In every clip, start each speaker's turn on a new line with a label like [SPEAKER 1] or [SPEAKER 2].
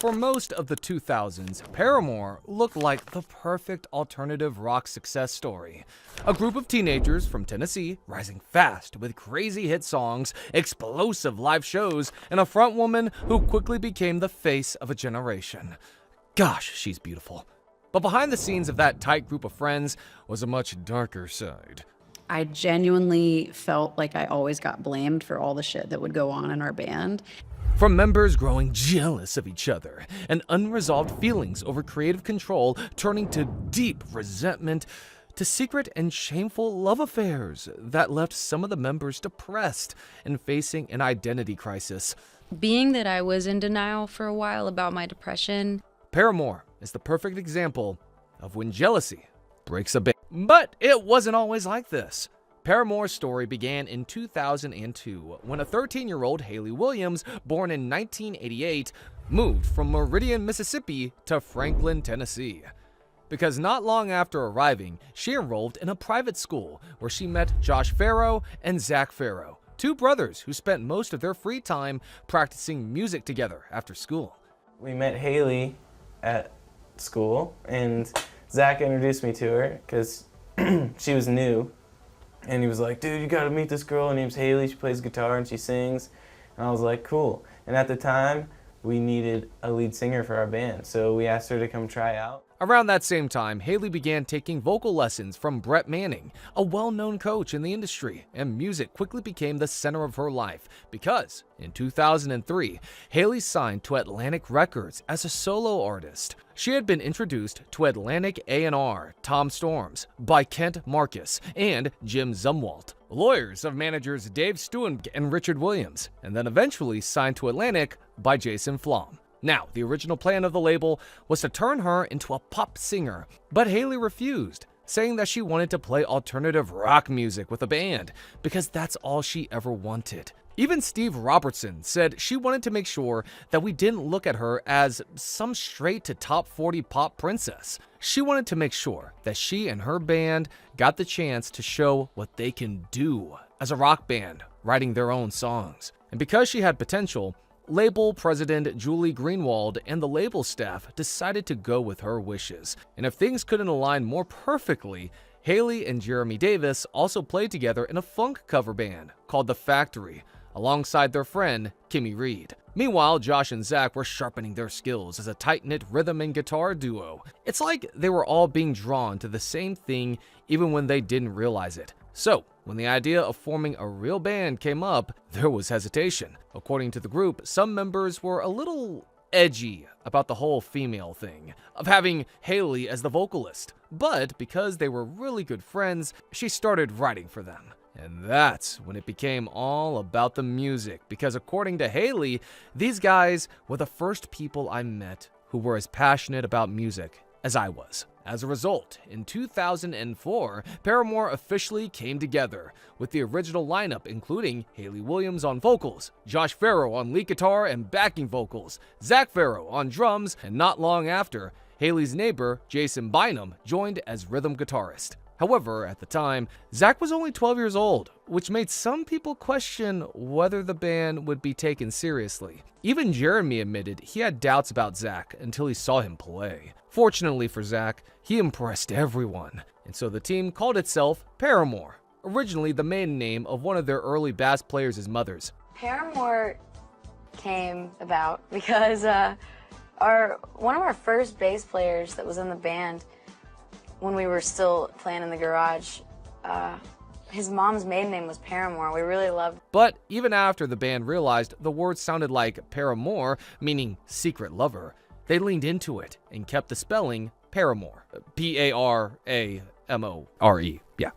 [SPEAKER 1] For most of the 2000s, Paramore looked like the perfect alternative rock success story. A group of teenagers from Tennessee rising fast with crazy hit songs, explosive live shows, and a frontwoman who quickly became the face of a generation. Gosh, she's beautiful. But behind the scenes of that tight group of friends was a much darker side.
[SPEAKER 2] I genuinely felt like I always got blamed for all the shit that would go on in our band.
[SPEAKER 1] From members growing jealous of each other and unresolved feelings over creative control turning to deep resentment, to secret and shameful love affairs that left some of the members depressed and facing an identity crisis.
[SPEAKER 3] Being that I was in denial for a while about my depression,
[SPEAKER 1] Paramore is the perfect example of when jealousy breaks a band. But it wasn't always like this. Paramore's story began in 2002 when a 13-year-old Hayley Williams, born in 1988, moved from Meridian, Mississippi to Franklin, Tennessee. Because not long after arriving, she enrolled in a private school where she met Josh Farro and Zach Farro, two brothers who spent most of their free time practicing music together after school.
[SPEAKER 4] We met Hayley at school, and Zach introduced me to her because she was new. And he was like, dude, you gotta meet this girl. Her name's Hayley. She plays guitar and she sings. And I was like, cool. And at the time, we needed a lead singer for our band. So we asked her to come try out.
[SPEAKER 1] Around that same time, Hayley began taking vocal lessons from Brett Manning, a well-known coach in the industry, and music quickly became the center of her life because, in 2003, Hayley signed to Atlantic Records as a solo artist. She had been introduced to Atlantic A&R Tom Storms by Kent Marcus and Jim Zumwalt, lawyers of managers Dave Stewart and Richard Williams, and then eventually signed to Atlantic by Jason Flom. Now, the original plan of the label was to turn her into a pop singer, but Hayley refused, saying that she wanted to play alternative rock music with a band because that's all she ever wanted. Even Steve Robertson said she wanted to make sure that we didn't look at her as some straight to top 40 pop princess. She wanted to make sure that she and her band got the chance to show what they can do as a rock band, writing their own songs. And because she had potential, label president Julie Greenwald and the label staff decided to go with her wishes. And if things couldn't align more perfectly, Hayley and Jeremy Davis also played together in a funk cover band called The Factory, alongside their friend Kimmy Reed. Meanwhile, Josh and Zach were sharpening their skills as a tight-knit rhythm and guitar duo. It's like they were all being drawn to the same thing even when they didn't realize it. So, when the idea of forming a real band came up, there was hesitation. According to the group, some members were a little edgy about the whole female thing, of having Hayley as the vocalist. But because they were really good friends, she started writing for them. And that's when it became all about the music, because according to Hayley, these guys were the first people I met who were as passionate about music as I was. As a result, in 2004, Paramore officially came together, with the original lineup including Hayley Williams on vocals, Josh Farro on lead guitar and backing vocals, Zach Farro on drums, and not long after, Hayley's neighbor, Jason Bynum, joined as rhythm guitarist. However, at the time, Zach was only 12 years old, which made some people question whether the band would be taken seriously. Even Jeremy admitted he had doubts about Zach until he saw him play. Fortunately for Zach, he impressed everyone, and so the team called itself Paramore, originally the maiden name of one of their early bass players' mothers.
[SPEAKER 5] Paramore came about because one of our first bass players that was in the band when we were still playing in the garage, his mom's maiden name was Paramore. We really loved.
[SPEAKER 1] But even after the band realized the words sounded like Paramore, meaning secret lover, they leaned into it and kept the spelling Paramore. P-A-R-A-M-O-R-E. Yeah.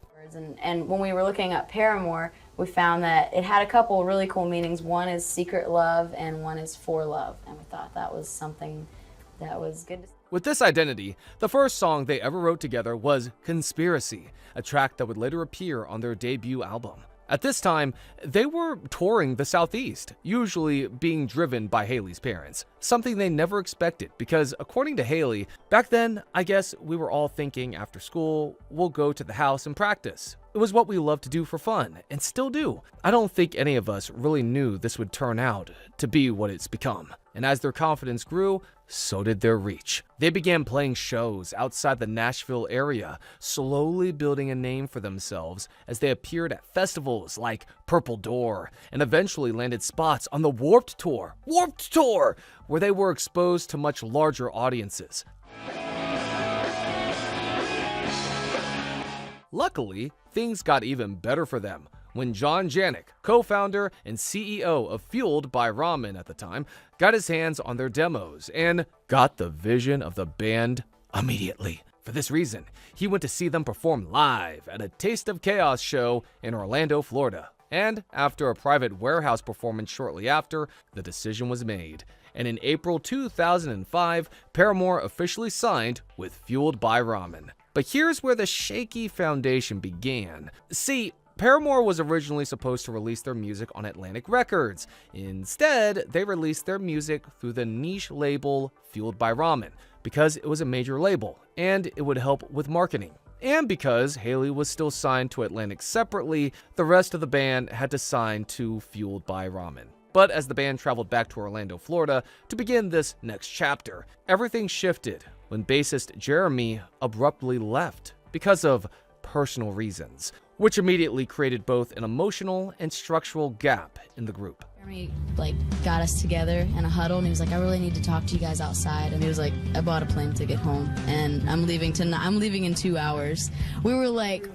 [SPEAKER 5] And when we were looking up Paramore, we found that it had a couple really cool meanings. One is secret love and one is for love. And we thought that was something that was good to see.
[SPEAKER 1] With this identity, the first song they ever wrote together was Conspiracy, a track that would later appear on their debut album. At this time, they were touring the Southeast, usually being driven by Hayley's parents, something they never expected because, according to Hayley, back then, I guess we were all thinking after school, we'll go to the house and practice. It was what we loved to do for fun, and still do. I don't think any of us really knew this would turn out to be what it's become. And as their confidence grew, so did their reach. They began playing shows outside the Nashville area, slowly building a name for themselves as they appeared at festivals like Purple Door, and eventually landed spots on the Warped Tour, where they were exposed to much larger audiences. Luckily, things got even better for them when John Janik, co-founder and CEO of Fueled by Ramen at the time, got his hands on their demos and got the vision of the band immediately. For this reason, he went to see them perform live at a Taste of Chaos show in Orlando, Florida. And after a private warehouse performance shortly after, the decision was made. And in April 2005, Paramore officially signed with Fueled by Ramen. But here's where the shaky foundation began. See, Paramore was originally supposed to release their music on Atlantic Records. Instead, they released their music through the niche label Fueled by Ramen because it was a major label and it would help with marketing. And because Haley was still signed to Atlantic separately, the rest of the band had to sign to Fueled by Ramen. But as the band traveled back to Orlando, Florida to begin this next chapter, everything shifted when bassist Jeremy abruptly left because of personal reasons, which immediately created both an emotional and structural gap in the group.
[SPEAKER 6] Jeremy got us together in a huddle and he was like, I really need to talk to you guys outside. And he was like, I bought a plane ticket home and I'm leaving in 2 hours. We were like,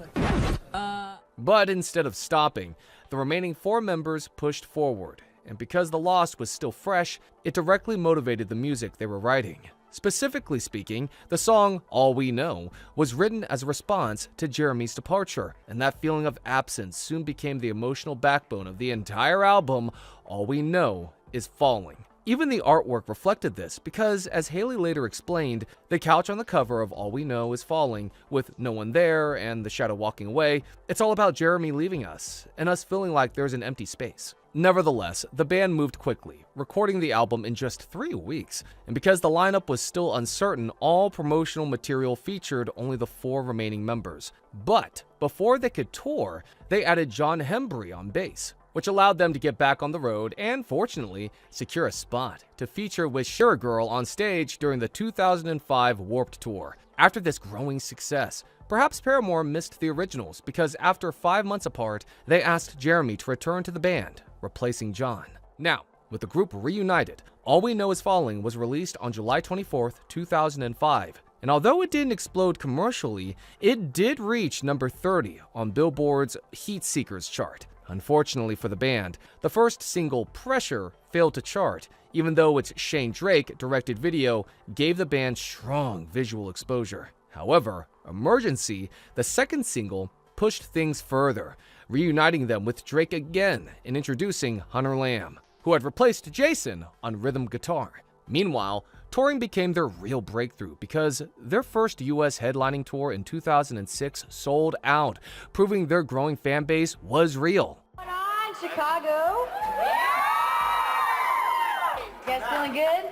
[SPEAKER 1] But instead of stopping, the remaining 4 members pushed forward. And because the loss was still fresh, it directly motivated the music they were writing. Specifically speaking, the song All We Know was written as a response to Jeremy's departure, and that feeling of absence soon became the emotional backbone of the entire album. All We Know is Falling. Even the artwork reflected this because, as Haley later explained, the couch on the cover of All We Know is Falling, with no one there and the shadow walking away, it's all about Jeremy leaving us and us feeling like there's an empty space. Nevertheless, the band moved quickly, recording the album in just 3 weeks, and because the lineup was still uncertain, all promotional material featured only the 4 remaining members. But before they could tour, they added John Hembry on bass, which allowed them to get back on the road and, fortunately, secure a spot to feature with Sure Girl on stage during the 2005 Warped Tour. After this growing success, perhaps Paramore missed the originals because after 5 months apart, they asked Jeremy to return to the band, replacing John. Now, with the group reunited, All We Know Is Falling was released on July 24th, 2005. And although it didn't explode commercially, it did reach number 30 on Billboard's Heat Seekers chart. Unfortunately for the band, the first single, Pressure, failed to chart, even though its Shane Drake-directed video gave the band strong visual exposure. However, Emergency, the second single, pushed things further, reuniting them with Drake again and introducing Hunter Lamb, who had replaced Jason on rhythm guitar. Meanwhile, touring became their real breakthrough because their first US headlining tour in 2006 sold out, proving their growing fan base was real.
[SPEAKER 7] What's going on, Chicago? You guys feeling good?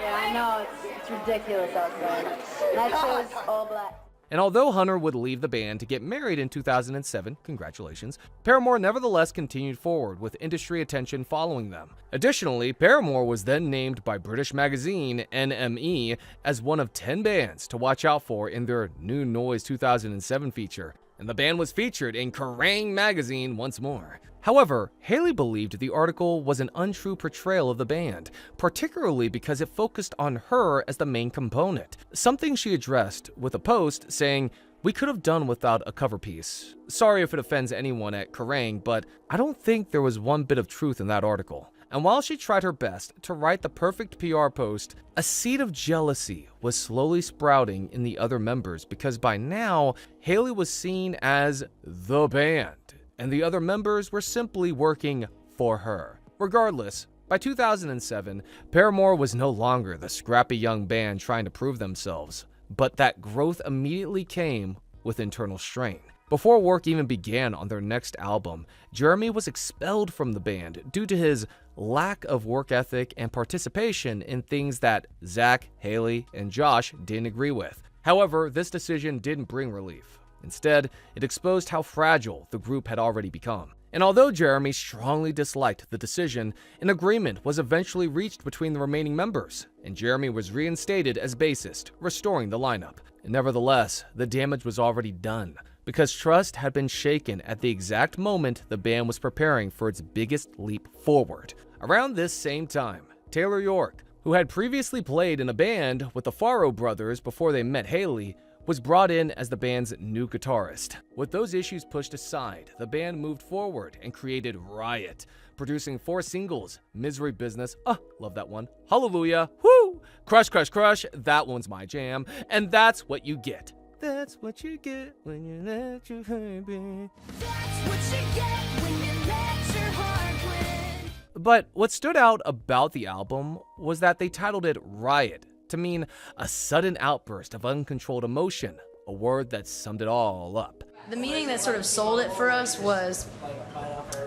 [SPEAKER 7] Yeah, I know, it's ridiculous outside. That show's all black.
[SPEAKER 1] And although Hunter would leave the band to get married in 2007, congratulations, Paramore nevertheless continued forward with industry attention following them. Additionally, Paramore was then named by British magazine NME as one of 10 bands to watch out for in their New Noise 2007 feature, and the band was featured in Kerrang! Magazine once more. However, Haley believed the article was an untrue portrayal of the band, particularly because it focused on her as the main component, something she addressed with a post saying, "We could have done without a cover piece. Sorry if it offends anyone at Kerrang, but I don't think there was one bit of truth in that article." And while she tried her best to write the perfect PR post, a seed of jealousy was slowly sprouting in the other members because by now, Haley was seen as the band, and the other members were simply working for her. Regardless, by 2007, Paramore was no longer the scrappy young band trying to prove themselves, but that growth immediately came with internal strain. Before work even began on their next album, Jeremy was expelled from the band due to his lack of work ethic and participation in things that Zach, Haley, and Josh didn't agree with. However, this decision didn't bring relief. Instead, it exposed how fragile the group had already become. And although Jeremy strongly disliked the decision, an agreement was eventually reached between the remaining members, and Jeremy was reinstated as bassist, restoring the lineup. Nevertheless, the damage was already done, because trust had been shaken at the exact moment the band was preparing for its biggest leap forward. Around this same time, Taylor York, who had previously played in a band with the Farro brothers before they met Haley, was brought in as the band's new guitarist. With those issues pushed aside, the band moved forward and created Riot, producing 4 singles: Misery Business, love that one, Hallelujah, whoo, Crush Crush Crush, that one's my jam, and That's What You Get. That's what you get when you let your heart be. That's what you get when you let your heart win. But what stood out about the album was that they titled it Riot to mean a sudden outburst of uncontrolled emotion, a word that summed it all up.
[SPEAKER 6] The meaning that sort of sold it for us was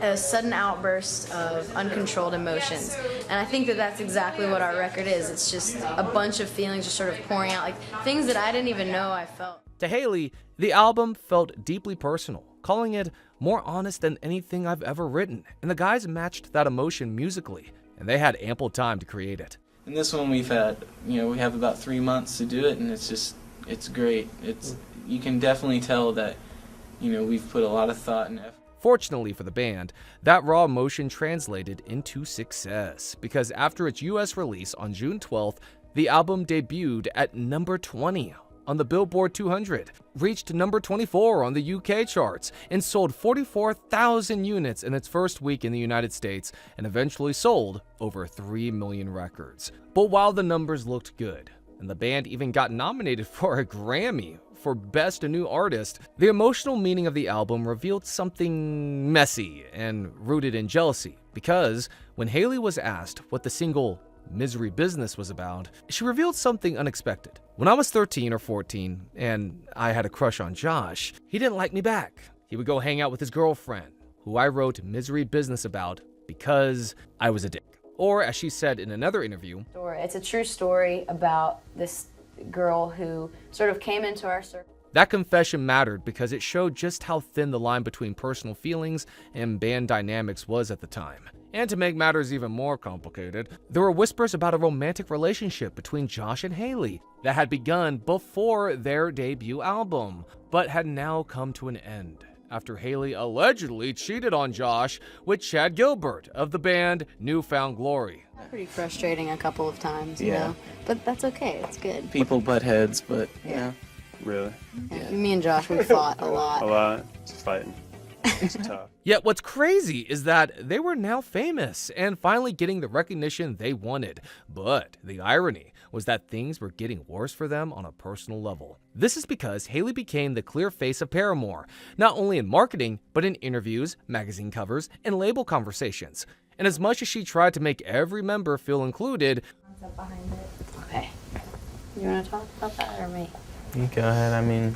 [SPEAKER 6] a sudden outburst of uncontrolled emotions. And I think that that's exactly what our record is. It's just a bunch of feelings just sort of pouring out, like things that I didn't even know I felt.
[SPEAKER 1] To Haley, the album felt deeply personal, calling it more honest than anything I've ever written, and the guys matched that emotion musically, and they had ample time to create it.
[SPEAKER 4] And this one we have about 3 months to do it, and it's great. You can definitely tell that, we've put a lot of thought and effort.
[SPEAKER 1] Fortunately for the band, that raw emotion translated into success, because after its US release on June 12th, the album debuted at number 20 on the Billboard 200, reached number 24 on the UK charts, and sold 44,000 units in its first week in the United States, and eventually sold over 3 million records. But while the numbers looked good, and the band even got nominated for a Grammy for Best New Artist, the emotional meaning of the album revealed something messy and rooted in jealousy, because when Haley was asked what the single Misery Business was about, she revealed something unexpected. When I was 13 or 14 and I had a crush on Josh, he didn't like me back. He would go hang out with his girlfriend, who I wrote Misery Business about because I was a dick. Or as she said in another interview,
[SPEAKER 5] It's a true story about this girl who sort of came into our circle.
[SPEAKER 1] that confession mattered because it showed just how thin the line between personal feelings and band dynamics was at the time. And to make matters even more complicated, there were whispers about a romantic relationship between Josh and Haley that had begun before their debut album, but had now come to an end after Haley allegedly cheated on Josh with Chad Gilbert of the band New Found Glory.
[SPEAKER 5] Pretty frustrating a couple of times, you
[SPEAKER 4] Yeah.
[SPEAKER 5] know, but that's okay. It's good.
[SPEAKER 4] People butt heads, but
[SPEAKER 8] Really?
[SPEAKER 5] Yeah. Me and Josh, we fought a lot.
[SPEAKER 8] A lot. Just fighting. It's tough.
[SPEAKER 1] Yet what's crazy is that they were now famous and finally getting the recognition they wanted. But the irony was that things were getting worse for them on a personal level. This is because Haley became the clear face of Paramore, not only in marketing, but in interviews, magazine covers, and label conversations. And as much as she tried to make every member feel included,
[SPEAKER 5] Okay. You want to talk about that or me?
[SPEAKER 4] you go ahead.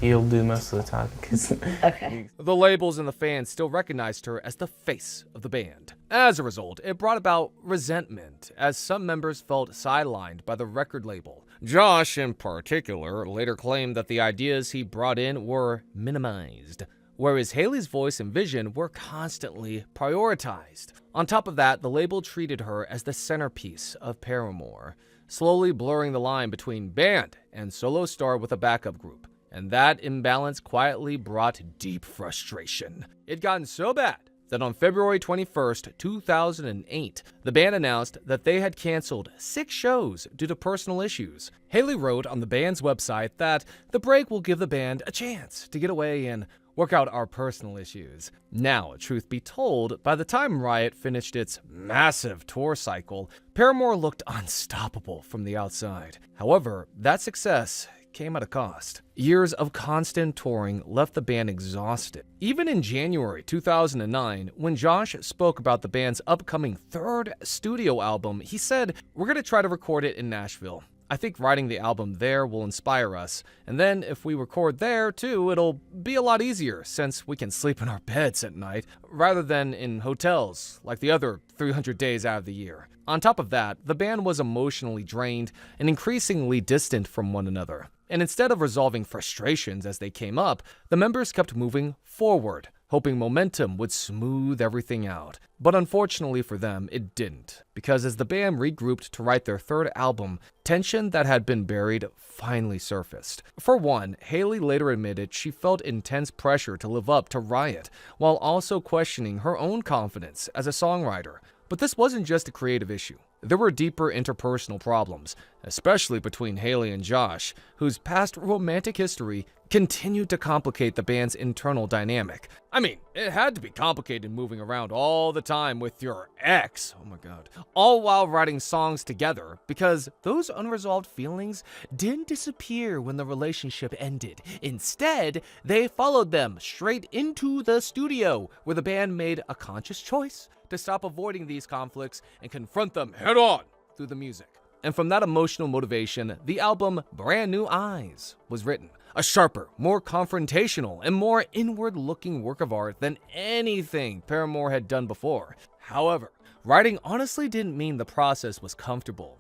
[SPEAKER 4] He'll do most of the talking. 'Cause
[SPEAKER 5] Okay.
[SPEAKER 1] the labels and the fans still recognized her as the face of the band. As a result, it brought about resentment, as some members felt sidelined by the record label. Josh, in particular, later claimed that the ideas he brought in were minimized, whereas Haley's voice and vision were constantly prioritized. On top of that, the label treated her as the centerpiece of Paramore, slowly blurring the line between band and solo star with a backup group. And that imbalance quietly brought deep frustration. It'd gotten so bad that on February 21st, 2008, the band announced that they had canceled 6 shows due to personal issues. Haley wrote on the band's website that the break will give the band a chance to get away and work out our personal issues. Now, truth be told, by the time Riot finished its massive tour cycle, Paramore looked unstoppable from the outside. However, that success came at a cost. Years of constant touring left the band exhausted. Even in January 2009, when Josh spoke about the band's upcoming 3rd studio album, he said, "We're going to try to record it in Nashville. I think writing the album there will inspire us, and then if we record there too, it'll be a lot easier since we can sleep in our beds at night rather than in hotels like the other 300 days out of the year." On top of that, the band was emotionally drained and increasingly distant from one another. And instead of resolving frustrations as they came up, the members kept moving forward, hoping momentum would smooth everything out. But unfortunately for them, it didn't, because as the band regrouped to write their third album, tension that had been buried finally surfaced. For one, Haley later admitted she felt intense pressure to live up to Riot, while also questioning her own confidence as a songwriter. But this wasn't just a creative issue. There were deeper interpersonal problems, especially between Haley and Josh, whose past romantic history continued to complicate the band's internal dynamic. I mean, it had to be complicated moving around all the time with your ex, oh my god, all while writing songs together, because those unresolved feelings didn't disappear when the relationship ended. Instead, they followed them straight into the studio, where the band made a conscious choice to stop avoiding these conflicts and confront them head on through the music. And from that emotional motivation, the album Brand New Eyes was written. A sharper, more confrontational, and more inward-looking work of art than anything Paramore had done before. However, writing honestly didn't mean the process was comfortable.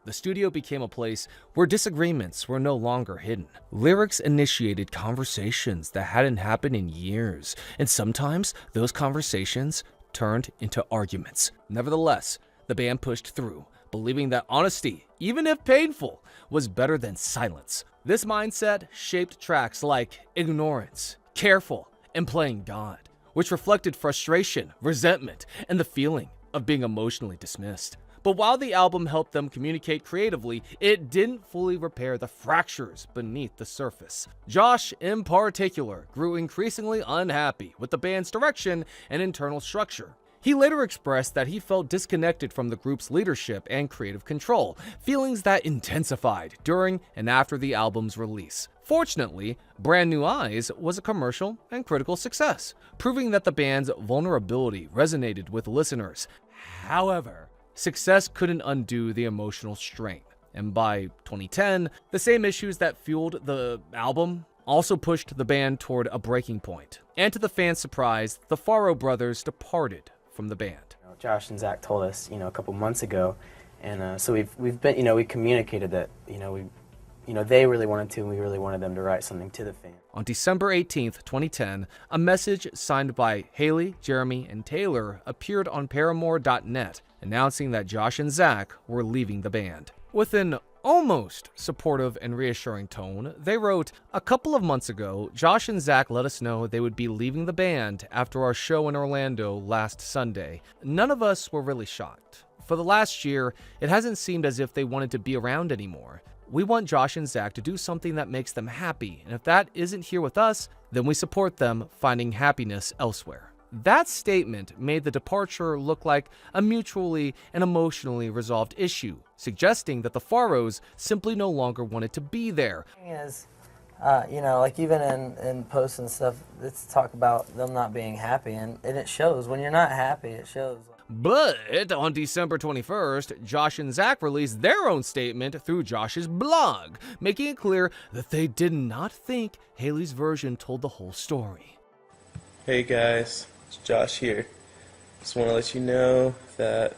[SPEAKER 1] The studio became a place where disagreements were no longer hidden. Lyrics initiated conversations that hadn't happened in years, and sometimes those conversations turned into arguments. Nevertheless, the band pushed through, believing that honesty, even if painful, was better than silence. This mindset shaped tracks like Ignorance, Careful, and Playing God, which reflected frustration, resentment, and the feeling of being emotionally dismissed. But while the album helped them communicate creatively, it didn't fully repair the fractures beneath the surface. Josh, in particular, grew increasingly unhappy with the band's direction and internal structure. He later expressed that he felt disconnected from the group's leadership and creative control, feelings that intensified during and after the album's release. Fortunately, Brand New Eyes was a commercial and critical success, proving that the band's vulnerability resonated with listeners. However, success couldn't undo the emotional strain, and by 2010, the same issues that fueled the album also pushed the band toward a breaking point. And to the fans' surprise, the Farro brothers departed from the band.
[SPEAKER 9] Josh and Zach told us, a couple months ago, and so we've been, we communicated that, they really wanted to, and we really wanted them to write something to the fans.
[SPEAKER 1] On December 18th, 2010, a message signed by Haley, Jeremy, and Taylor appeared on Paramore.net, announcing that Josh and Zach were leaving the band. With an almost supportive and reassuring tone, they wrote, "A couple of months ago, Josh and Zach let us know they would be leaving the band after our show in Orlando last Sunday. None of us were really shocked. For the last year, it hasn't seemed as if they wanted to be around anymore. We want Josh and Zach to do something that makes them happy, and if that isn't here with us, then we support them finding happiness elsewhere." That statement made the departure look like a mutually and emotionally resolved issue, suggesting that the Farros simply no longer wanted to be there.
[SPEAKER 10] Is, like even in posts and stuff, it's talk about them not being happy, and it shows. When you're not happy, it shows.
[SPEAKER 1] But on December 21st, Josh and Zach released their own statement through Josh's blog, making it clear that they did not think Haley's version told the whole story.
[SPEAKER 4] Hey guys, it's Josh here. Just want to let you know that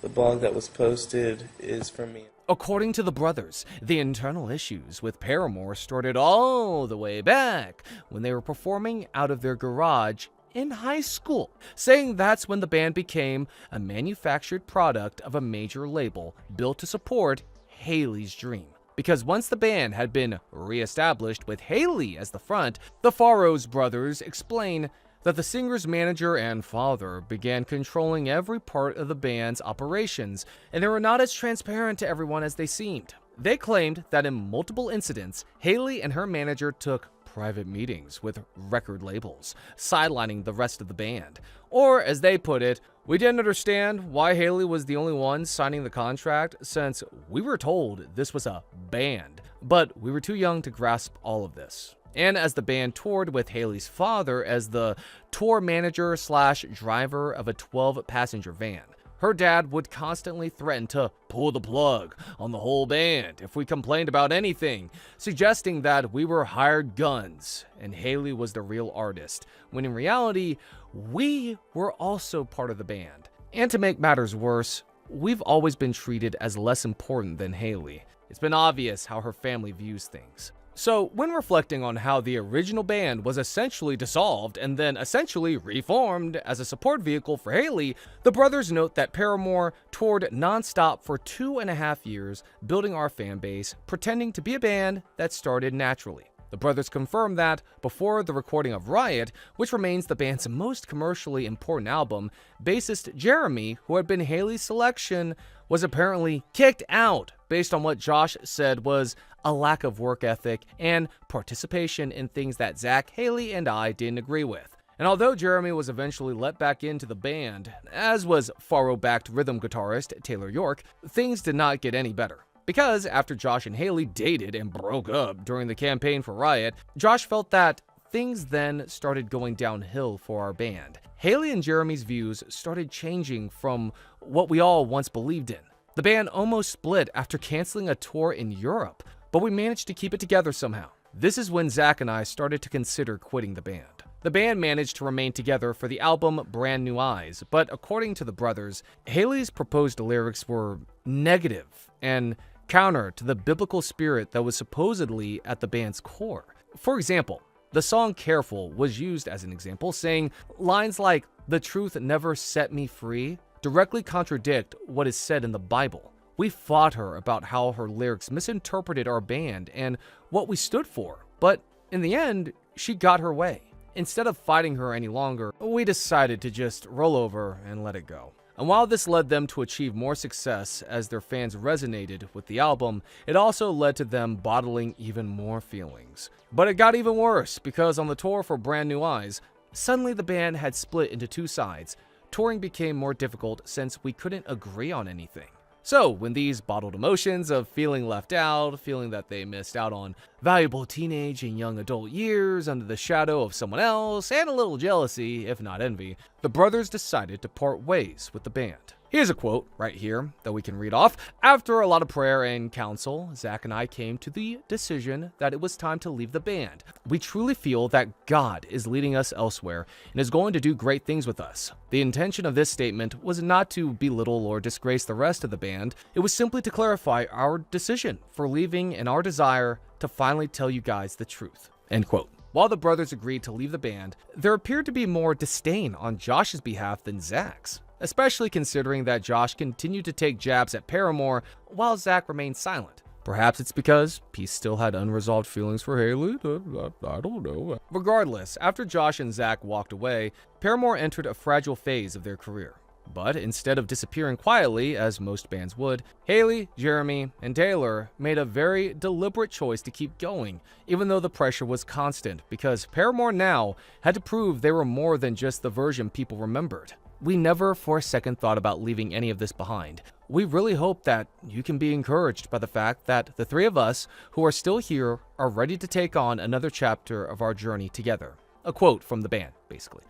[SPEAKER 4] the blog that was posted is from me.
[SPEAKER 1] According to the brothers, the internal issues with Paramore started all the way back when they were performing out of their garage in high school, saying that's when the band became a manufactured product of a major label built to support Haley's dream. Because once the band had been re-established with Haley as the front, the Farros brothers explain that the singer's manager and father began controlling every part of the band's operations, and they were not as transparent to everyone as they seemed. They claimed that in multiple incidents, Haley and her manager took private meetings with record labels, sidelining the rest of the band. Or, as they put it, "We didn't understand why Haley was the only one signing the contract, since we were told this was a band, but we were too young to grasp all of this." And as the band toured with Haley's father as the tour manager / driver of a 12-passenger van, her dad would constantly threaten to pull the plug on the whole band if we complained about anything, suggesting that we were hired guns and Haley was the real artist, when in reality, we were also part of the band. And to make matters worse, we've always been treated as less important than Haley. It's been obvious how her family views things. So, when reflecting on how the original band was essentially dissolved and then essentially reformed as a support vehicle for Haley, the brothers note that Paramore toured nonstop for 2.5 years, building our fan base, pretending to be a band that started naturally. The brothers confirmed that, before the recording of Riot, which remains the band's most commercially important album, bassist Jeremy, who had been Haley's selection, was apparently kicked out based on what Josh said was a lack of work ethic and participation in things that Zach, Haley, and I didn't agree with. And although Jeremy was eventually let back into the band, as was Farro-backed rhythm guitarist Taylor York, things did not get any better. Because after Josh and Haley dated and broke up during the campaign for Riot, Josh felt that things then started going downhill for our band. Haley and Jeremy's views started changing from what we all once believed in. The band almost split after canceling a tour in Europe, but we managed to keep it together somehow. This is when Zach and I started to consider quitting the band. The band managed to remain together for the album Brand New Eyes, but according to the brothers, Haley's proposed lyrics were negative and counter to the biblical spirit that was supposedly at the band's core. For example, the song Careful was used as an example, saying lines like, "The truth never set me free," directly contradict what is said in the Bible. We fought her about how her lyrics misinterpreted our band and what we stood for, but in the end, she got her way. Instead of fighting her any longer, we decided to just roll over and let it go. And while this led them to achieve more success as their fans resonated with the album, it also led to them bottling even more feelings. But it got even worse, because on the tour for Brand New Eyes, suddenly the band had split into two sides. Touring became more difficult since we couldn't agree on anything. So, when these bottled emotions of feeling left out, feeling that they missed out on valuable teenage and young adult years under the shadow of someone else, and a little jealousy, if not envy, the brothers decided to part ways with the band. Here's a quote right here that we can read off. After a lot of prayer and counsel, Zach and I came to the decision that it was time to leave the band. We truly feel that God is leading us elsewhere and is going to do great things with us. The intention of this statement was not to belittle or disgrace the rest of the band. It was simply to clarify our decision for leaving and our desire to finally tell you guys the truth. End quote. While the brothers agreed to leave the band, there appeared to be more disdain on Josh's behalf than Zach's, especially considering that Josh continued to take jabs at Paramore while Zach remained silent. Perhaps it's because he still had unresolved feelings for Haley? I don't know. Regardless, after Josh and Zach walked away, Paramore entered a fragile phase of their career. But instead of disappearing quietly, as most bands would, Haley, Jeremy, and Taylor made a very deliberate choice to keep going, even though the pressure was constant, because Paramore now had to prove they were more than just the version people remembered. We never for a second thought about leaving any of this behind. We really hope that you can be encouraged by the fact that the three of us who are still here are ready to take on another chapter of our journey together. A quote from the band, basically.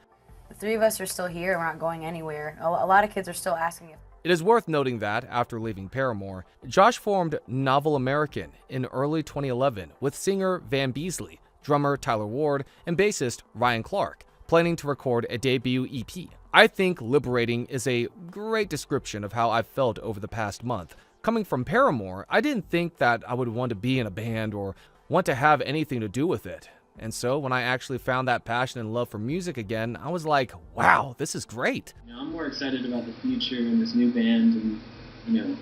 [SPEAKER 6] The three of us are still here. We're not going anywhere. A lot of kids are still asking if.
[SPEAKER 1] It is worth noting that, after leaving Paramore, Josh formed Novel American in early 2011 with singer Van Beasley, drummer Tyler Ward, and bassist Ryan Clark, planning to record a debut EP. I think liberating is a great description of how I've felt over the past month. Coming from Paramore, I didn't think that I would want to be in a band or want to have anything to do with it. And so when I actually found that passion and love for music again, I was like, wow, this is great.
[SPEAKER 11] I'm more excited about the future and this new band and,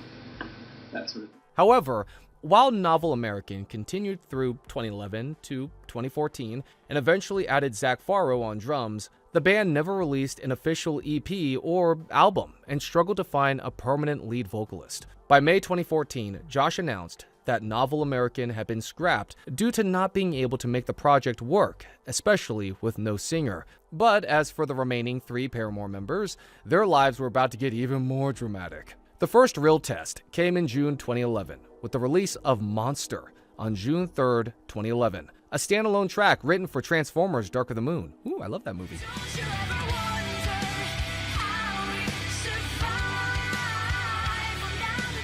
[SPEAKER 11] that sort of thing.
[SPEAKER 1] However, while Novel American continued through 2011 to 2014 and eventually added Zach Farro on drums, the band never released an official EP or album and struggled to find a permanent lead vocalist. By May 2014, Josh announced that Novel American had been scrapped due to not being able to make the project work, especially with no singer. But as for the remaining three Paramore members, their lives were about to get even more dramatic. The first real test came in June 2011 with the release of Monster on June 3rd, 2011, a standalone track written for Transformers Dark of the Moon. Ooh, I love that movie.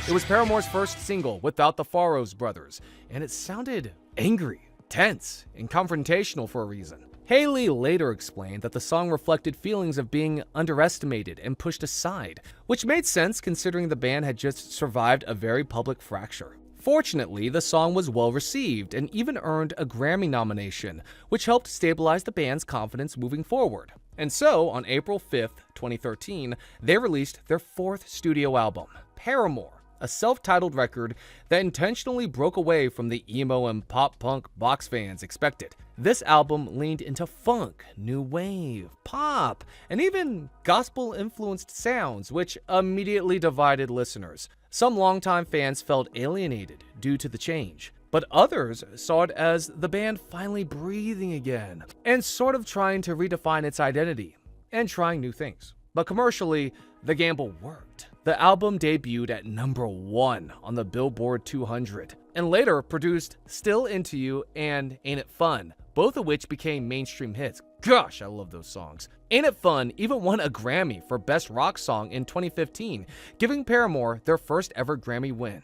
[SPEAKER 1] It was Paramore's first single without the Farros brothers, and it sounded angry, tense, and confrontational for a reason. Haley later explained that the song reflected feelings of being underestimated and pushed aside, which made sense considering the band had just survived a very public fracture. Fortunately, the song was well received and even earned a Grammy nomination, which helped stabilize the band's confidence moving forward. And so, on April 5th, 2013, they released their fourth studio album, Paramore, a self-titled record that intentionally broke away from the emo and pop-punk box fans expected. This album leaned into funk, new wave, pop, and even gospel-influenced sounds, which immediately divided listeners. Some longtime fans felt alienated due to the change, but others saw it as the band finally breathing again and sort of trying to redefine its identity and trying new things. But commercially, the gamble worked. The album debuted at #1 on the Billboard 200 and later produced Still Into You and Ain't It Fun, both of which became mainstream hits. Gosh, I love those songs. Ain't It Fun even won a Grammy for Best Rock Song in 2015, giving Paramore their first ever Grammy win.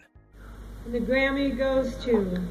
[SPEAKER 12] The Grammy goes to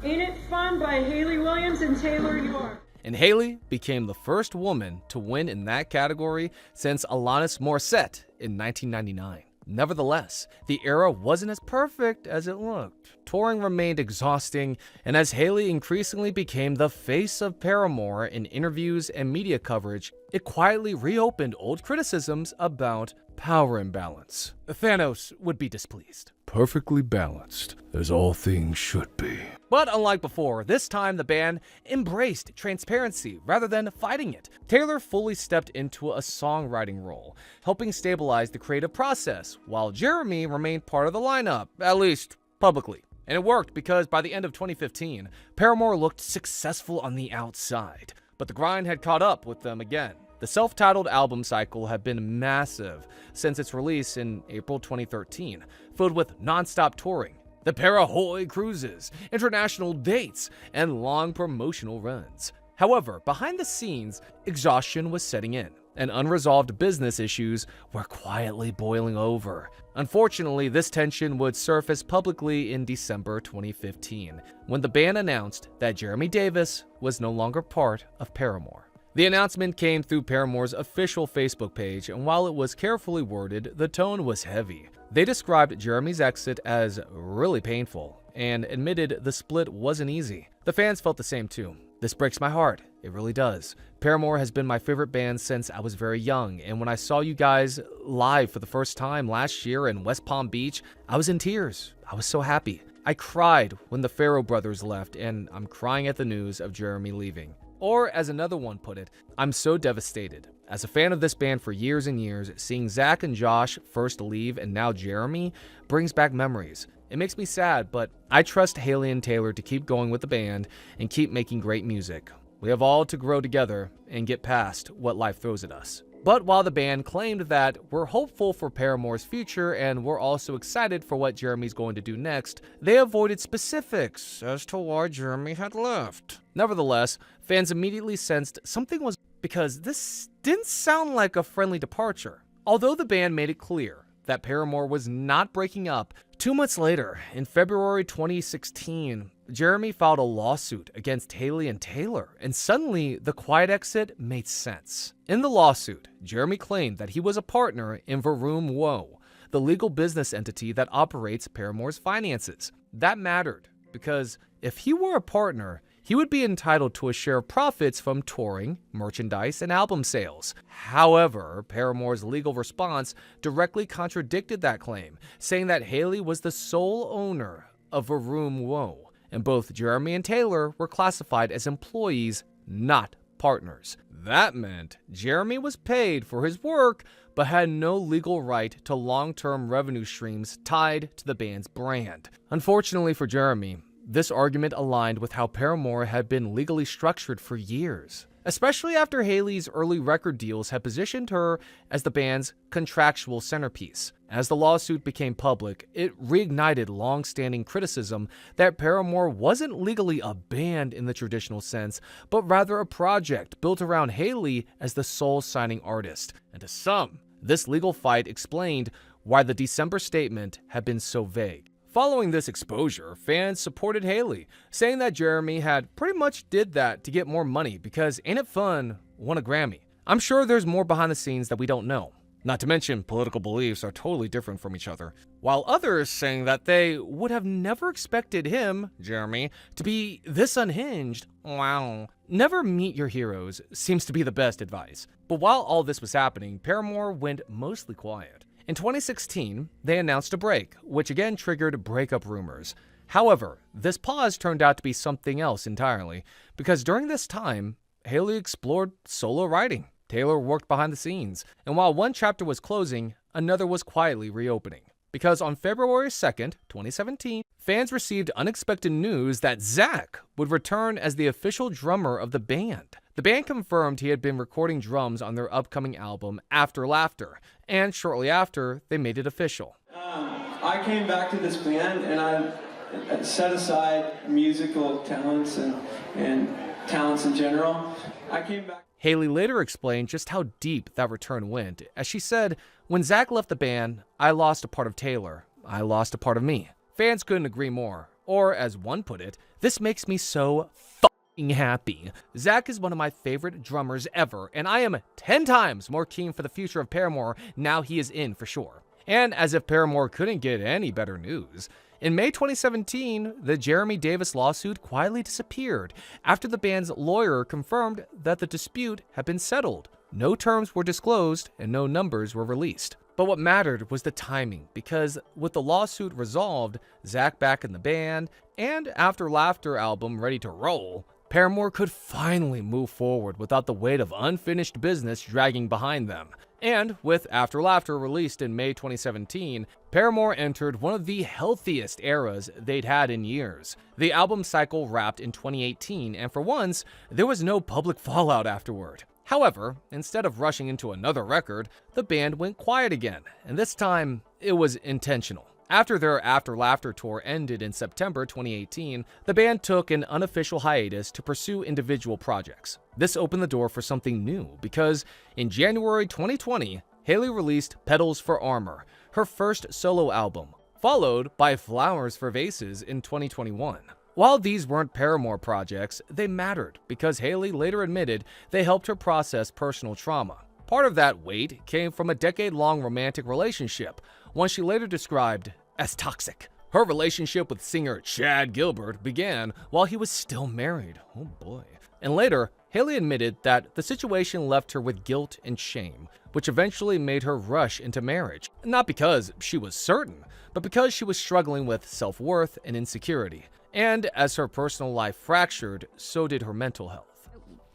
[SPEAKER 12] Ain't It Fun by Hayley Williams and Taylor York.
[SPEAKER 1] And Hayley became the first woman to win in that category since Alanis Morissette in 1999. Nevertheless, the era wasn't as perfect as it looked. Touring remained exhausting, and as Hayley increasingly became the face of Paramore in interviews and media coverage, it quietly reopened old criticisms about power imbalance. Thanos would be displeased. Perfectly balanced, as all things should be. But unlike before, this time the band embraced transparency rather than fighting it. Taylor fully stepped into a songwriting role, helping stabilize the creative process, while Jeremy remained part of the lineup, at least publicly. And it worked because by the end of 2015, Paramore looked successful on the outside, but the grind had caught up with them again. The self-titled album cycle had been massive since its release in April 2013, filled with non-stop touring, the Parahoy cruises, international dates, and long promotional runs. However, behind the scenes, exhaustion was setting in, and unresolved business issues were quietly boiling over. Unfortunately, this tension would surface publicly in December 2015, when the band announced that Jeremy Davis was no longer part of Paramore. The announcement came through Paramore's official Facebook page, and while it was carefully worded, the tone was heavy. They described Jeremy's exit as really painful and admitted the split wasn't easy. The fans felt the same too. This breaks my heart. It really does. Paramore has been my favorite band since I was very young, and when I saw you guys live for the first time last year in West Palm Beach, I was in tears. I was so happy. I cried when the Farro brothers left, and I'm crying at the news of Jeremy leaving. Or, as another one put it, I'm so devastated. As a fan of this band for years and years, seeing Zach and Josh first leave and now Jeremy brings back memories. It makes me sad, but I trust Hayley and Taylor to keep going with the band and keep making great music. We have all to grow together and get past what life throws at us. But while the band claimed that we're hopeful for Paramore's future and we're also excited for what Jeremy's going to do next, they avoided specifics as to why Jeremy had left. Nevertheless, fans immediately sensed something was because this didn't sound like a friendly departure. Although the band made it clear that Paramore was not breaking up, 2 months later, in February 2016, Jeremy filed a lawsuit against Hayley and Taylor, and suddenly the quiet exit made sense. In the lawsuit, Jeremy claimed that he was a partner in Vroom Woe, the legal business entity that operates Paramore's finances. That mattered, because if he were a partner, he would be entitled to a share of profits from touring, merchandise, and album sales. However, Paramore's legal response directly contradicted that claim, saying that Hayley was the sole owner of Vroom Woe, and both Jeremy and Taylor were classified as employees, not partners. That meant Jeremy was paid for his work, but had no legal right to long-term revenue streams tied to the band's brand. Unfortunately for Jeremy, this argument aligned with how Paramore had been legally structured for years, especially after Hayley's early record deals had positioned her as the band's contractual centerpiece. As the lawsuit became public, it reignited long-standing criticism that Paramore wasn't legally a band in the traditional sense, but rather a project built around Hayley as the sole signing artist. And to some, this legal fight explained why the December statement had been so vague. Following this exposure, fans supported Hayley, saying that Jeremy had pretty much did that to get more money because Ain't It Fun won a Grammy. I'm sure there's more behind the scenes that we don't know. Not to mention, political beliefs are totally different from each other. While others saying that they would have never expected him, Jeremy, to be this unhinged. Wow. Never meet your heroes seems to be the best advice. But while all this was happening, Paramore went mostly quiet. In 2016, they announced a break, which again triggered breakup rumors. However, this pause turned out to be something else entirely, because during this time, Hailey explored solo writing. Taylor worked behind the scenes, and while one chapter was closing, another was quietly reopening. Because on February 2nd, 2017, fans received unexpected news that Zach would return as the official drummer of the band. The band confirmed he had been recording drums on their upcoming album, After Laughter, and shortly after, they made it official.
[SPEAKER 12] I came back to this band and I set aside musical talents and talents in general. I came back.
[SPEAKER 1] Hailey later explained just how deep that return went, as she said, "When Zach left the band, I lost a part of Taylor. I lost a part of me." Fans couldn't agree more. Or, as one put it, "This makes me so f***ing happy. Zach is one of my favorite drummers ever, and I am 10 times more keen for the future of Paramore now he is in for sure." And as if Paramore couldn't get any better news, in May 2017, the Jeremy Davis lawsuit quietly disappeared after the band's lawyer confirmed that the dispute had been settled. No terms were disclosed and no numbers were released. But what mattered was the timing, because with the lawsuit resolved, Zach back in the band, and After Laughter album ready to roll, Paramore could finally move forward without the weight of unfinished business dragging behind them. And with After Laughter released in May 2017, Paramore entered one of the healthiest eras they'd had in years. The album cycle wrapped in 2018, and for once, there was no public fallout afterward. However, instead of rushing into another record, the band went quiet again, and this time, it was intentional. After their After Laughter tour ended in September 2018, the band took an unofficial hiatus to pursue individual projects. This opened the door for something new, because in January 2020, Hailey released Petals for Armor, her first solo album, followed by Flowers for Vases in 2021. While these weren't Paramore projects, they mattered because Hailey later admitted they helped her process personal trauma. Part of that weight came from a decade-long romantic relationship, one she later described as toxic. Her relationship with singer Chad Gilbert began while he was still married. Oh boy. And later, Hailey admitted that the situation left her with guilt and shame, which eventually made her rush into marriage. Not because she was certain, but because she was struggling with self-worth and insecurity. And as her personal life fractured, so did her mental health.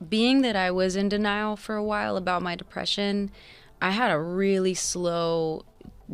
[SPEAKER 3] Being that I was in denial for a while about my depression, I had a really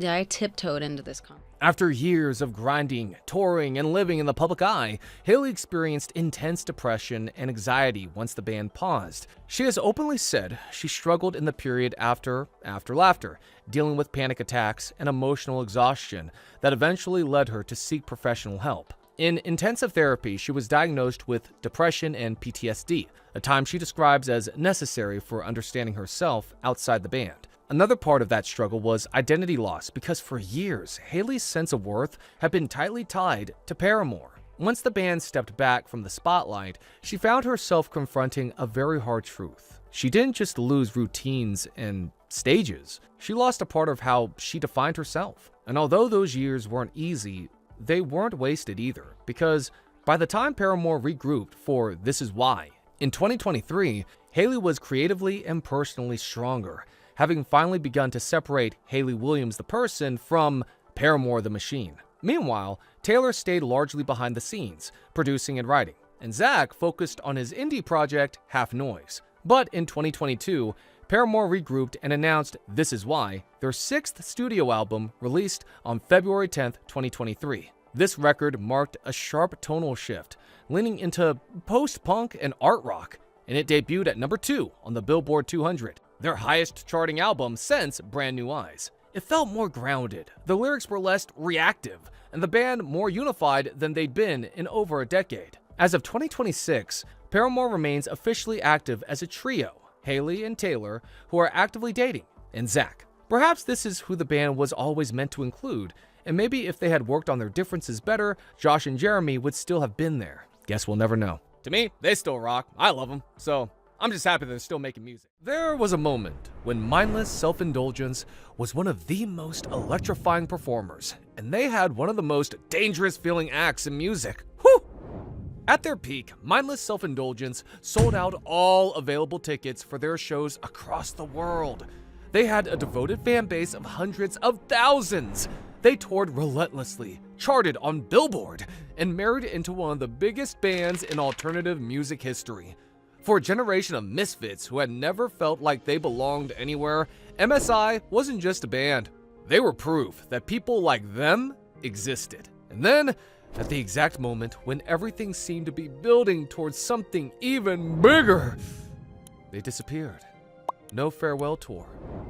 [SPEAKER 3] I tiptoed into this conversation.
[SPEAKER 1] After years of grinding, touring, and living in the public eye, Hailey experienced intense depression and anxiety once the band paused. She has openly said she struggled in the period after Laughter, dealing with panic attacks and emotional exhaustion that eventually led her to seek professional help. In intensive therapy, she was diagnosed with depression and PTSD, a time she describes as necessary for understanding herself outside the band. Another part of that struggle was identity loss, because for years, Hailey's sense of worth had been tightly tied to Paramore. Once the band stepped back from the spotlight, she found herself confronting a very hard truth. She didn't just lose routines and stages, she lost a part of how she defined herself. And although those years weren't easy, they weren't wasted either, because by the time Paramore regrouped for This Is Why, in 2023, Hailey was creatively and personally stronger, having finally begun to separate Hailey Williams the person from Paramore the machine. Meanwhile, Taylor stayed largely behind the scenes, producing and writing, and Zach focused on his indie project Half Noise. But in 2022, Paramore regrouped and announced This Is Why, their 6th studio album released on February 10th, 2023. This record marked a sharp tonal shift, leaning into post-punk and art rock, and it debuted at number 2 on the Billboard 200, their highest charting album since Brand New Eyes. It felt more grounded, the lyrics were less reactive, and the band more unified than they'd been in over a decade. As of 2026, Paramore remains officially active as a trio, Hailey and Taylor, who are actively dating, and Zach. Perhaps this is who the band was always meant to include, and maybe if they had worked on their differences better, Josh and Jeremy would still have been there. Guess we'll never know. To me, they still rock. I love them, so I'm just happy they're still making music. There was a moment when Mindless Self-Indulgence was one of the most electrifying performers, and they had one of the most dangerous feeling acts in music. Whew! At their peak, Mindless Self-Indulgence sold out all available tickets for their shows across the world. They had a devoted fan base of hundreds of thousands. They toured relentlessly, charted on Billboard, and married into one of the biggest bands in alternative music history. For a generation of misfits who had never felt like they belonged anywhere, MSI wasn't just a band. They were proof that people like them existed. And then, at the exact moment when everything seemed to be building towards something even bigger, they disappeared. No farewell tour,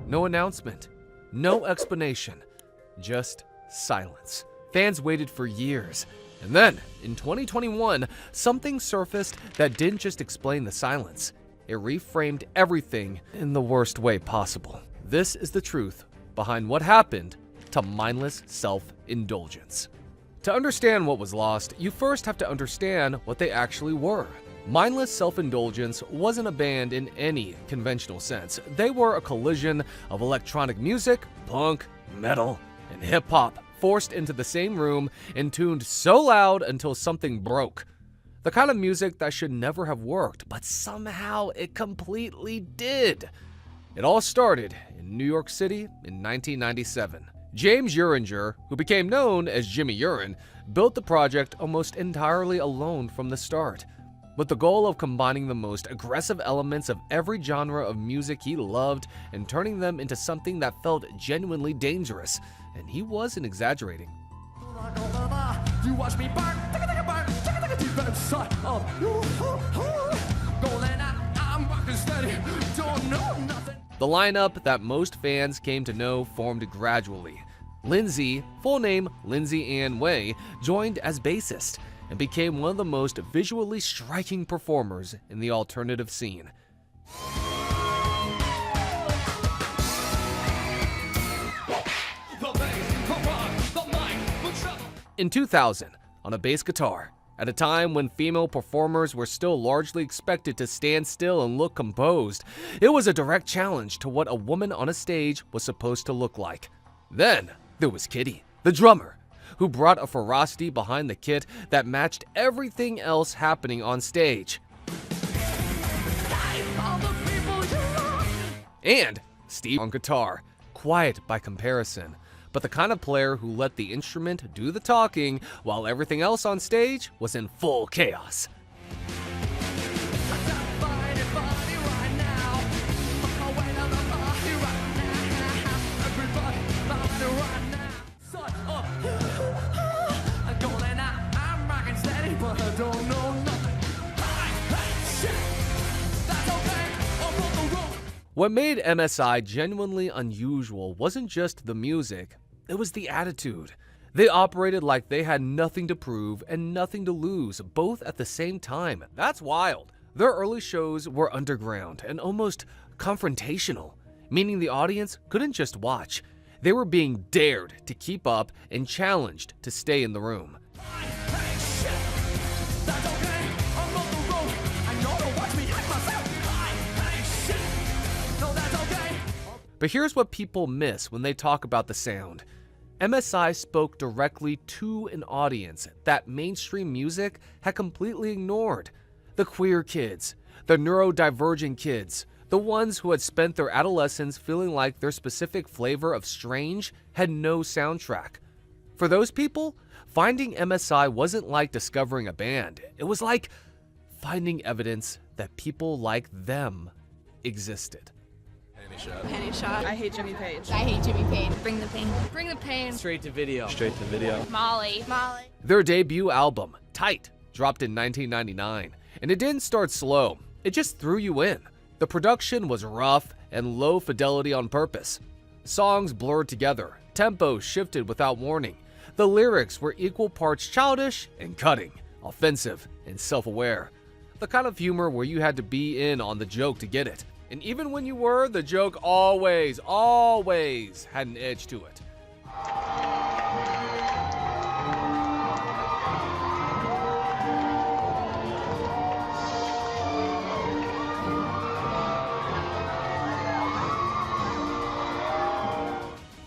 [SPEAKER 1] no announcement, no explanation, just silence. Fans waited for years. And then, in 2021, something surfaced that didn't just explain the silence. It reframed everything in the worst way possible. This is the truth behind what happened to Mindless Self-Indulgence. To understand what was lost, you first have to understand what they actually were. Mindless Self-Indulgence wasn't a band in any conventional sense. They were a collision of electronic music, punk, metal, and hip-hop, forced into the same room and tuned so loud until something broke. The kind of music that should never have worked, but somehow it completely did. It all started in New York City in 1997. James Uringer, who became known as Jimmy Urine, built the project almost entirely alone from the start, with the goal of combining the most aggressive elements of every genre of music he loved and turning them into something that felt genuinely dangerous. And he wasn't exaggerating. The lineup that most fans came to know formed gradually. Lindsay, full name Lindsay Ann Way, joined as bassist and became one of the most visually striking performers in the alternative scene. In 2000, on a bass guitar, at a time when female performers were still largely expected to stand still and look composed, it was a direct challenge to what a woman on a stage was supposed to look like. Then, there was Kitty, the drummer, who brought a ferocity behind the kit that matched everything else happening on stage. And Steve on guitar, quiet by comparison, but the kind of player who let the instrument do the talking while everything else on stage was in full chaos. What made MSI genuinely unusual wasn't just the music, it was the attitude. They operated like they had nothing to prove and nothing to lose, both at the same time. That's wild. Their early shows were underground and almost confrontational, meaning the audience couldn't just watch. They were being dared to keep up and challenged to stay in the room. But here's what people miss when they talk about the sound. MSI spoke directly to an audience that mainstream music had completely ignored. The queer kids, the neurodivergent kids, the ones who had spent their adolescence feeling like their specific flavor of strange had no soundtrack. For those people, finding MSI wasn't like discovering a band. It was like finding evidence that people like them existed.
[SPEAKER 13] Penny shot. I hate Jimmy Page.
[SPEAKER 14] I hate Jimmy Page. Bring the pain. Bring the pain.
[SPEAKER 8] Straight to video. Straight to video.
[SPEAKER 14] Molly.
[SPEAKER 1] Their debut album, Tight, dropped in 1999, and it didn't start slow. It just threw you in. The production was rough and low fidelity on purpose. Songs blurred together, tempo shifted without warning. The lyrics were equal parts childish and cutting, offensive and self-aware. The kind of humor where you had to be in on the joke to get it. And even when you were, the joke always had an edge to it.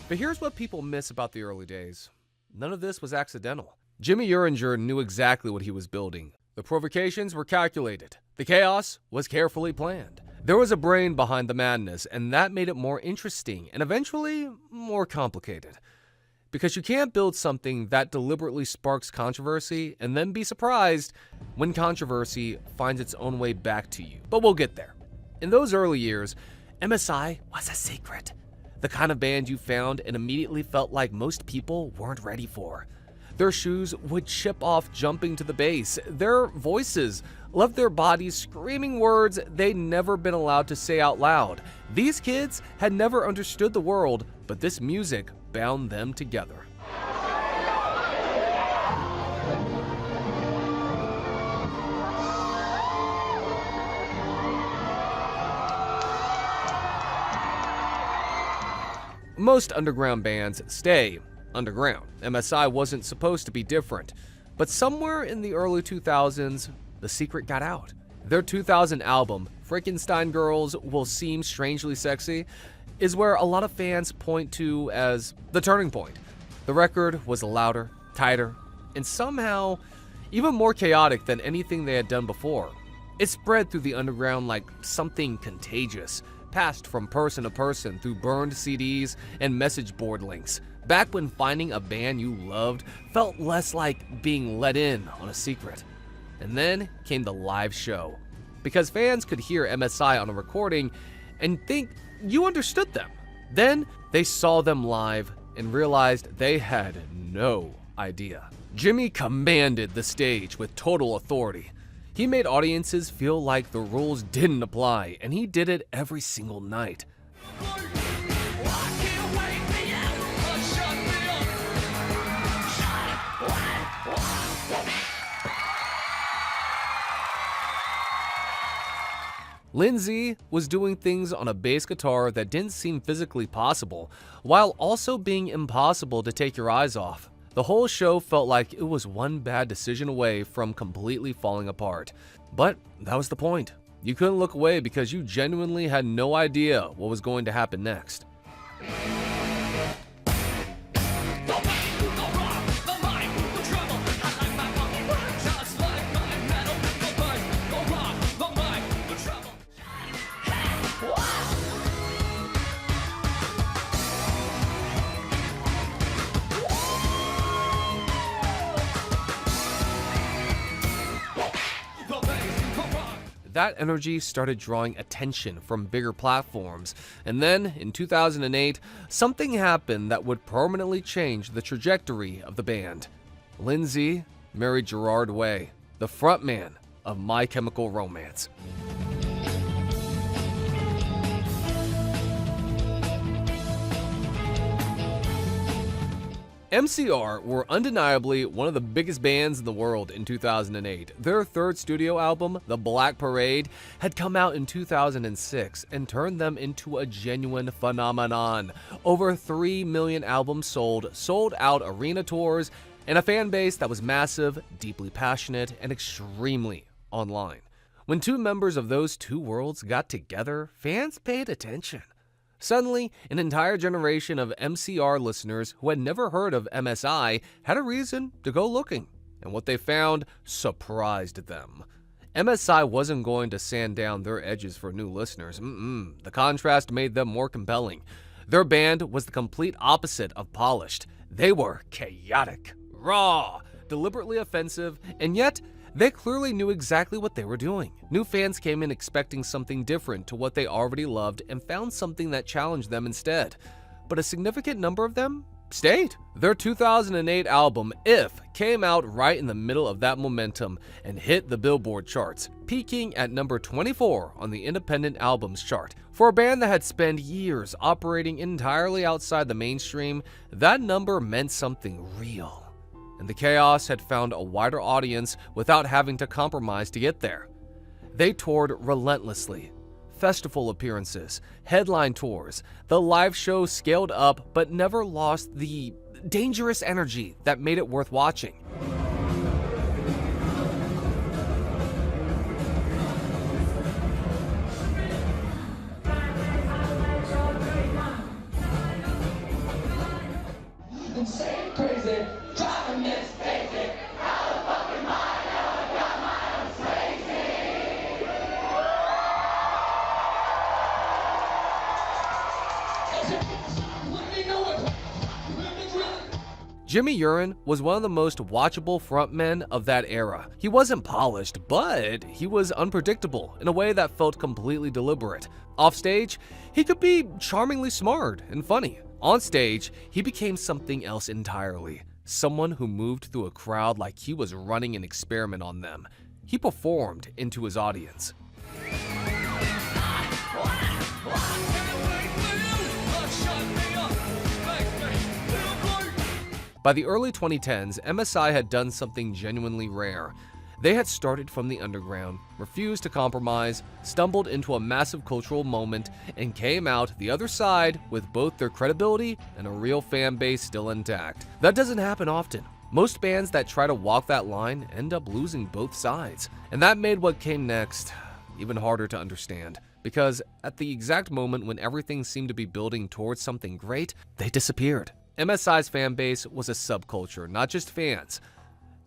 [SPEAKER 1] But here's what people miss about the early days. None of this was accidental. Jimmy Uringer knew exactly what he was building. The provocations were calculated. The chaos was carefully planned. There was a brain behind the madness, and that made it more interesting and eventually more complicated. Because you can't build something that deliberately sparks controversy and then be surprised when controversy finds its own way back to you. But we'll get there. In those early years, MSI was a secret. The kind of band you found and immediately felt like most people weren't ready for. Their shoes would chip off jumping to the bass. Their voices left their bodies screaming words they'd never been allowed to say out loud. These kids had never understood the world, but this music bound them together. Most underground bands stay underground. MSI wasn't supposed to be different, but somewhere in the early 2000s, the secret got out. Their 2000 album, Frankenstein Girls Will Seem Strangely Sexy, is where a lot of fans point to as the turning point. The record was louder, tighter, and somehow even more chaotic than anything they had done before. It spread through the underground like something contagious, passed from person to person through burned CDs and message board links. Back when finding a band you loved felt less like being let in on a secret. And then came the live show. Because fans could hear MSI on a recording and think you understood them. Then they saw them live and realized they had no idea. Jimmy commanded the stage with total authority. He made audiences feel like the rules didn't apply, and he did it every single night. Lindsay was doing things on a bass guitar that didn't seem physically possible, while also being impossible to take your eyes off. The whole show felt like it was one bad decision away from completely falling apart. But that was the point. You couldn't look away because you genuinely had no idea what was going to happen next. That energy started drawing attention from bigger platforms, and then, in 2008, something happened that would permanently change the trajectory of the band. Lindsay married Gerard Way, the frontman of My Chemical Romance. MCR were undeniably one of the biggest bands in the world in 2008. Their third studio album, The Black Parade, had come out in 2006 and turned them into a genuine phenomenon. Over 3 million albums sold out arena tours, and a fan base that was massive, deeply passionate, and extremely online. When two members of those two worlds got together, fans paid attention. Suddenly, an entire generation of MCR listeners who had never heard of MSI had a reason to go looking, and what they found surprised them. MSI wasn't going to sand down their edges for new listeners. The contrast made them more compelling. Their band was the complete opposite of polished. They were chaotic, raw, deliberately offensive, and yet they clearly knew exactly what they were doing. New fans came in expecting something different to what they already loved and found something that challenged them instead. But a significant number of them stayed. Their 2008 album, If, came out right in the middle of that momentum and hit the Billboard charts, peaking at number 24 on the Independent Albums chart. For a band that had spent years operating entirely outside the mainstream, that number meant something real. And the chaos had found a wider audience without having to compromise to get there. They toured relentlessly. Festival appearances, headline tours, the live show scaled up but never lost the dangerous energy that made it worth watching. Jimmy Urie was one of the most watchable frontmen of that era. He wasn't polished, but he was unpredictable in a way that felt completely deliberate. Offstage, he could be charmingly smart and funny. On stage, he became something else entirely. Someone who moved through a crowd like he was running an experiment on them. He performed into his audience. By the early 2010s, MSI had done something genuinely rare. They had started from the underground, refused to compromise, stumbled into a massive cultural moment, and came out the other side with both their credibility and a real fan base still intact. That doesn't happen often. Most bands that try to walk that line end up losing both sides. And that made what came next even harder to understand. Because at the exact moment when everything seemed to be building towards something great, they disappeared. MSI's fan base was a subculture, not just fans.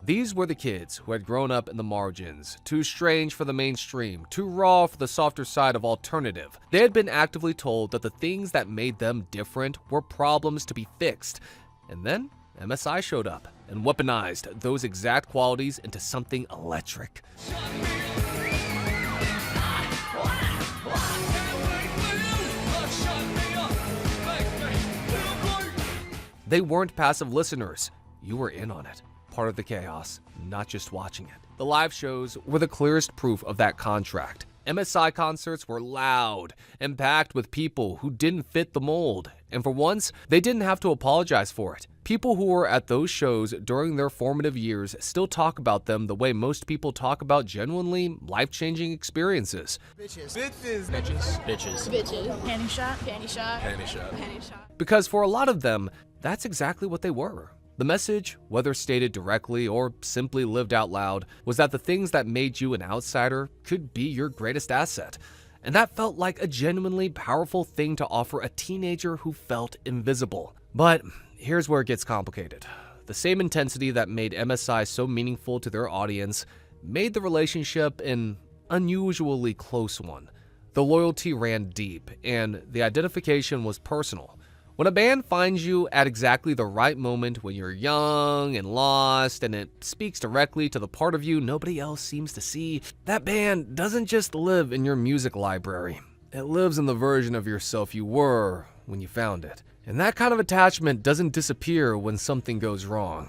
[SPEAKER 1] These were the kids who had grown up in the margins, too strange for the mainstream, too raw for the softer side of alternative. They had been actively told that the things that made them different were problems to be fixed. And then MSI showed up and weaponized those exact qualities into something electric. They weren't passive listeners. You were in on it. Part of the chaos, not just watching it. The live shows were the clearest proof of that contract. MSI concerts were loud and packed with people who didn't fit the mold. And for once, they didn't have to apologize for it. People who were at those shows during their formative years still talk about them the way most people talk about genuinely life-changing experiences.
[SPEAKER 15] Bitches. Bitches. Bitches. Bitches.
[SPEAKER 14] Bitches. Panty shot. Panty shot.
[SPEAKER 15] Panty shot.
[SPEAKER 14] Panty shot.
[SPEAKER 1] Because for a lot of them, that's exactly what they were. The message, whether stated directly or simply lived out loud, was that the things that made you an outsider could be your greatest asset. And that felt like a genuinely powerful thing to offer a teenager who felt invisible. But here's where it gets complicated. The same intensity that made MSI so meaningful to their audience made the relationship an unusually close one. The loyalty ran deep, and the identification was personal. When a band finds you at exactly the right moment when you're young and lost and it speaks directly to the part of you nobody else seems to see, that band doesn't just live in your music library. It lives in the version of yourself you were when you found it. And that kind of attachment doesn't disappear when something goes wrong.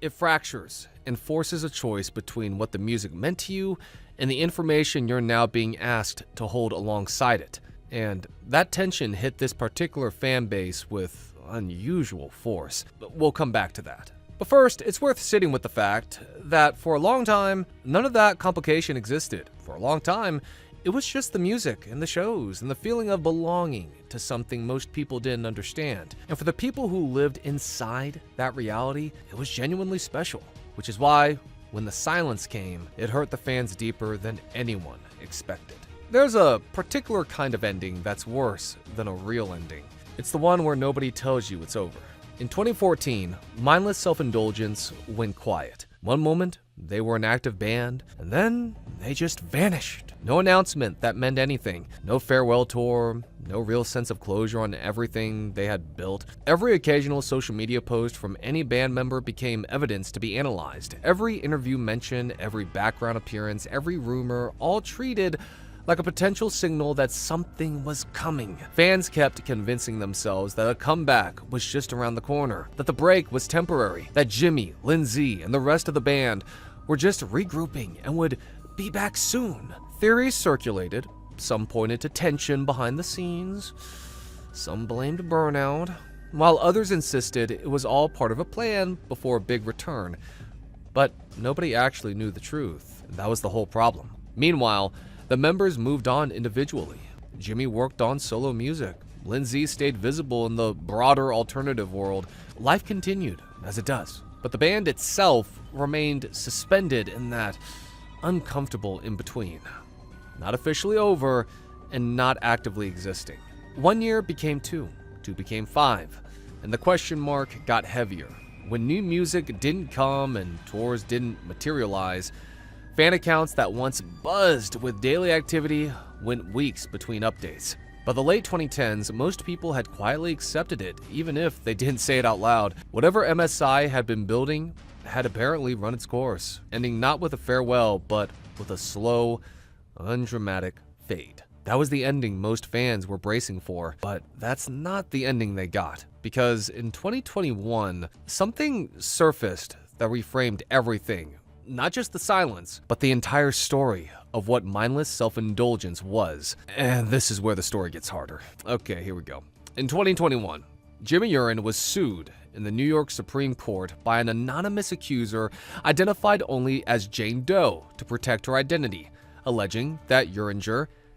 [SPEAKER 1] It fractures and forces a choice between what the music meant to you and the information you're now being asked to hold alongside it. And that tension hit this particular fan base with unusual force. But we'll come back to that. But first, it's worth sitting with the fact that for a long time, none of that complication existed. For a long time, it was just the music and the shows and the feeling of belonging to something most people didn't understand. And for the people who lived inside that reality, it was genuinely special. Which is why, when the silence came, it hurt the fans deeper than anyone expected. There's a particular kind of ending that's worse than a real ending. It's the one where nobody tells you it's over. In 2014, Mindless Self-Indulgence went quiet. One moment, they were an active band, and then they just vanished. No announcement that meant anything. No farewell tour, no real sense of closure on everything they had built. Every occasional social media post from any band member became evidence to be analyzed. Every interview mention, every background appearance, every rumor, all treated like a potential signal that something was coming. Fans kept convincing themselves that a comeback was just around the corner, that the break was temporary, that Jimmy, Lindsay, and the rest of the band were just regrouping and would be back soon. Theories circulated. Some pointed to tension behind the scenes. Some blamed burnout, while others insisted it was all part of a plan before a big return. But nobody actually knew the truth. That was the whole problem. Meanwhile, the members moved on individually. Jimmy worked on solo music. Lindsay stayed visible in the broader alternative world. Life continued, as it does. But the band itself remained suspended in that uncomfortable in-between. Not officially over, and not actively existing. 1 year became 2, 2 became 5, and the question mark got heavier. When new music didn't come and tours didn't materialize, fan accounts that once buzzed with daily activity went weeks between updates. By the late 2010s, most people had quietly accepted it, even if they didn't say it out loud. Whatever MSI had been building had apparently run its course, ending not with a farewell, but with a slow, undramatic fade. That was the ending most fans were bracing for, but that's not the ending they got, because in 2021, something surfaced that reframed everything. Not just the silence, but the entire story of what mindless self-indulgence was. And this is where the story gets harder. Okay, here we go. In 2021, Jimmy Urie was sued in the New York Supreme Court by an anonymous accuser identified only as Jane Doe to protect her identity, alleging that Urie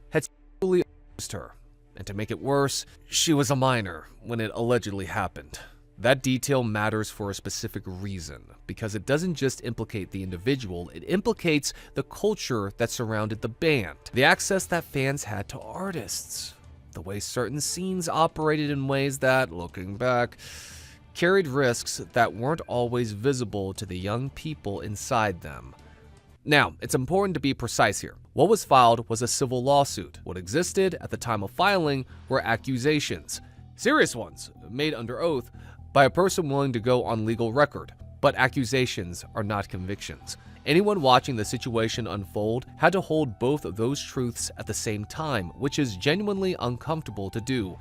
[SPEAKER 1] had sexually abused her. And to make it worse, she was a minor when it allegedly happened. That detail matters for a specific reason, because it doesn't just implicate the individual, it implicates the culture that surrounded the band, the access that fans had to artists, the way certain scenes operated in ways that, looking back, carried risks that weren't always visible to the young people inside them. Now, it's important to be precise here. What was filed was a civil lawsuit. What existed at the time of filing were accusations, serious ones, made under oath, by a person willing to go on legal record, but accusations are not convictions. Anyone watching the situation unfold had to hold both of those truths at the same time, which is genuinely uncomfortable to do,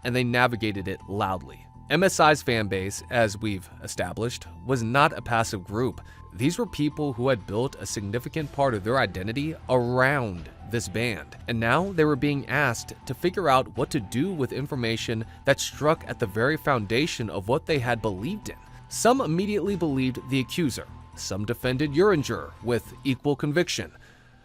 [SPEAKER 1] and they navigated it loudly. MSI's fan base, as we've established, was not a passive group. These were people who had built a significant part of their identity around this band, and now they were being asked to figure out what to do with information that struck at the very foundation of what they had believed in. Some immediately believed the accuser, some defended Urie with equal conviction,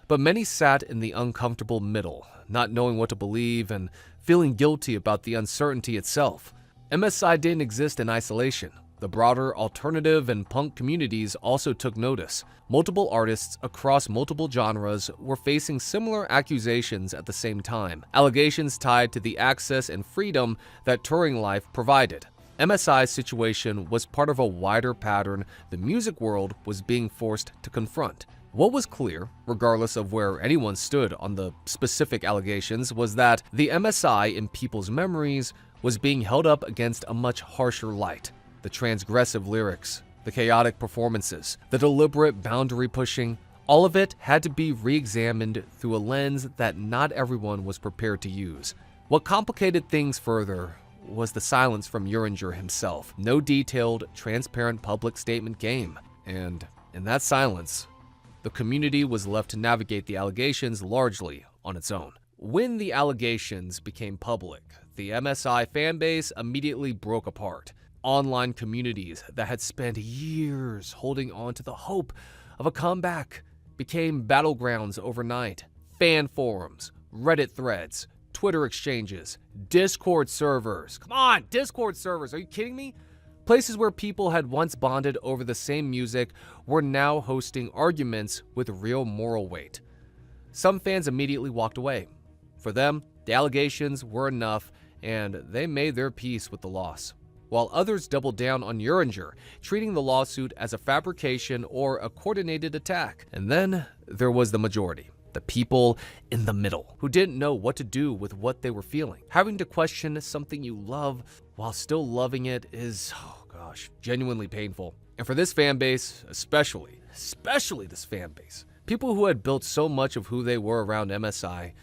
[SPEAKER 1] but many sat in the uncomfortable middle, not knowing what to believe and feeling guilty about the uncertainty itself. MSI didn't exist in isolation. The broader alternative and punk communities also took notice. Multiple artists across multiple genres were facing similar accusations at the same time, allegations tied to the access and freedom that touring life provided. MSI's situation was part of a wider pattern the music world was being forced to confront. What was clear, regardless of where anyone stood on the specific allegations, was that the MSI in people's memories was being held up against a much harsher light. The transgressive lyrics, the chaotic performances, the deliberate boundary pushing, all of it had to be re-examined through a lens that not everyone was prepared to use. What complicated things further was the silence from Urie himself. No detailed, transparent public statement came. And in that silence, the community was left to navigate the allegations largely on its own. When the allegations became public, the MSI fanbase immediately broke apart. Online communities that had spent years holding on to the hope of a comeback became battlegrounds overnight. Fan forums, Reddit threads, Twitter exchanges, Discord servers. Come on, Discord servers, are you kidding me? Places where people had once bonded over the same music were now hosting arguments with real moral weight. Some fans immediately walked away. For them, the allegations were enough and they made their peace with the loss, while others doubled down on Urie, treating the lawsuit as a fabrication or a coordinated attack. And then there was the majority, the people in the middle, who didn't know what to do with what they were feeling. Having to question something you love while still loving it is, oh gosh, genuinely painful. And for this fan base, especially this fan base, people who had built so much of who they were around MSI,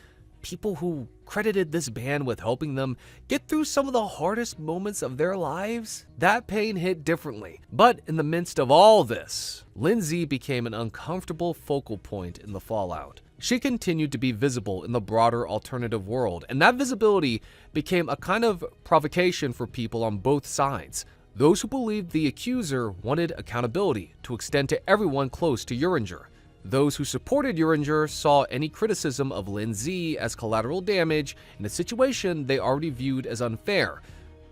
[SPEAKER 1] people who credited this band with helping them get through some of the hardest moments of their lives, that pain hit differently. But in the midst of all this, Lindsay became an uncomfortable focal point in the fallout. She continued to be visible in the broader alternative world, and that visibility became a kind of provocation for people on both sides. Those who believed the accuser wanted accountability to extend to everyone close to Urie. Those who supported Urie saw any criticism of Lindsay as collateral damage in a situation they already viewed as unfair.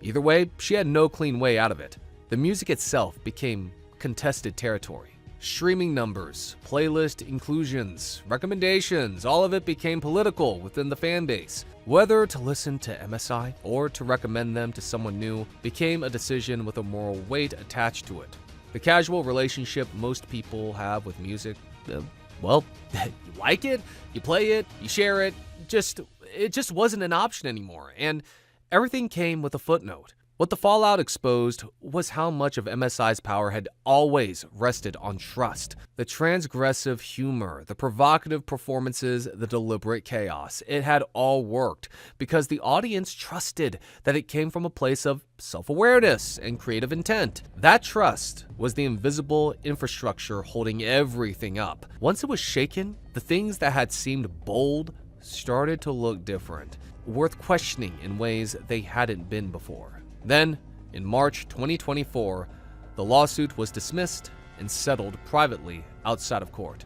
[SPEAKER 1] Either way, she had no clean way out of it. The music itself became contested territory. Streaming numbers, playlist inclusions, recommendations, all of it became political within the fan base. Whether to listen to MSI or to recommend them to someone new became a decision with a moral weight attached to it. The casual relationship most people have with music well, you like it, you play it, you share it. It just wasn't an option anymore. And everything came with a footnote. What the fallout exposed was how much of MSI's power had always rested on trust. The transgressive humor, the provocative performances, the deliberate chaos. It had all worked because the audience trusted that it came from a place of self-awareness and creative intent. That trust was the invisible infrastructure holding everything up. Once it was shaken, the things that had seemed bold started to look different, worth questioning in ways they hadn't been before. Then, in March 2024, the lawsuit was dismissed and settled privately outside of court.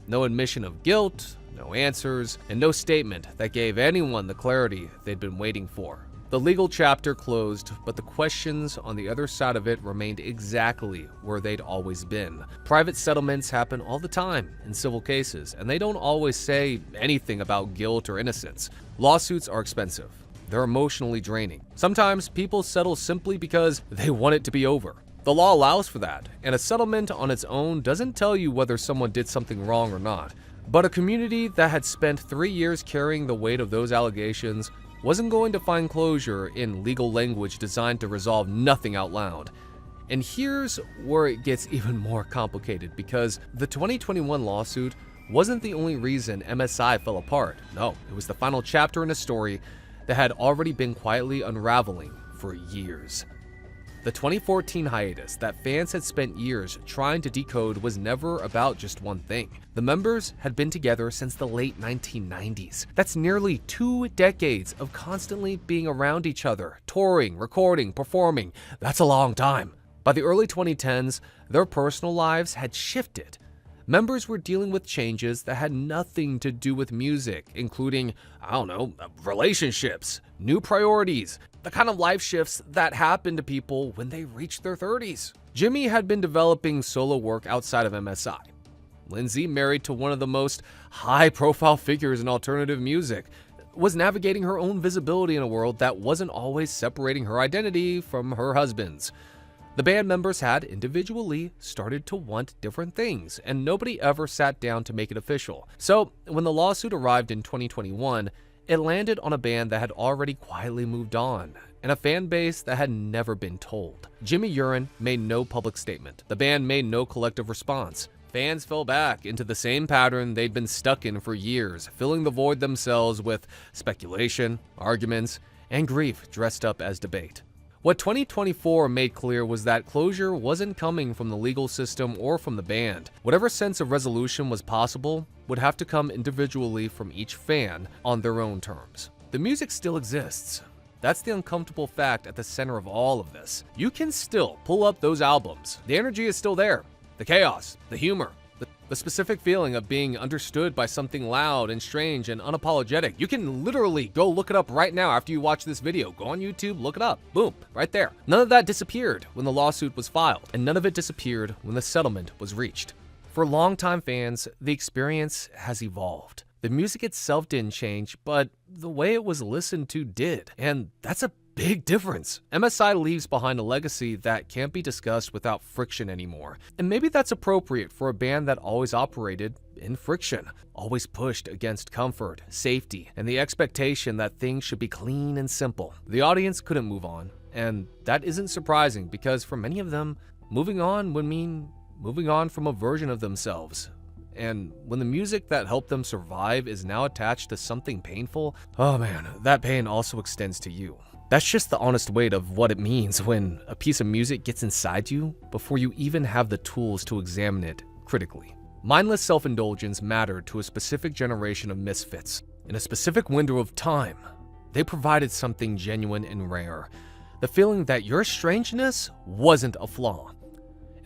[SPEAKER 1] No admission of guilt, no answers, and no statement that gave anyone the clarity they'd been waiting for. The legal chapter closed, but the questions on the other side of it remained exactly where they'd always been. Private settlements happen all the time in civil cases, and they don't always say anything about guilt or innocence. Lawsuits are expensive. They're emotionally draining. Sometimes people settle simply because they want it to be over. The law allows for that, and a settlement on its own doesn't tell you whether someone did something wrong or not. But a community that had spent 3 years carrying the weight of those allegations wasn't going to find closure in legal language designed to resolve nothing out loud. And here's where it gets even more complicated, because the 2021 lawsuit wasn't the only reason MSI fell apart. No, it was the final chapter in a story that had already been quietly unraveling for years. The 2014 hiatus that fans had spent years trying to decode was never about just one thing. The members had been together since the late 1990s. That's nearly 2 decades of constantly being around each other, touring, recording, performing. That's a long time. By the early 2010s, their personal lives had shifted. Members were dealing with changes that had nothing to do with music, including, relationships, new priorities, the kind of life shifts that happen to people when they reach their 30s. Jimmy had been developing solo work outside of MSI. Lindsay, married to one of the most high-profile figures in alternative music, was navigating her own visibility in a world that wasn't always separating her identity from her husband's. The band members had individually started to want different things, and nobody ever sat down to make it official. So, when the lawsuit arrived in 2021, it landed on a band that had already quietly moved on, and a fan base that had never been told. Jimmy Urie made no public statement. The band made no collective response. Fans fell back into the same pattern they'd been stuck in for years, filling the void themselves with speculation, arguments, and grief dressed up as debate. What 2024 made clear was that closure wasn't coming from the legal system or from the band. Whatever sense of resolution was possible would have to come individually from each fan on their own terms. The music still exists. That's the uncomfortable fact at the center of all of this. You can still pull up those albums. The energy is still there. The chaos, the humor, the specific feeling of being understood by something loud and strange and unapologetic. You can literally go look it up right now after you watch this video. Go on YouTube, look it up. Boom, right there. None of that disappeared when the lawsuit was filed, and none of it disappeared when the settlement was reached. For longtime fans, the experience has evolved. The music itself didn't change, but the way it was listened to did, and that's a big difference. MSI leaves behind a legacy that can't be discussed without friction anymore. And maybe that's appropriate for a band that always operated in friction, always pushed against comfort, safety, and the expectation that things should be clean and simple. The audience couldn't move on, and that isn't surprising because for many of them, moving on would mean moving on from a version of themselves. And when the music that helped them survive is now attached to something painful, oh man, that pain also extends to you. That's just the honest weight of what it means when a piece of music gets inside you before you even have the tools to examine it critically. Mindless self-indulgence mattered to a specific generation of misfits. In a specific window of time, they provided something genuine and rare. The feeling that your strangeness wasn't a flaw.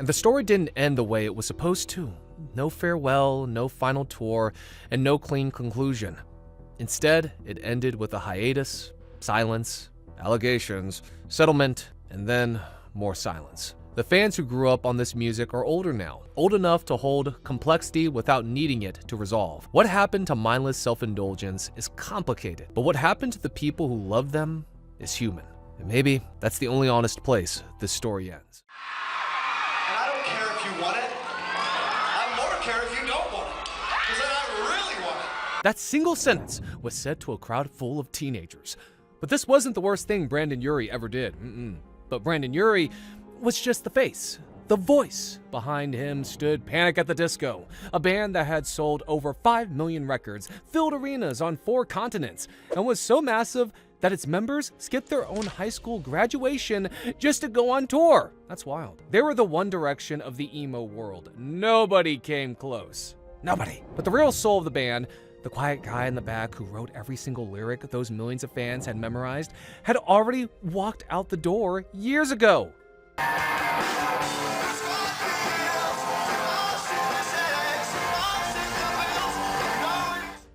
[SPEAKER 1] And the story didn't end the way it was supposed to. No farewell, no final tour, and no clean conclusion. Instead, it ended with a hiatus, silence, allegations, settlement, and then more silence. The fans who grew up on this music are older now, old enough to hold complexity without needing it to resolve. What happened to mindless self-indulgence is complicated, but what happened to the people who love them is human. And maybe that's the only honest place this story ends.
[SPEAKER 16] And I don't care if you want it. I more care if you don't want it.
[SPEAKER 1] That single sentence was said to a crowd full of teenagers. But this wasn't the worst thing Brandon Urie ever did. But Brandon Urie was just the face. The voice behind him stood Panic at the Disco, a band that had sold over 5 million records, filled arenas on 4 continents, and was so massive that its members skipped their own high school graduation just to go on tour. That's wild. They were the One Direction of the emo world. Nobody came close. Nobody. But the real soul of the band, the quiet guy in the back who wrote every single lyric those millions of fans had memorized, had already walked out the door years ago.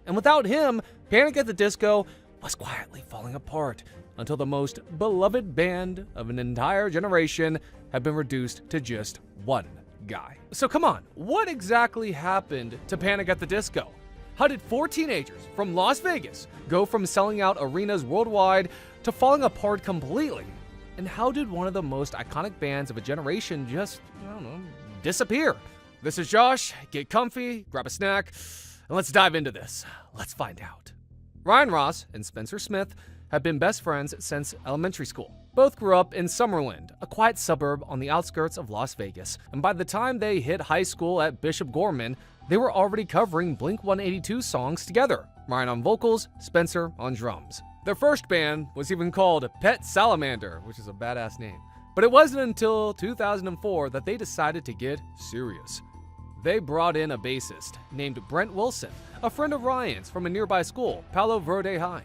[SPEAKER 1] And without him, Panic at the Disco was quietly falling apart until the most beloved band of an entire generation had been reduced to just one guy. So come on, what exactly happened to Panic at the Disco? How did 4 teenagers from Las Vegas go from selling out arenas worldwide to falling apart completely? And how did one of the most iconic bands of a generation just, disappear? This is Josh. Get comfy, grab a snack, and let's dive into this. Let's find out. Ryan Ross and Spencer Smith have been best friends since elementary school. Both grew up in Summerlin, a quiet suburb on the outskirts of Las Vegas, and by the time they hit high school at Bishop Gorman, they were already covering Blink-182 songs together, Ryan on vocals, Spencer on drums. Their first band was even called Pet Salamander, which is a badass name. But it wasn't until 2004 that they decided to get serious. They brought in a bassist named Brent Wilson, a friend of Ryan's from a nearby school, Palo Verde High.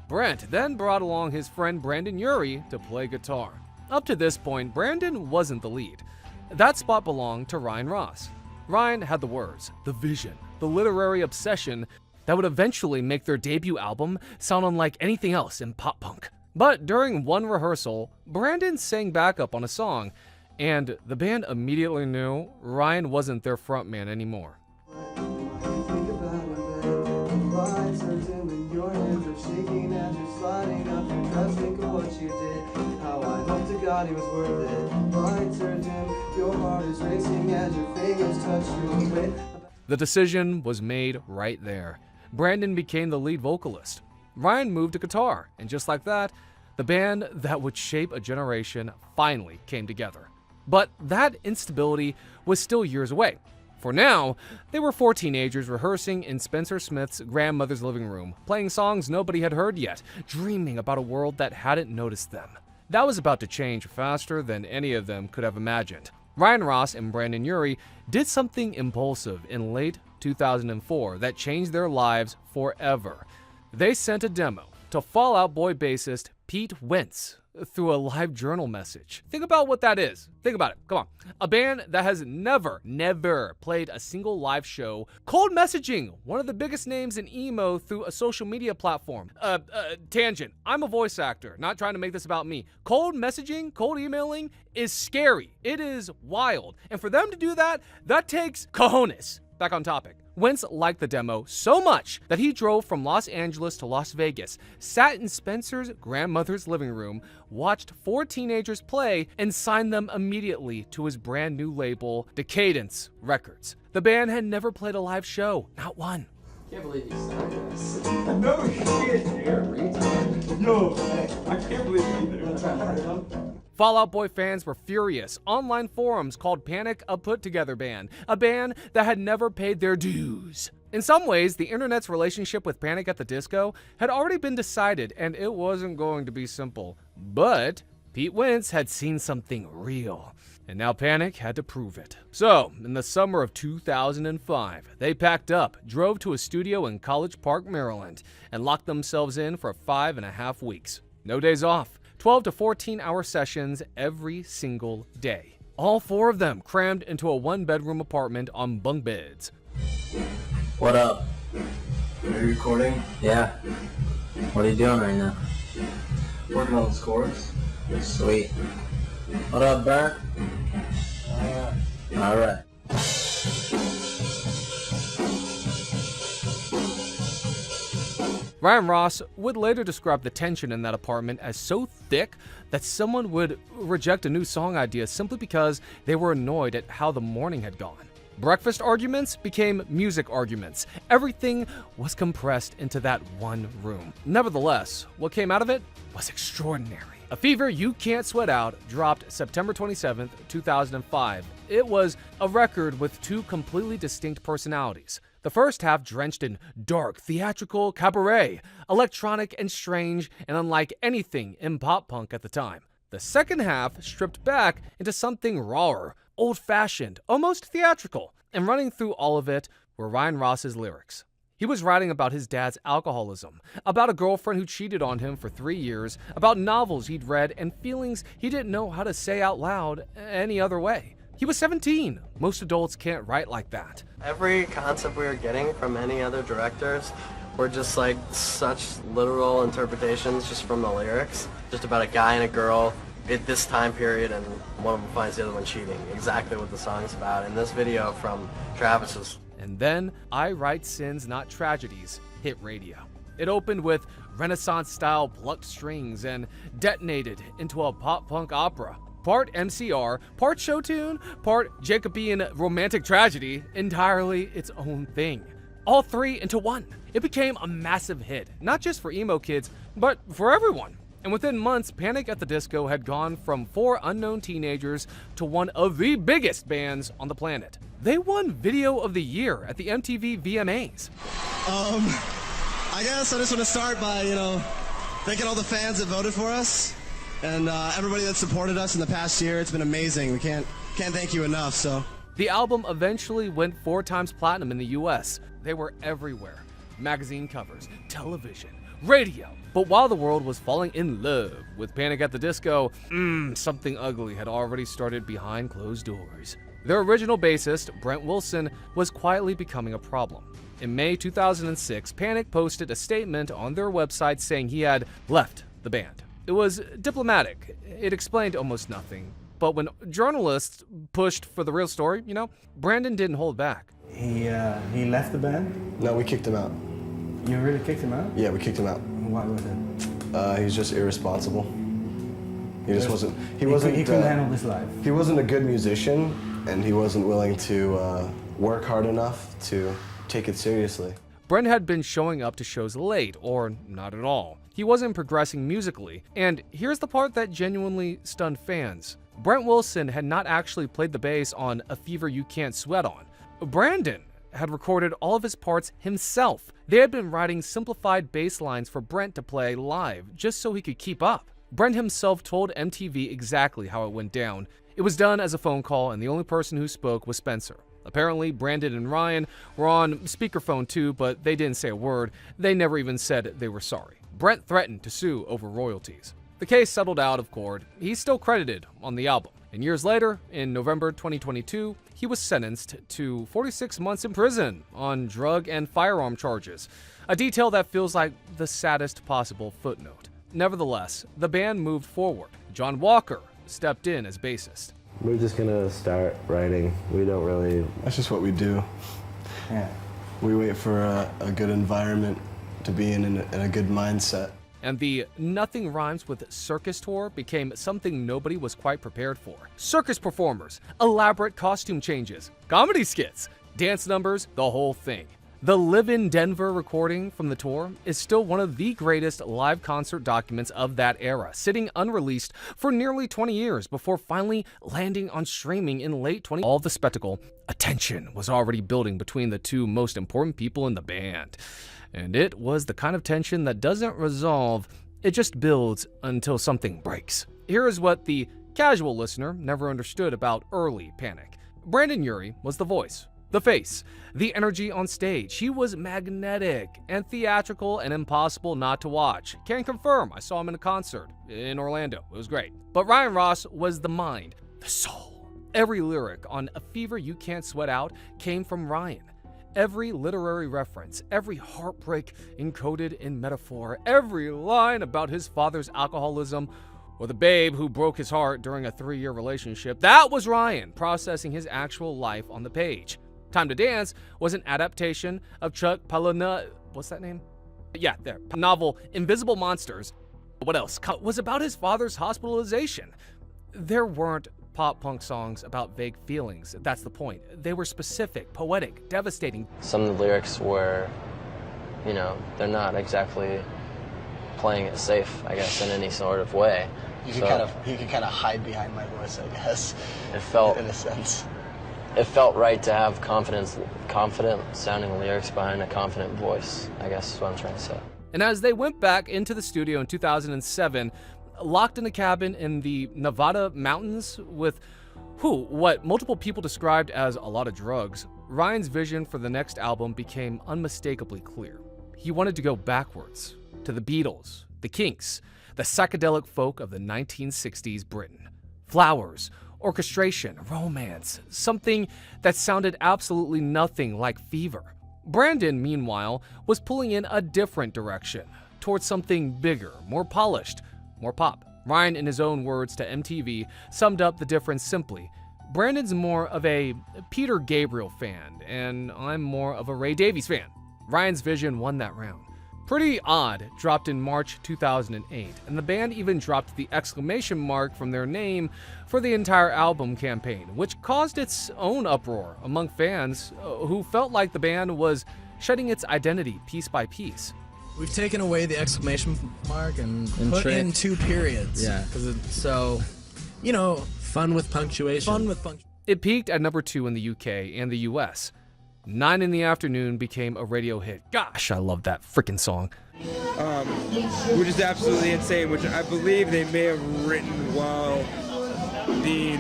[SPEAKER 1] Brent then brought along his friend Brandon Urie to play guitar. Up to this point, Brandon wasn't the lead. That spot belonged to Ryan Ross. Ryan had the words, the vision, the literary obsession that would eventually make their debut album sound unlike anything else in pop punk. But during one rehearsal, Brandon sang backup on a song, and the band immediately knew Ryan wasn't their frontman anymore. The decision was made right there. Brandon became the lead vocalist. Ryan moved to guitar, and just like that, the band that would shape a generation finally came together. But that instability was still years away. For now, they were 4 teenagers rehearsing in Spencer Smith's grandmother's living room, playing songs nobody had heard yet, dreaming about a world that hadn't noticed them. That was about to change faster than any of them could have imagined. Ryan Ross and Brandon Urie did something impulsive in late 2004 that changed their lives forever. They sent a demo to Fall Out Boy bassist Pete Wentz through a live journal message. Think about what that is. Think about it. Come on. A band that has never played a single live show, cold messaging one of the biggest names in emo through a social media platform. Tangent. I'm a voice actor, not trying to make this about me. Cold messaging, cold emailing is scary. It is wild. And for them to do that, that takes cojones. Back on topic. Wentz liked the demo so much that he drove from Los Angeles to Las Vegas, sat in Spencer's grandmother's living room, watched 4 teenagers play, and signed them immediately to his brand new label, Decadence Records. The band had never played a live show, not one.
[SPEAKER 16] Can't believe you signed us.
[SPEAKER 12] No, you can't. Yo, I can't believe you either.
[SPEAKER 1] Fall Out Boy fans were furious. Online forums called Panic a put-together band, a band that had never paid their dues. In some ways, the internet's relationship with Panic at the Disco had already been decided, and it wasn't going to be simple. But Pete Wentz had seen something real, and now Panic had to prove it. So, in the summer of 2005, they packed up, drove to a studio in College Park, Maryland, and locked themselves in for 5.5 weeks. No days off. 12 to 14-hour sessions every single day. All 4 of them crammed into a 1-bedroom apartment on bunk beds.
[SPEAKER 10] What up?
[SPEAKER 16] Are you recording?
[SPEAKER 10] Yeah. What are you doing right now?
[SPEAKER 16] Working on the scores.
[SPEAKER 10] Sweet. What up, Bert? All right.
[SPEAKER 1] Ryan Ross would later describe the tension in that apartment as so thick that someone would reject a new song idea simply because they were annoyed at how the morning had gone. Breakfast arguments became music arguments. Everything was compressed into that one room. Nevertheless, what came out of it was extraordinary. A Fever You Can't Sweat Out dropped September 27th, 2005. It was a record with two completely distinct personalities. The first half drenched in dark, theatrical cabaret, electronic and strange, and unlike anything in pop punk at the time. The second half stripped back into something rawer, old-fashioned, almost theatrical, and running through all of it were Ryan Ross's lyrics. He was writing about his dad's alcoholism, about a girlfriend who cheated on him for 3 years, about novels he'd read and feelings he didn't know how to say out loud any other way. He was 17. Most adults can't write like that.
[SPEAKER 17] Every concept we were getting from any other directors were just like such literal interpretations just from the lyrics. Just about a guy and a girl at this time period, and one of them finds the other one cheating. Exactly what the song's about. And this video from Travis was...
[SPEAKER 1] And then I Write Sins Not Tragedies hit radio. It opened with Renaissance-style plucked strings and detonated into a pop-punk opera. Part MCR, part show tune, part Jacobean romantic tragedy, entirely its own thing. All three into one. It became a massive hit, not just for emo kids, but for everyone. And within months, Panic at the Disco had gone from 4 unknown teenagers to one of the biggest bands on the planet. They won Video of the Year at the MTV VMAs.
[SPEAKER 18] I guess I just want to start by, thanking all the fans that voted for us and everybody that supported us in the past year. It's been amazing. We can't thank you enough, so.
[SPEAKER 1] The album eventually went 4 times platinum in the US. They were everywhere. Magazine covers, television, radio. But while the world was falling in love with Panic at the Disco, something ugly had already started behind closed doors. Their original bassist, Brent Wilson, was quietly becoming a problem. In May 2006, Panic posted a statement on their website saying he had left the band. It was diplomatic. It explained almost nothing. But when journalists pushed for the real story, Brandon didn't hold back.
[SPEAKER 19] He left the band?
[SPEAKER 16] No, we kicked him out.
[SPEAKER 19] You really kicked him out?
[SPEAKER 16] Yeah, we kicked him out.
[SPEAKER 19] Why was it?
[SPEAKER 16] He was just irresponsible. He just wasn't. He
[SPEAKER 19] couldn't handle this life.
[SPEAKER 16] He wasn't a good musician, and he wasn't willing to work hard enough to take it seriously.
[SPEAKER 1] Brent had been showing up to shows late, or not at all. He wasn't progressing musically, and here's the part that genuinely stunned fans. Brent Wilson had not actually played the bass on A Fever You Can't Sweat On. Brandon had recorded all of his parts himself. They had been writing simplified bass lines for Brent to play live, just so he could keep up. Brent himself told MTV exactly how it went down. It was done as a phone call, and the only person who spoke was Spencer. Apparently, Brandon and Ryan were on speakerphone too, but they didn't say a word. They never even said they were sorry. Brent threatened to sue over royalties. The case settled out of court. He's still credited on the album. And years later, in November 2022, he was sentenced to 46 months in prison on drug and firearm charges, a detail that feels like the saddest possible footnote. Nevertheless, the band moved forward. John Walker stepped in as bassist.
[SPEAKER 20] We're just gonna start writing. We don't really...
[SPEAKER 16] That's just what we do.
[SPEAKER 19] Yeah.
[SPEAKER 16] We wait for a good environment to be in a good mindset.
[SPEAKER 1] And the Nothing Rhymes with Circus tour became something nobody was quite prepared for. Circus performers, elaborate costume changes, comedy skits, dance numbers, the whole thing. The Live in Denver recording from the tour is still one of the greatest live concert documents of that era, sitting unreleased for nearly 20 years before finally landing on streaming in late 20. All the spectacle, attention was already building between the two most important people in the band. And it was the kind of tension that doesn't resolve, it just builds until something breaks. Here is what the casual listener never understood about early Panic. Brandon Urie was the voice, the face, the energy on stage. He was magnetic and theatrical and impossible not to watch. Can confirm, I saw him in a concert in Orlando. It was great. But Ryan Ross was the mind, the soul. Every lyric on A Fever You Can't Sweat Out came from Ryan. Every literary reference, every heartbreak encoded in metaphor, every line about his father's alcoholism or the babe who broke his heart during a 3-year relationship, that was Ryan processing his actual life on the page. Time to Dance was an adaptation of Chuck Palahniuk, what's that name? Yeah, there, novel Invisible Monsters. What else? Was about his father's hospitalization. There weren't pop punk songs about vague feelings. That's the point. They were specific, poetic, devastating.
[SPEAKER 17] Some of the lyrics were, you know, they're not exactly playing it safe, I guess, in any sort of way.
[SPEAKER 21] You can kind of hide behind my voice, I guess.
[SPEAKER 17] It felt,
[SPEAKER 21] in a sense.
[SPEAKER 17] It felt right to have confident sounding lyrics behind a confident voice, I guess is what I'm trying to say.
[SPEAKER 1] And as they went back into the studio in 2007, locked in a cabin in the Nevada mountains with what multiple people described as a lot of drugs, Ryan's vision for the next album became unmistakably clear. He wanted to go backwards to the Beatles, the Kinks, the psychedelic folk of the 1960s Britain. Flowers, orchestration, romance, something that sounded absolutely nothing like Fever. Brandon, meanwhile, was pulling in a different direction, towards something bigger, more polished, more pop. Ryan, in his own words to MTV, summed up the difference simply. Brandon's more of a Peter Gabriel fan, and I'm more of a Ray Davies fan. Ryan's vision won that round. Pretty Odd dropped in March 2008, and the band even dropped the exclamation mark from their name for the entire album campaign, which caused its own uproar among fans who felt like the band was shedding its identity piece by piece.
[SPEAKER 19] We've taken away the exclamation mark and put in 2 periods.
[SPEAKER 8] Yeah, so, you know, fun with punctuation.
[SPEAKER 1] It peaked at number 2 in the UK and the US. 9 in the Afternoon became a radio hit. Gosh, I love that freaking song.
[SPEAKER 22] Which is absolutely insane, which I believe they may have written while being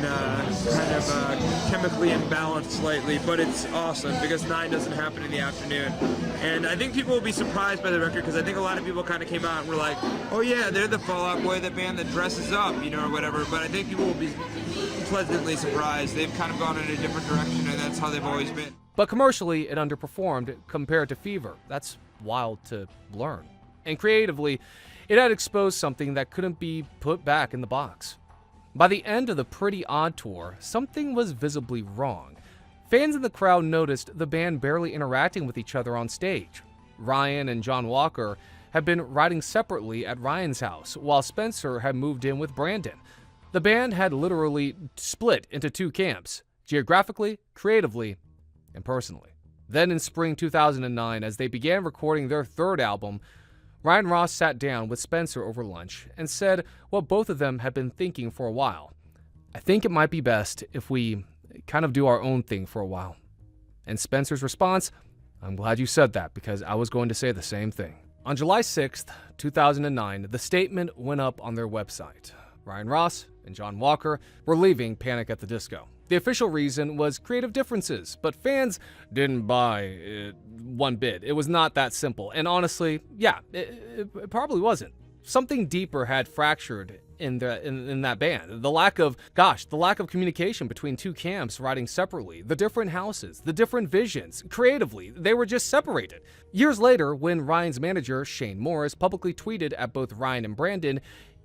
[SPEAKER 22] chemically imbalanced slightly, but it's awesome because 9 doesn't happen in the afternoon. And I think people will be surprised by the record because I think a lot of people kind of came out and were like, oh yeah, they're the Fall Out Boy, the band that dresses up, you know, or whatever. But I think people will be pleasantly surprised. They've kind of gone in a different direction, and that's how they've always been.
[SPEAKER 1] But commercially, it underperformed compared to Fever. That's wild to learn. And creatively, it had exposed something that couldn't be put back in the box. By the end of the Pretty Odd tour, something was visibly wrong. Fans in the crowd noticed the band barely interacting with each other on stage. Ryan and John Walker had been writing separately at Ryan's house, while Spencer had moved in with Brandon. The band had literally split into 2 camps, geographically, creatively, and personally. Then in spring 2009, as they began recording their 3rd album, Ryan Ross sat down with Spencer over lunch and said what both of them had been thinking for a while. I think it might be best if we kind of do our own thing for a while. And Spencer's response, I'm glad you said that because I was going to say the same thing. On July 6th, 2009, the statement went up on their website. Ryan Ross and John Walker were leaving Panic at the Disco. The official reason was creative differences, but fans didn't buy it one bit. It was not that simple. And honestly, yeah, it probably wasn't. Something deeper had fractured in that band. The lack of communication between 2 camps writing separately, the different houses, the different visions. Creatively, they were just separated. Years later, when Ryan's manager, Shane Morris, publicly tweeted at both Ryan and Brandon,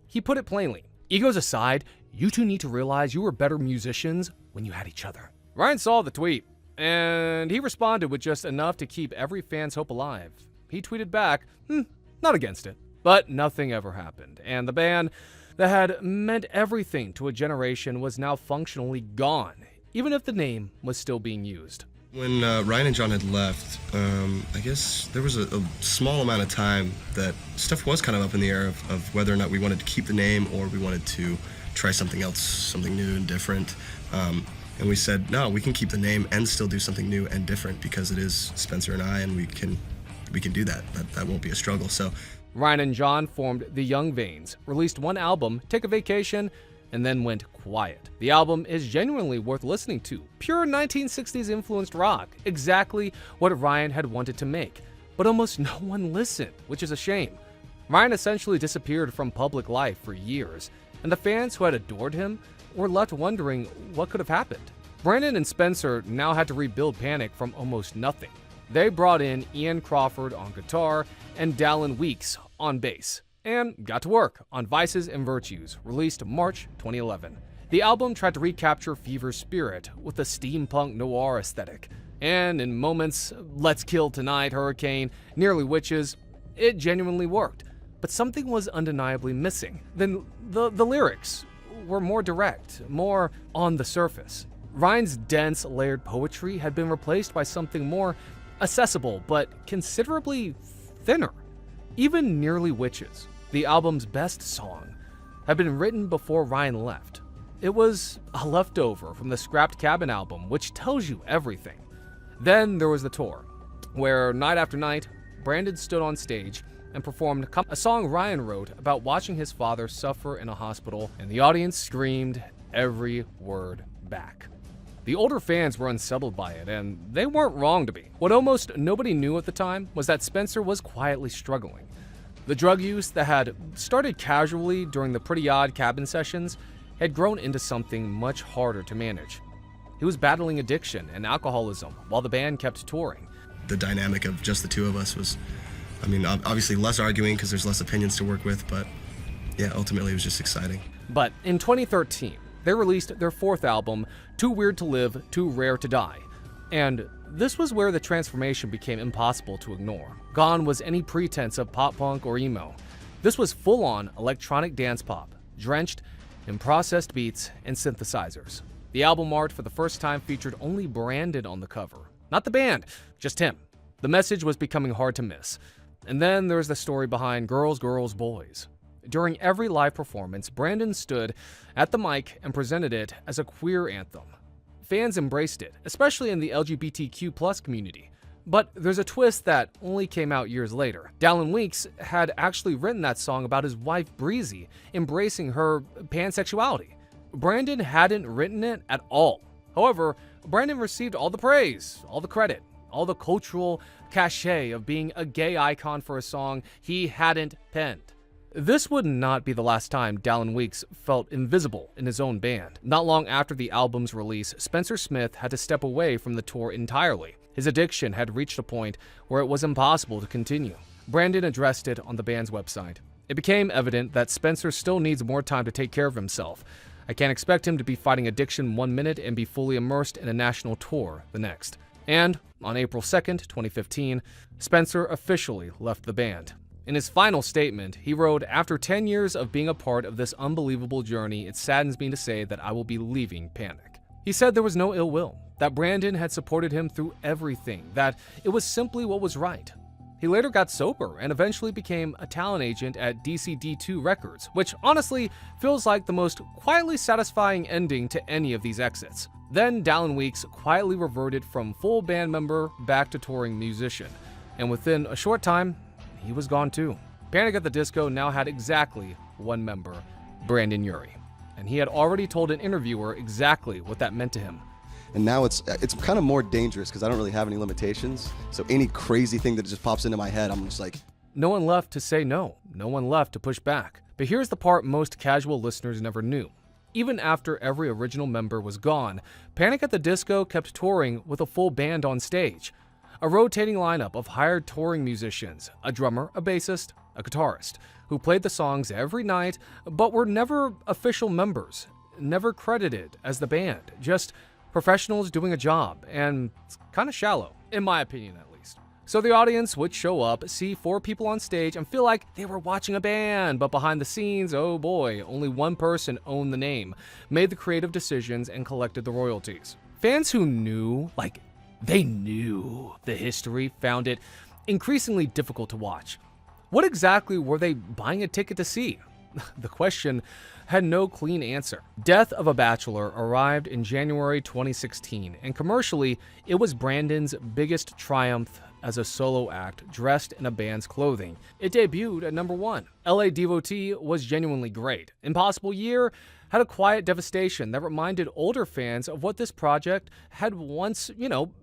[SPEAKER 1] he put it plainly. Egos aside, you 2 need to realize you were better musicians when you had each other. Ryan saw the tweet, and he responded with just enough to keep every fan's hope alive. He tweeted back, not against it. But nothing ever happened, and the band that had meant everything to a generation was now functionally gone, even if the name was still being used.
[SPEAKER 16] When Ryan and John had left, I guess there was a small amount of time that stuff was kind of up in the air of whether or not we wanted to keep the name or we wanted to try something else, something new and different. And we said, no, we can keep the name and still do something new and different because it is Spencer and I, and we can do that. That won't be a struggle. So
[SPEAKER 1] Ryan and John formed the Young Vanes, released 1 album, Take a Vacation, and then went quiet. The album is genuinely worth listening to. Pure 1960s influenced rock, exactly what Ryan had wanted to make. But almost no one listened, which is a shame. Ryan essentially disappeared from public life for years, and the fans who had adored him were left wondering what could have happened. Brandon and Spencer now had to rebuild Panic from almost nothing. They brought in Ian Crawford on guitar and Dallin Weeks on bass, and got to work on Vices and Virtues, released March 2011. The album tried to recapture Fever's spirit with a steampunk noir aesthetic, and in moments, Let's Kill Tonight, Hurricane, Nearly Witches, it genuinely worked. But something was undeniably missing. Then the lyrics. were more direct, more on the surface. Ryan's dense, layered poetry had been replaced by something more accessible, but considerably thinner. Even Nearly Witches, the album's best song, had been written before Ryan left. It was a leftover from the Scrapped Cabin album, which tells you everything. Then there was the tour, where night after night, Brandon stood on stage and performed a song Ryan wrote about watching his father suffer in a hospital, and the audience screamed every word back. The older fans were unsettled by it, and they weren't wrong to be. What almost nobody knew at the time was that Spencer was quietly struggling. The drug use that had started casually during the Pretty Odd Cabin sessions had grown into something much harder to manage. He was battling addiction and alcoholism while the band kept touring.
[SPEAKER 16] The dynamic of just the two of us was, obviously less arguing because there's less opinions to work with, but yeah, ultimately it was just exciting.
[SPEAKER 1] But in 2013, they released their fourth album, Too Weird to Live, Too Rare to Die. And this was where the transformation became impossible to ignore. Gone was any pretense of pop punk or emo. This was full-on electronic dance pop, drenched in processed beats and synthesizers. The album art for the first time featured only Brandon on the cover. Not the band, just him. The message was becoming hard to miss. And then there's the story behind Girls, Girls, Boys. During every live performance, Brandon stood at the mic and presented it as a queer anthem. Fans embraced it, especially in the LGBTQ+ community. But there's a twist that only came out years later. Dallin Weekes had actually written that song about his wife Breezy embracing her pansexuality. Brandon hadn't written it at all. However, Brandon received all the praise, all the credit, all the cultural cachet of being a gay icon for a song he hadn't penned. This would not be the last time Dallin Weekes felt invisible in his own band. Not long after the album's release, Spencer Smith had to step away from the tour entirely. His addiction had reached a point where it was impossible to continue. Brandon addressed it on the band's website. It became evident that Spencer still needs more time to take care of himself. I can't expect him to be fighting addiction one minute and be fully immersed in a national tour the next. And on April 2nd, 2015, Spencer officially left the band. In his final statement, he wrote, "After 10 years of being a part of this unbelievable journey, it saddens me to say that I will be leaving Panic." He said there was no ill will, that Brandon had supported him through everything, that it was simply what was right. He later got sober and eventually became a talent agent at DCD2 Records, which honestly feels like the most quietly satisfying ending to any of these exits. Then Dallin Weekes quietly reverted from full band member back to touring musician, and within a short time, he was gone too. Panic at the Disco now had exactly one member, Brandon Urie, and he had already told an interviewer exactly what that meant to him.
[SPEAKER 2] And now it's kind of more dangerous because I don't really have any limitations. So any crazy thing that just pops into my head, I'm just like...
[SPEAKER 1] No one left to say no. No one left to push back. But here's the part most casual listeners never knew. Even after every original member was gone, Panic at the Disco kept touring with a full band on stage. A rotating lineup of hired touring musicians, a drummer, a bassist, a guitarist, who played the songs every night but were never official members, never credited as the band, just professionals doing a job, and it's kind of shallow, in my opinion at least. So the audience would show up, see 4 people on stage, and feel like they were watching a band, but behind the scenes, oh boy, only one person owned the name, made the creative decisions, and collected the royalties. Fans who knew, they knew the history, found it increasingly difficult to watch. What exactly were they buying a ticket to see? The question had no clean answer. Death of a Bachelor arrived in January 2016, and commercially, it was Brandon's biggest triumph as a solo act dressed in a band's clothing. It debuted at number 1. LA Devotee was genuinely great. Impossible Year had a quiet devastation that reminded older fans of what this project had once,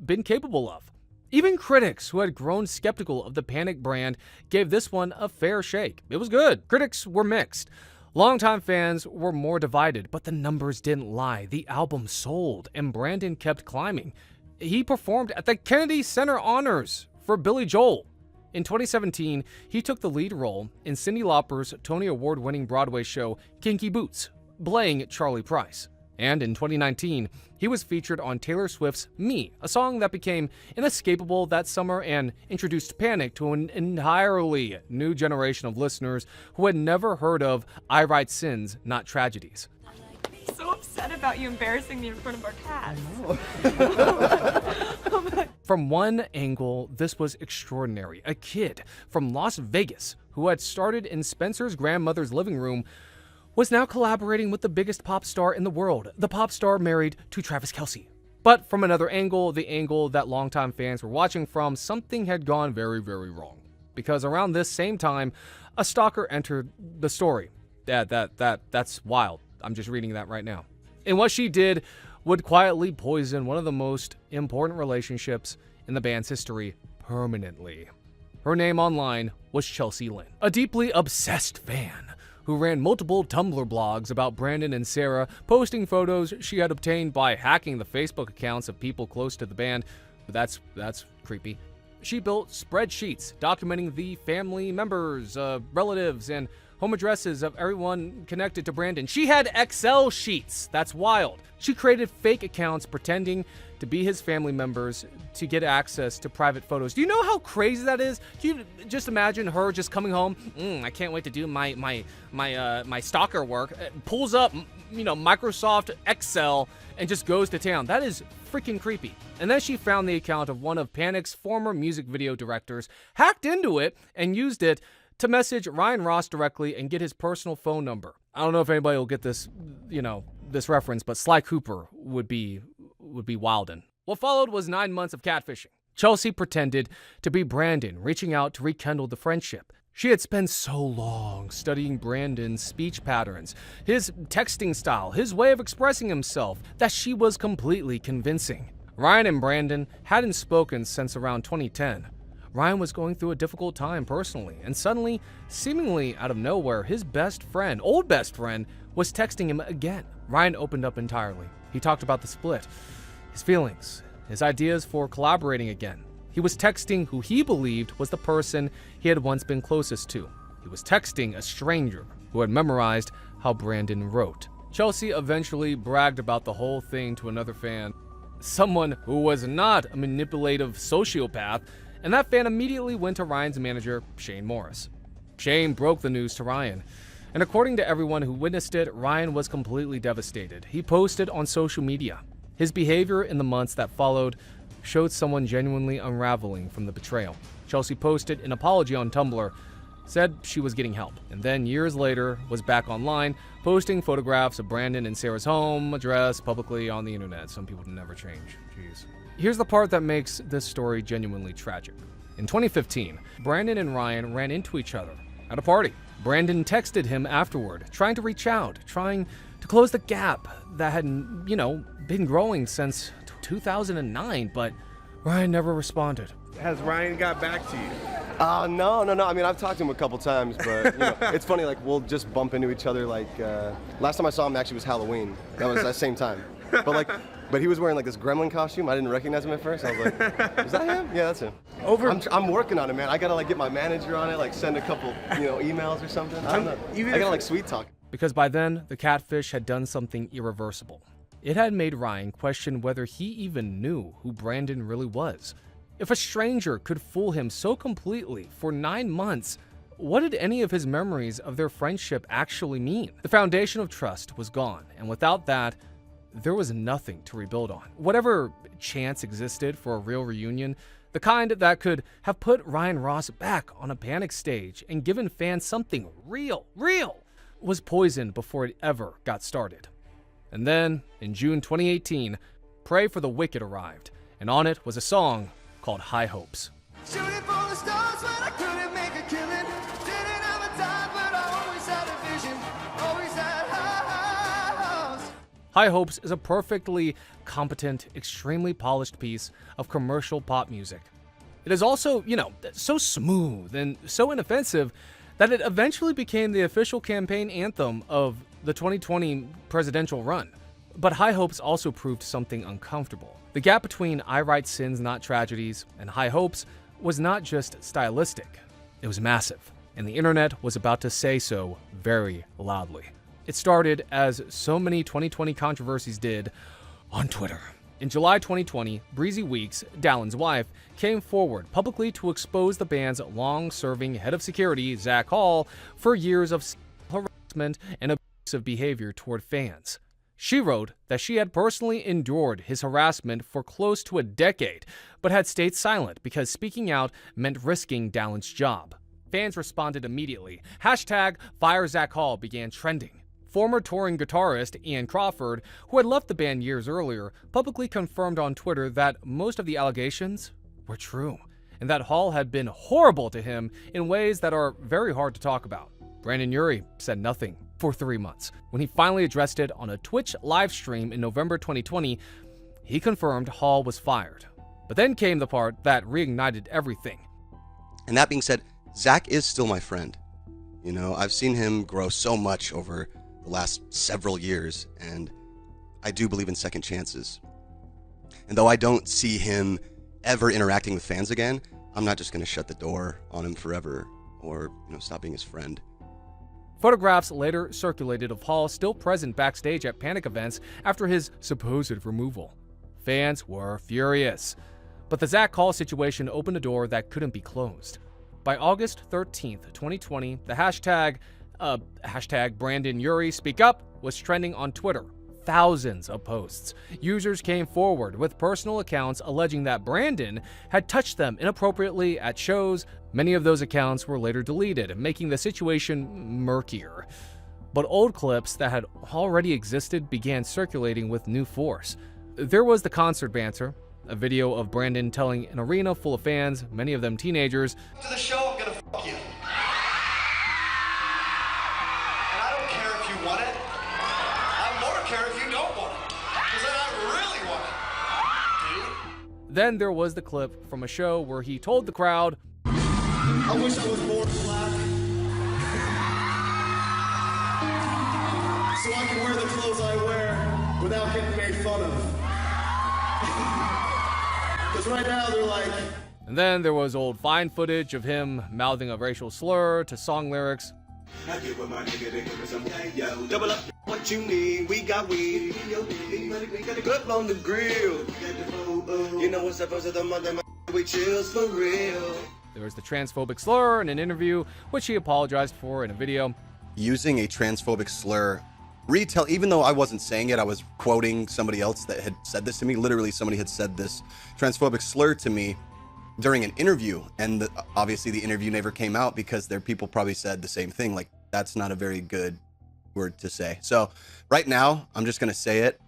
[SPEAKER 1] been capable of. Even critics who had grown skeptical of the Panic brand gave this one a fair shake. It was good. Critics were mixed. Longtime fans were more divided, but the numbers didn't lie. The album sold, and Brandon kept climbing. He performed at the Kennedy Center Honors for Billy Joel. In 2017, he took the lead role in Cyndi Lauper's Tony Award-winning Broadway show Kinky Boots, playing Charlie Price. And in 2019, he was featured on Taylor Swift's Me, a song that became inescapable that summer and introduced Panic to an entirely new generation of listeners who had never heard of I Write Sins, Not Tragedies.
[SPEAKER 13] upset about you embarrassing me in front of our cats.
[SPEAKER 1] From one angle, this was extraordinary. A kid from Las Vegas who had started in Spencer's grandmother's living room was now collaborating with the biggest pop star in the world, the pop star married to Travis Kelce. But from another angle, the angle that longtime fans were watching from, something had gone very, very wrong. Because around this same time, a stalker entered the story. That's wild. I'm just reading that right now. And what she did would quietly poison one of the most important relationships in the band's history permanently. Her name online was Chelsea Lynn, a deeply obsessed fan who ran multiple Tumblr blogs about Brandon and Sarah, posting photos she had obtained by hacking the Facebook accounts of people close to the band. That's creepy. She built spreadsheets documenting the family members, relatives, and home addresses of everyone connected to Brandon. She had Excel sheets. That's wild. She created fake accounts pretending to be his family members to get access to private photos. Do you know how crazy that is? Can you just imagine her just coming home? I can't wait to do my stalker work. Pulls up, Microsoft Excel and just goes to town. That is freaking creepy. And then she found the account of one of Panic's former music video directors, hacked into it, and used it to message Ryan Ross directly and get his personal phone number. I don't know if anybody will get this, this reference, but Sly Cooper would be wildin'. What followed was 9 months of catfishing. Chelsea pretended to be Brandon, reaching out to rekindle the friendship. She had spent so long studying Brandon's speech patterns, his texting style, his way of expressing himself, that she was completely convincing. Ryan and Brandon hadn't spoken since around 2010. Ryan was going through a difficult time personally, and suddenly, seemingly out of nowhere, his old best friend, was texting him again. Ryan opened up entirely. He talked about the split, his feelings, his ideas for collaborating again. He was texting who he believed was the person he had once been closest to. He was texting a stranger who had memorized how Brandon wrote. Chelsea eventually bragged about the whole thing to another fan, someone who was not a manipulative sociopath, and that fan immediately went to Ryan's manager, Shane Morris. Shane broke the news to Ryan, and according to everyone who witnessed it, Ryan was completely devastated. He posted on social media. His behavior in the months that followed showed someone genuinely unraveling from the betrayal. Chelsea posted an apology on Tumblr, said she was getting help, and then years later was back online, posting photographs of Brandon and Sarah's home address publicly on the internet. Some people never change. Jeez. Here's the part that makes this story genuinely tragic. In 2015, Brandon and Ryan ran into each other at a party. Brandon texted him afterward, trying to reach out, trying to close the gap that had, been growing since 2009, but Ryan never responded.
[SPEAKER 5] Has Ryan got back to you?
[SPEAKER 2] No. I mean, I've talked to him a couple times, but it's funny, we'll just bump into each other. Last time I saw him actually was Halloween. That was that same time. But he was wearing this gremlin costume. I didn't recognize him at first. I was like, is that him? Yeah, that's him. I'm working on it, man. I gotta get my manager on it, send a couple, emails or something. I don't know. I gotta sweet talk.
[SPEAKER 1] Because by then, the catfish had done something irreversible. It had made Ryan question whether he even knew who Brandon really was. If a stranger could fool him so completely for 9 months, what did any of his memories of their friendship actually mean? The foundation of trust was gone, and without that, there was nothing to rebuild on. Whatever chance existed for a real reunion, the kind that could have put Ryan Ross back on a Panic stage and given fans something real, was poisoned before it ever got started. And then, in June 2018, Pray for the Wicked arrived, and on it was a song called High Hopes.
[SPEAKER 7] Shooting for the stars when I couldn't make a killing. Didn't have a time, but I always had a vision. Always had high hopes.
[SPEAKER 1] High Hopes is a perfectly competent, extremely polished piece of commercial pop music. It is also, so smooth and so inoffensive that it eventually became the official campaign anthem of the 2020 presidential run. But High Hopes also proved something uncomfortable. The gap between I Write Sins, Not Tragedies and High Hopes was not just stylistic, it was massive, and the internet was about to say so very loudly. It started, as so many 2020 controversies did, on Twitter. In July 2020, Breezy Weeks, Dallin's wife, came forward publicly to expose the band's long-serving head of security, Zach Hall, for years of harassment and abusive behavior toward fans. She wrote that she had personally endured his harassment for close to a decade, but had stayed silent because speaking out meant risking Dallon's job. Fans responded immediately. Hashtag #FireZachHall began trending. Former touring guitarist Ian Crawford, who had left the band years earlier, publicly confirmed on Twitter that most of the allegations were true, and that Hall had been horrible to him in ways that are very hard to talk about. Brandon Urie said nothing for 3 months. When he finally addressed it on a Twitch live stream in November 2020, he confirmed Hall was fired. But then came the part that reignited everything.
[SPEAKER 16] And that being said, Zach is still my friend. You know, I've seen him grow so much over the last several years, and I do believe in second chances. And though I don't see him ever interacting with fans again, I'm not just going to shut the door on him forever or, stop being his friend.
[SPEAKER 1] Photographs later circulated of Hall still present backstage at Panic events after his supposed removal. Fans were furious. But the Zach Hall situation opened a door that couldn't be closed. By August 13th, 2020, the hashtag Brandon Urie Speak Up was trending on Twitter. Thousands of posts. Users came forward with personal accounts alleging that Brandon had touched them inappropriately at shows. Many of those accounts were later deleted, making the situation murkier. But old clips that had already existed began circulating with new force. There was the concert banter, a video of Brandon telling an arena full of fans, many of them teenagers,
[SPEAKER 7] To the show, I'm gonna fuck you. And I don't care if you want it. I more care if you don't want it. Because then I really want it. Dude.
[SPEAKER 1] Then there was the clip from a show where he told the crowd,
[SPEAKER 7] I wish I was born black. So I can wear the clothes I wear without getting made fun of. Because right now they're like...
[SPEAKER 1] And then there was old fine footage of him mouthing a racial slur to song lyrics.
[SPEAKER 7] I get with my nigga, they give me some yo. Double up what you need, we got weed. We got a clip on the grill. You know what's up, of the mother, we chills for real.
[SPEAKER 1] There was the transphobic slur in an interview, which he apologized for in a video.
[SPEAKER 16] Using a transphobic slur, even though I wasn't saying it, I was quoting somebody else that had said this to me. Literally, somebody had said this transphobic slur to me during an interview, and obviously the interview never came out because their people probably said the same thing. Like, that's not a very good word to say. So right now, I'm just gonna say it.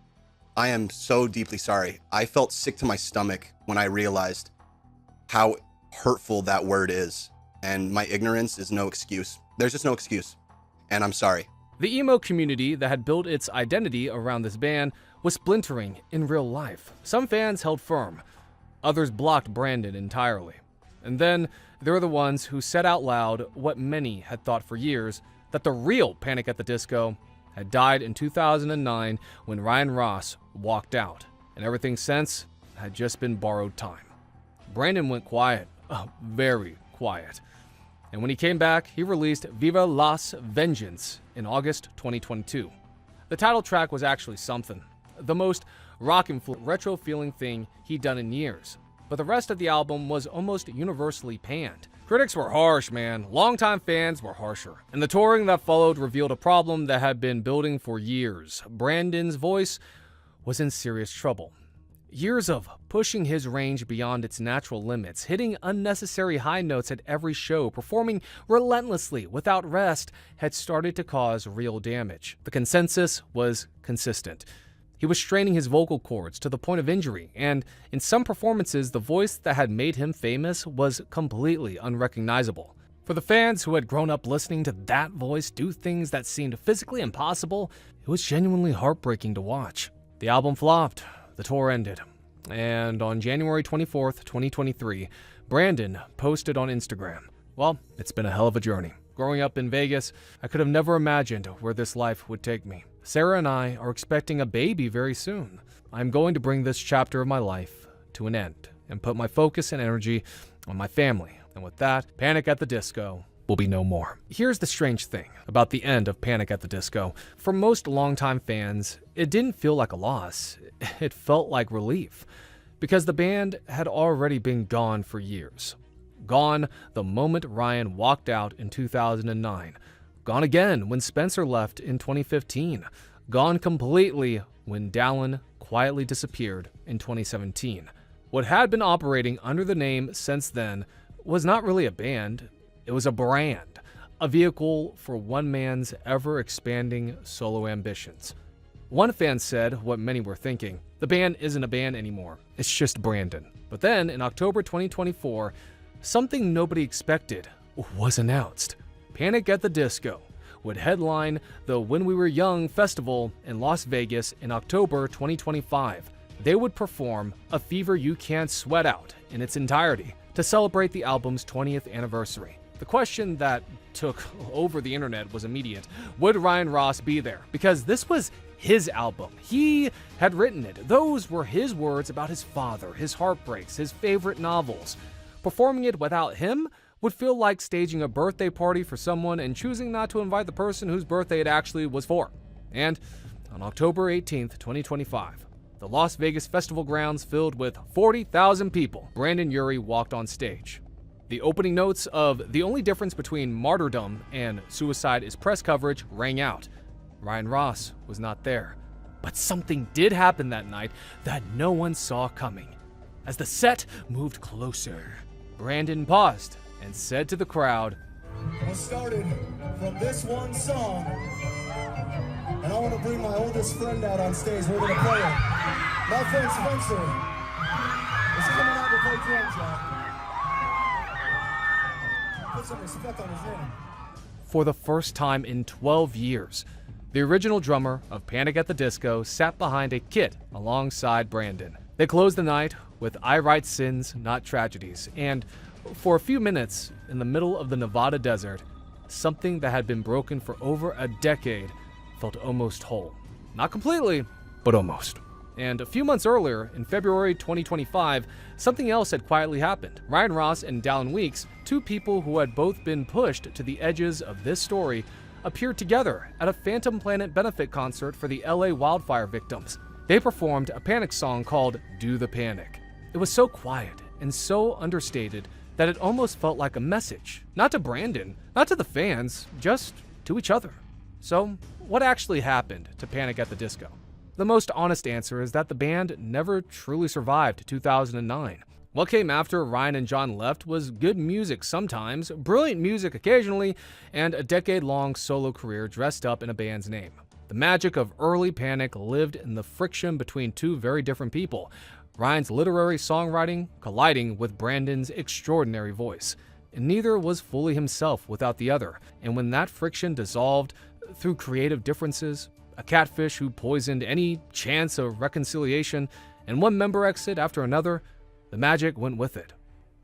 [SPEAKER 16] I am so deeply sorry. I felt sick to my stomach when I realized how hurtful that word is, and my ignorance is no excuse. There's just no excuse, and I'm sorry.
[SPEAKER 1] The emo community that had built its identity around this band was splintering in real life. Some fans held firm. Others blocked Brandon entirely. And then there were the ones who said out loud what many had thought for years, that the real Panic at the Disco had died in 2009 when Ryan Ross walked out, and everything since had just been borrowed time. Brandon went quiet, very quiet. And when he came back, he released Viva Las Vengeance in August 2022. The title track was actually something. The most rock-influenced, retro-feeling thing he'd done in years. But the rest of the album was almost universally panned. Critics were harsh, man. Longtime fans were harsher. And the touring that followed revealed a problem that had been building for years. Brandon's voice was in serious trouble. Years of pushing his range beyond its natural limits, hitting unnecessary high notes at every show, performing relentlessly without rest, had started to cause real damage. The consensus was consistent. He was straining his vocal cords to the point of injury, and in some performances, the voice that had made him famous was completely unrecognizable. For the fans who had grown up listening to that voice do things that seemed physically impossible, it was genuinely heartbreaking to watch. The album flopped. The tour ended, and on January 24th, 2023, Brandon posted on Instagram, "Well, it's been a hell of a journey. Growing up in Vegas, I could have never imagined where this life would take me. Sarah and I are expecting a baby very soon. I'm going to bring this chapter of my life to an end and put my focus and energy on my family. And with that, Panic at the Disco will be no more." Here's the strange thing about the end of Panic at the Disco. For most longtime fans, it didn't feel like a loss. It felt like relief, because the band had already been gone for years. Gone the moment Ryan walked out in 2009. Gone again when Spencer left in 2015. gone completely when Dallin quietly disappeared in 2017. What had been operating under the name since then was not really a band, it was a brand, a vehicle for one man's ever-expanding solo ambitions. One fan said what many were thinking, the band isn't a band anymore, it's just Brandon. But then, in October 2024, something nobody expected was announced. Panic at the Disco would headline the When We Were Young festival in Las Vegas in October 2025. They would perform A Fever You Can't Sweat Out in its entirety to celebrate the album's 20th anniversary. The question that took over the internet was immediate. Would Ryan Ross be there? Because this was his album. He had written it. Those were his words about his father, his heartbreaks, his favorite novels. Performing it without him would feel like staging a birthday party for someone and choosing not to invite the person whose birthday it actually was for. And on October 18th, 2025, the Las Vegas festival grounds filled with 40,000 people, Brandon Urie walked on stage. The opening notes of The Only Difference Between Martyrdom and Suicide is Press coverage rang out. Ryan Ross was not there. But something did happen that night that no one saw coming. As the set moved closer, Brandon paused and said to the crowd,
[SPEAKER 4] "What started from this one song, and I want to bring my oldest friend out on stage. We're going to play it. My friend Spencer is coming out to play drums, y'all. Put some respect on his name."
[SPEAKER 1] For the first time in 12 years, the original drummer of Panic at the Disco sat behind a kit alongside Brandon. They closed the night with I Write Sins, Not Tragedies, and for a few minutes, in the middle of the Nevada desert, something that had been broken for over a decade felt almost whole. Not completely, but almost. And a few months earlier, in February 2025, something else had quietly happened. Ryan Ross and Dallin Weeks, two people who had both been pushed to the edges of this story, appeared together at a Phantom Planet benefit concert for the LA wildfire victims. They performed a Panic song called Do the Panic. It was so quiet and so understated that it almost felt like a message, not to Brandon, not to the fans, just to each other. So, what actually happened to Panic at the Disco? The most honest answer is that the band never truly survived 2009. What came after Ryan and John left was good music sometimes, brilliant music occasionally, and a decade-long solo career dressed up in a band's name. The magic of early Panic lived in the friction between two very different people, Ryan's literary songwriting colliding with Brandon's extraordinary voice. And neither was fully himself without the other, and when that friction dissolved through creative differences, a catfish who poisoned any chance of reconciliation, and one member exit after another, the magic went with it.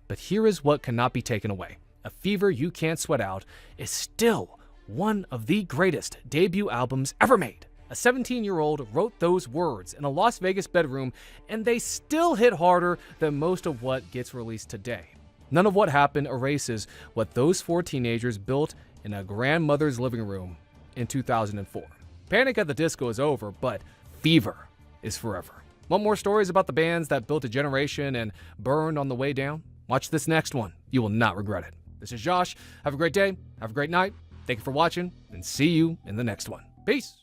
[SPEAKER 1] But here is what cannot be taken away. A Fever You Can't Sweat Out is still one of the greatest debut albums ever made. A 17-year-old wrote those words in a Las Vegas bedroom, and they still hit harder than most of what gets released today. None of what happened erases what those four teenagers built in a grandmother's living room in 2004. Panic at the Disco is over, but Fever is forever. Want more stories about the bands that built a generation and burned on the way down? Watch this next one. You will not regret it. This is Josh. Have a great day. Have a great night. Thank you for watching, and see you in the next one. Peace.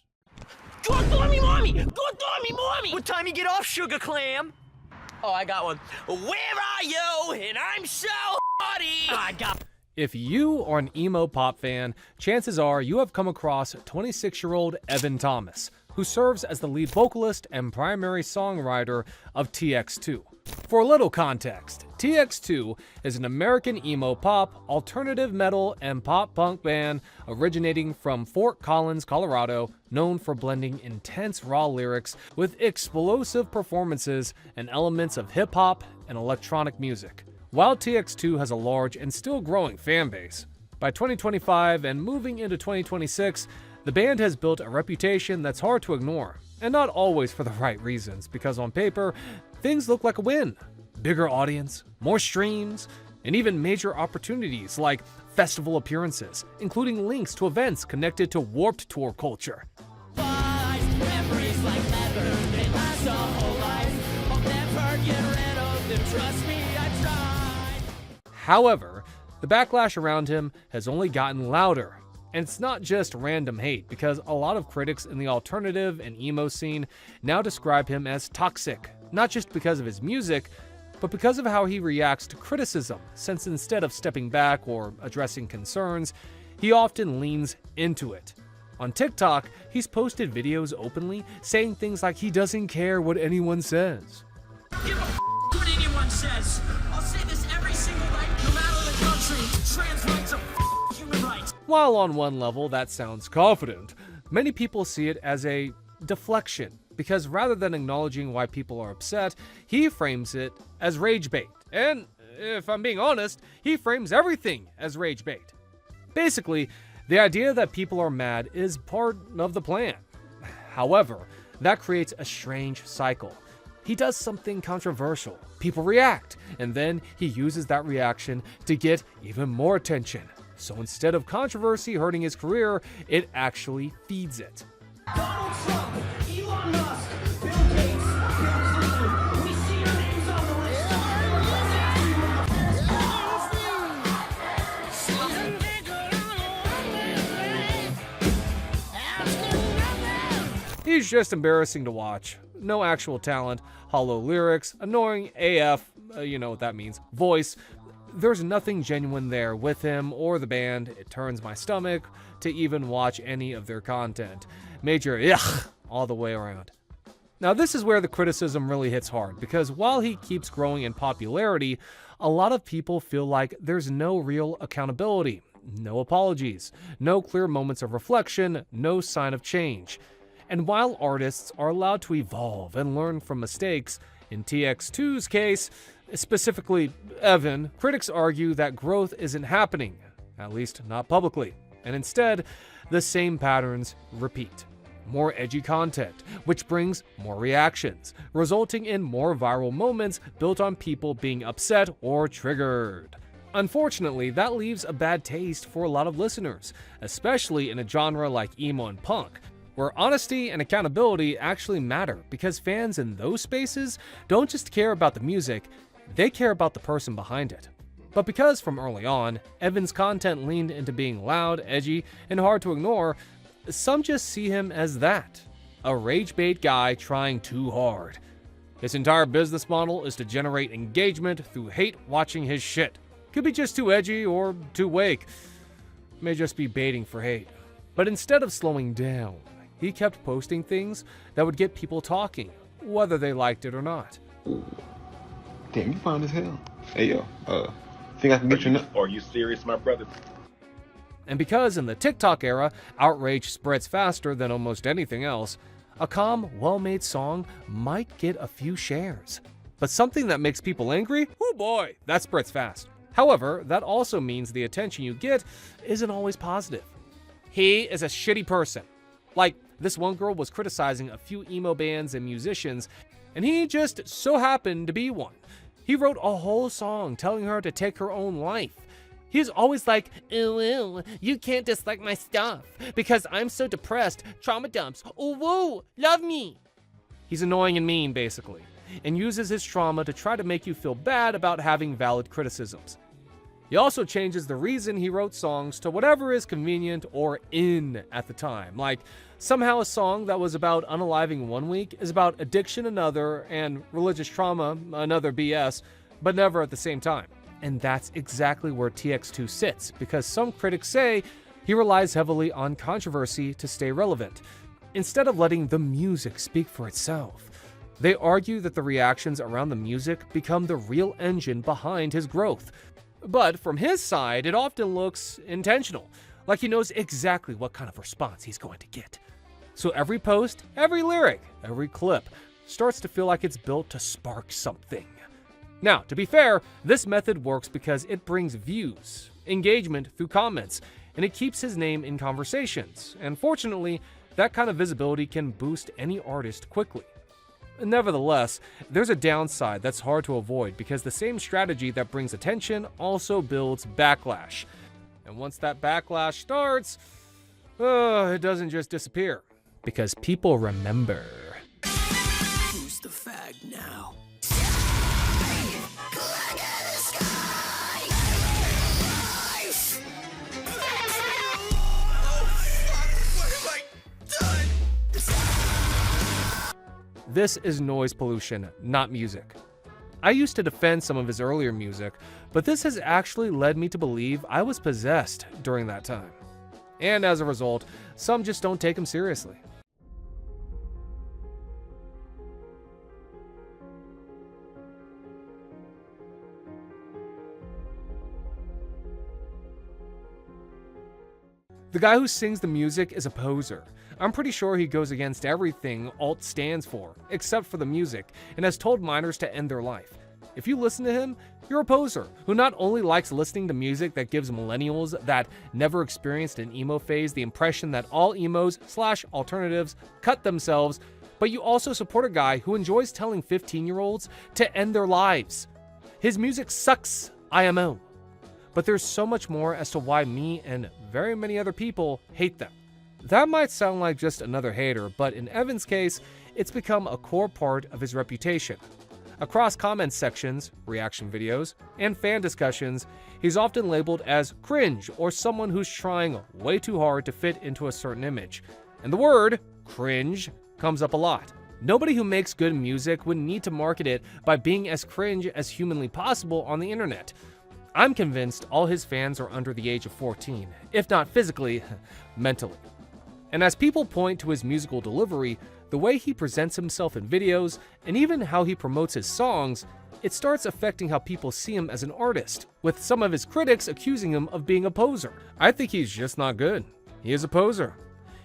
[SPEAKER 9] Go for me, mommy! Go for me, mommy! What time you get off, Sugar Clam? Oh, I got one. Where are you? And I'm so hotty! I got.
[SPEAKER 1] If you are an emo pop fan, chances are you have come across 26-year-old Evan Thomas, who serves as the lead vocalist and primary songwriter of TX2. For a little context, TX2 is an American emo pop, alternative metal, and pop punk band originating from Fort Collins, Colorado, known for blending intense raw lyrics with explosive performances and elements of hip-hop and electronic music. While TX2 has a large and still growing fan base, by 2025 and moving into 2026, the band has built a reputation that's hard to ignore, and not always for the right reasons, because on paper, things look like a win. Bigger audience, more streams, and even major opportunities like festival appearances, including links to events connected to Warped Tour culture. However, the backlash around him has only gotten louder And it's not just random hate, because a lot of critics in the alternative and emo scene now describe him as toxic, not just because of his music, but because of how he reacts to criticism, since instead of stepping back or addressing concerns, he often leans into it. On TikTok, he's posted videos openly saying things like he doesn't care what anyone says.
[SPEAKER 9] Give a what anyone says. I'll say this every single night, no matter the country. Trans rights are human rights.
[SPEAKER 1] While on one level that sounds confident, many people see it as a deflection, because rather than acknowledging why people are upset, he frames it as rage bait. And if I'm being honest, he frames everything as rage bait. Basically, the idea that people are mad is part of the plan. However, that creates a strange cycle. He does something controversial, people react, and then he uses that reaction to get even more attention. So instead of controversy hurting his career, it actually feeds it.
[SPEAKER 9] Donald Trump, Elon Musk, Bill Gates, Bill Clinton. We see your names on the list.
[SPEAKER 1] He's just embarrassing to watch. No actual talent, hollow lyrics, annoying AF, you know what that means, voice. There's nothing genuine there with him or the band. It turns my stomach to even watch any of their content. Major yuck all the way around. Now this is where the criticism really hits hard, because while he keeps growing in popularity, a lot of people feel like there's no real accountability, no apologies, no clear moments of reflection, no sign of change. And while artists are allowed to evolve and learn from mistakes, in TX2's case, specifically Evan, critics argue that growth isn't happening, at least not publicly, and instead, the same patterns repeat. More edgy content, which brings more reactions, resulting in more viral moments built on people being upset or triggered. Unfortunately, that leaves a bad taste for a lot of listeners, especially in a genre like emo and punk, where honesty and accountability actually matter, because fans in those spaces don't just care about the music, they care about the person behind it. But because from early on, Evan's content leaned into being loud, edgy, and hard to ignore, some just see him as that, a rage bait guy trying too hard. His entire business model is to generate engagement through hate watching his shit. Could be just too edgy or too wake. May just be baiting for hate. But instead of slowing down, he kept posting things that would get people talking, whether they liked it or not.
[SPEAKER 6] Damn, you fine as hell. Hey, yo, think I can get your...
[SPEAKER 11] Are you serious, my brother?
[SPEAKER 1] And because in the TikTok era, outrage spreads faster than almost anything else, a calm, well-made song might get a few shares. But something that makes people angry? Oh boy, that spreads fast. However, that also means the attention you get isn't always positive. He is a shitty person. Like, this one girl was criticizing a few emo bands and musicians, and he just so happened to be one. He wrote a whole song telling her to take her own life. He's always like, ooh, you can't dislike my stuff because I'm so depressed, trauma dumps, ooh, woo, love me. He's annoying and mean, basically, and uses his trauma to try to make you feel bad about having valid criticisms. He also changes the reason he wrote songs to whatever is convenient or in at the time. Like, somehow a song that was about unaliving one week is about addiction another and religious trauma another BS, but never at the same time. And that's exactly where TX2 sits, because some critics say he relies heavily on controversy to stay relevant, instead of letting the music speak for itself. They argue that the reactions around the music become the real engine behind his growth. But from his side, it often looks intentional, like he knows exactly what kind of response he's going to get. So every post, every lyric, every clip starts to feel like it's built to spark something. Now, to be fair, this method works because it brings views, engagement through comments, and it keeps his name in conversations. And fortunately, that kind of visibility can boost any artist quickly. Nevertheless, there's a downside that's hard to avoid, because the same strategy that brings attention also builds backlash. And once that backlash starts, it doesn't just disappear, because people remember.
[SPEAKER 9] Who's the fag now?
[SPEAKER 1] This is noise pollution, not music. I used to defend some of his earlier music, but this has actually led me to believe I was possessed during that time. And as a result, some just don't take him seriously. The guy who sings the music is a poser. I'm pretty sure he goes against everything alt stands for, except for the music, and has told minors to end their life. If you listen to him, you're a poser who not only likes listening to music that gives millennials that never experienced an emo phase the impression that all emos/alternatives cut themselves, but you also support a guy who enjoys telling 15-year-olds to end their lives. His music sucks, IMO. But there's so much more as to why me and very many other people hate them. That might sound like just another hater, but in Evan's case, it's become a core part of his reputation. Across comment sections, reaction videos, and fan discussions, he's often labeled as cringe or someone who's trying way too hard to fit into a certain image. And the word cringe comes up a lot. Nobody who makes good music would need to market it by being as cringe as humanly possible on the internet. I'm convinced all his fans are under the age of 14, if not physically, mentally. And as people point to his musical delivery, the way he presents himself in videos, and even how he promotes his songs, it starts affecting how people see him as an artist, with some of his critics accusing him of being a poser. I think he's just not good. He is a poser.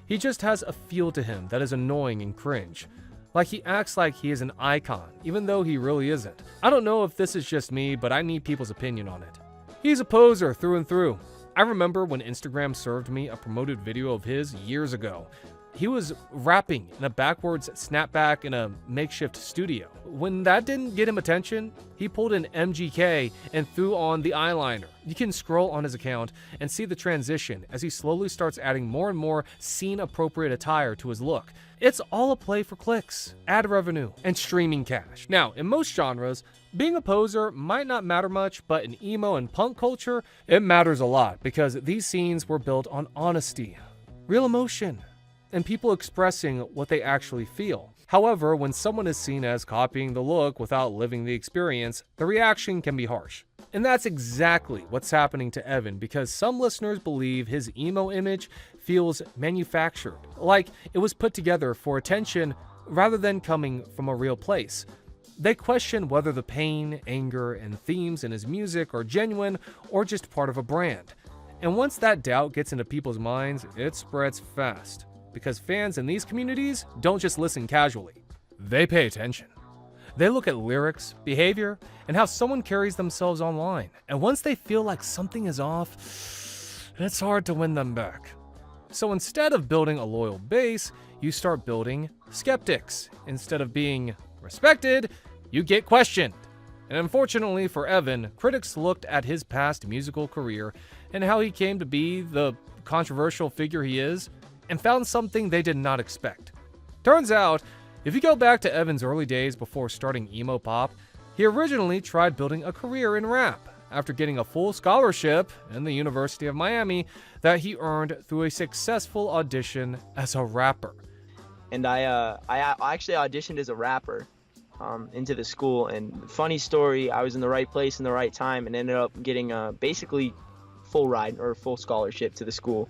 [SPEAKER 1] He just has a feel to him that is annoying and cringe. Like he acts like he is an icon, even though he really isn't. I don't know if this is just me, but I need people's opinion on it. He's a poser through and through. I remember when Instagram served me a promoted video of his years ago. He was rapping in a backwards snapback in a makeshift studio. When that didn't get him attention, he pulled an MGK and threw on the eyeliner. You can scroll on his account and see the transition as he slowly starts adding more and more scene-appropriate attire to his look. It's all a play for clicks, ad revenue, and streaming cash. Now, in most genres, being a poser might not matter much, but in emo and punk culture, it matters a lot because these scenes were built on honesty, real emotion, and people expressing what they actually feel. However, when someone is seen as copying the look without living the experience, the reaction can be harsh. And that's exactly what's happening to Evan, because some listeners believe his emo image feels manufactured, like it was put together for attention rather than coming from a real place. They question whether the pain, anger, and themes in his music are genuine or just part of a brand. And once that doubt gets into people's minds, it spreads fast. Because fans in these communities don't just listen casually. They pay attention. They look at lyrics, behavior, and how someone carries themselves online. And once they feel like something is off, it's hard to win them back. So instead of building a loyal base, you start building skeptics. Instead of being respected, you get questioned. And unfortunately for Evan, critics looked at his past musical career and how he came to be the controversial figure he is, and found something they did not expect. Turns out, if you go back to Evan's early days before starting emo pop, he originally tried building a career in rap after getting a full scholarship in the University of Miami that he earned through a successful audition as a rapper.
[SPEAKER 3] And I actually auditioned as a rapper into the school, and funny story, I was in the right place in the right time and ended up getting basically full ride or full scholarship to the school.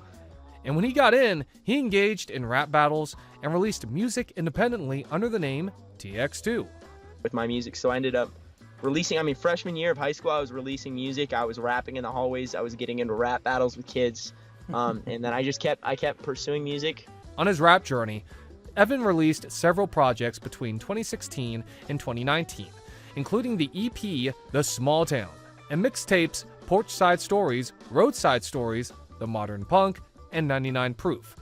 [SPEAKER 1] And when he got in, he engaged in rap battles and released music independently under the name TX2.
[SPEAKER 3] With my music, so I ended up releasing, freshman year of high school, I was releasing music, I was rapping in the hallways, I was getting into rap battles with kids, and then I kept pursuing music.
[SPEAKER 1] On his rap journey, Evan released several projects between 2016 and 2019, including the EP, The Small Town, and mixtapes Porchside Stories, Roadside Stories, The Modern Punk, and 99 Proof.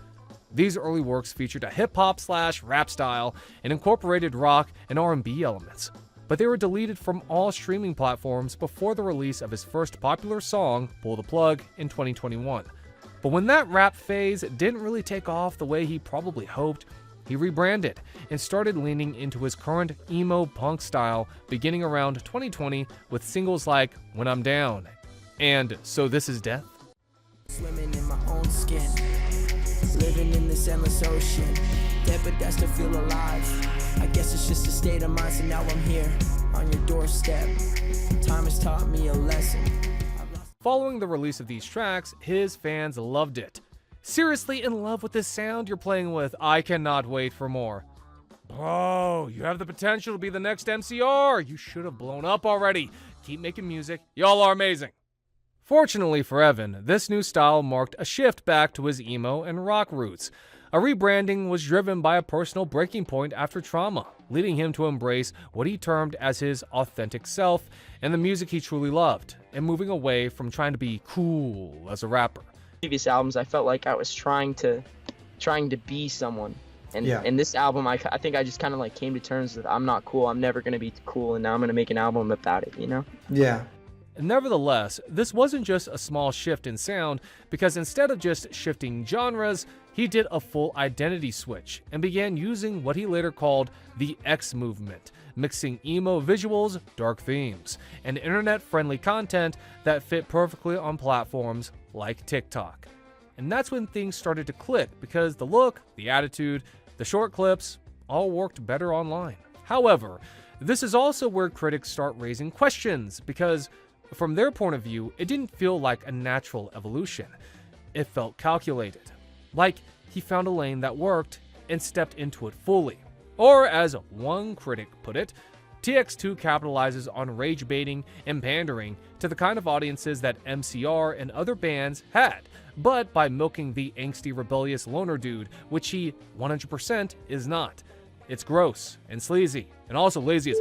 [SPEAKER 1] These early works featured a hip-hop/rap style and incorporated rock and R&B elements, but they were deleted from all streaming platforms before the release of his first popular song, Pull the Plug, in 2021. But when that rap phase didn't really take off the way he probably hoped, he rebranded and started leaning into his current emo punk style beginning around 2020 with singles like When I'm Down and So This Is Death.
[SPEAKER 11] Swimming in my own skin, living in this endless ocean.
[SPEAKER 9] dead, but that's to feel alive. I guess it's just a state of mind, so now I'm here on your doorstep. Time has taught me a lesson.
[SPEAKER 1] Following the release of these tracks, his fans loved it. Seriously in love with this sound you're playing with? I cannot wait for more. Bro, you have the potential to be the next MCR. You should have blown up already. Keep making music. Y'all are amazing. Fortunately for Evan, this new style marked a shift back to his emo and rock roots. A rebranding was driven by a personal breaking point after trauma, leading him to embrace what he termed as his authentic self and the music he truly loved, and moving away from trying to be cool as a rapper.
[SPEAKER 3] Previous albums, I felt like I was trying to be someone. And in this album, I think I just kind of like came to terms with I'm not cool, I'm never going to be cool, and now I'm going to make an album about it, you know?
[SPEAKER 11] Yeah.
[SPEAKER 1] Nevertheless, this wasn't just a small shift in sound, because instead of just shifting genres, he did a full identity switch and began using what he later called the X movement, mixing emo visuals, dark themes, and internet-friendly content that fit perfectly on platforms like TikTok. And that's when things started to click, because the look, the attitude, the short clips all worked better online. However, this is also where critics start raising questions, because from their point of view, it didn't feel like a natural evolution. It felt calculated, like he found a lane that worked and stepped into it fully. Or as one critic put it, TX2 capitalizes on rage baiting and pandering to the kind of audiences that MCR and other bands had, but by milking the angsty rebellious loner dude, which he 100% is not. It's gross and sleazy, and also lazy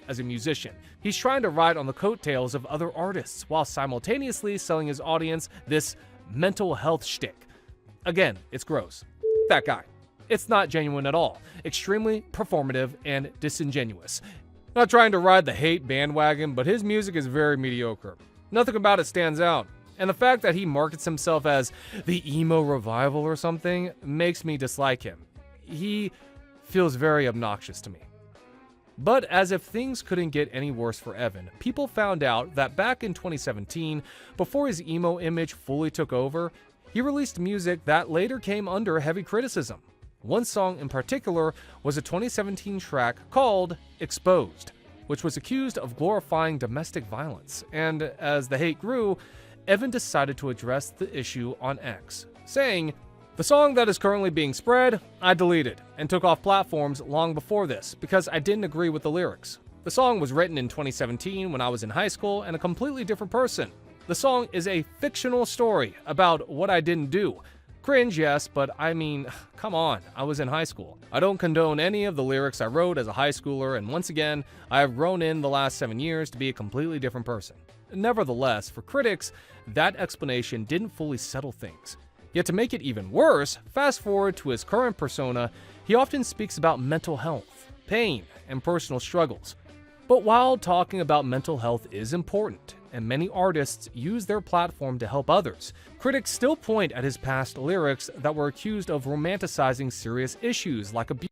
[SPEAKER 1] as a musician. He's trying to ride on the coattails of other artists while simultaneously selling his audience this mental health shtick. Again, it's gross. That guy. It's not genuine at all. Extremely performative and disingenuous. Not trying to ride the hate bandwagon, but his music is very mediocre. Nothing about it stands out. And the fact that he markets himself as the emo revival or something makes me dislike him. He feels very obnoxious to me. But as if things couldn't get any worse for Evan, people found out that back in 2017, before his emo image fully took over, he released music that later came under heavy criticism. One song in particular was a 2017 track called Exposed, which was accused of glorifying domestic violence. And as the hate grew, Evan decided to address the issue on X, saying, "The song that is currently being spread, I deleted and took off platforms long before this because I didn't agree with the lyrics. The song was written in 2017 when I was in high school and a completely different person. The song is a fictional story about what I didn't do. Cringe, yes, but I mean, come on, I was in high school. I don't condone any of the lyrics I wrote as a high schooler, and once again, I have grown in the last 7 years to be a completely different person." Nevertheless, for critics, that explanation didn't fully settle things. Yet to make it even worse, fast forward to his current persona, he often speaks about mental health, pain, and personal struggles. But while talking about mental health is important, and many artists use their platform to help others, critics still point at his past lyrics that were accused of romanticizing serious issues like abuse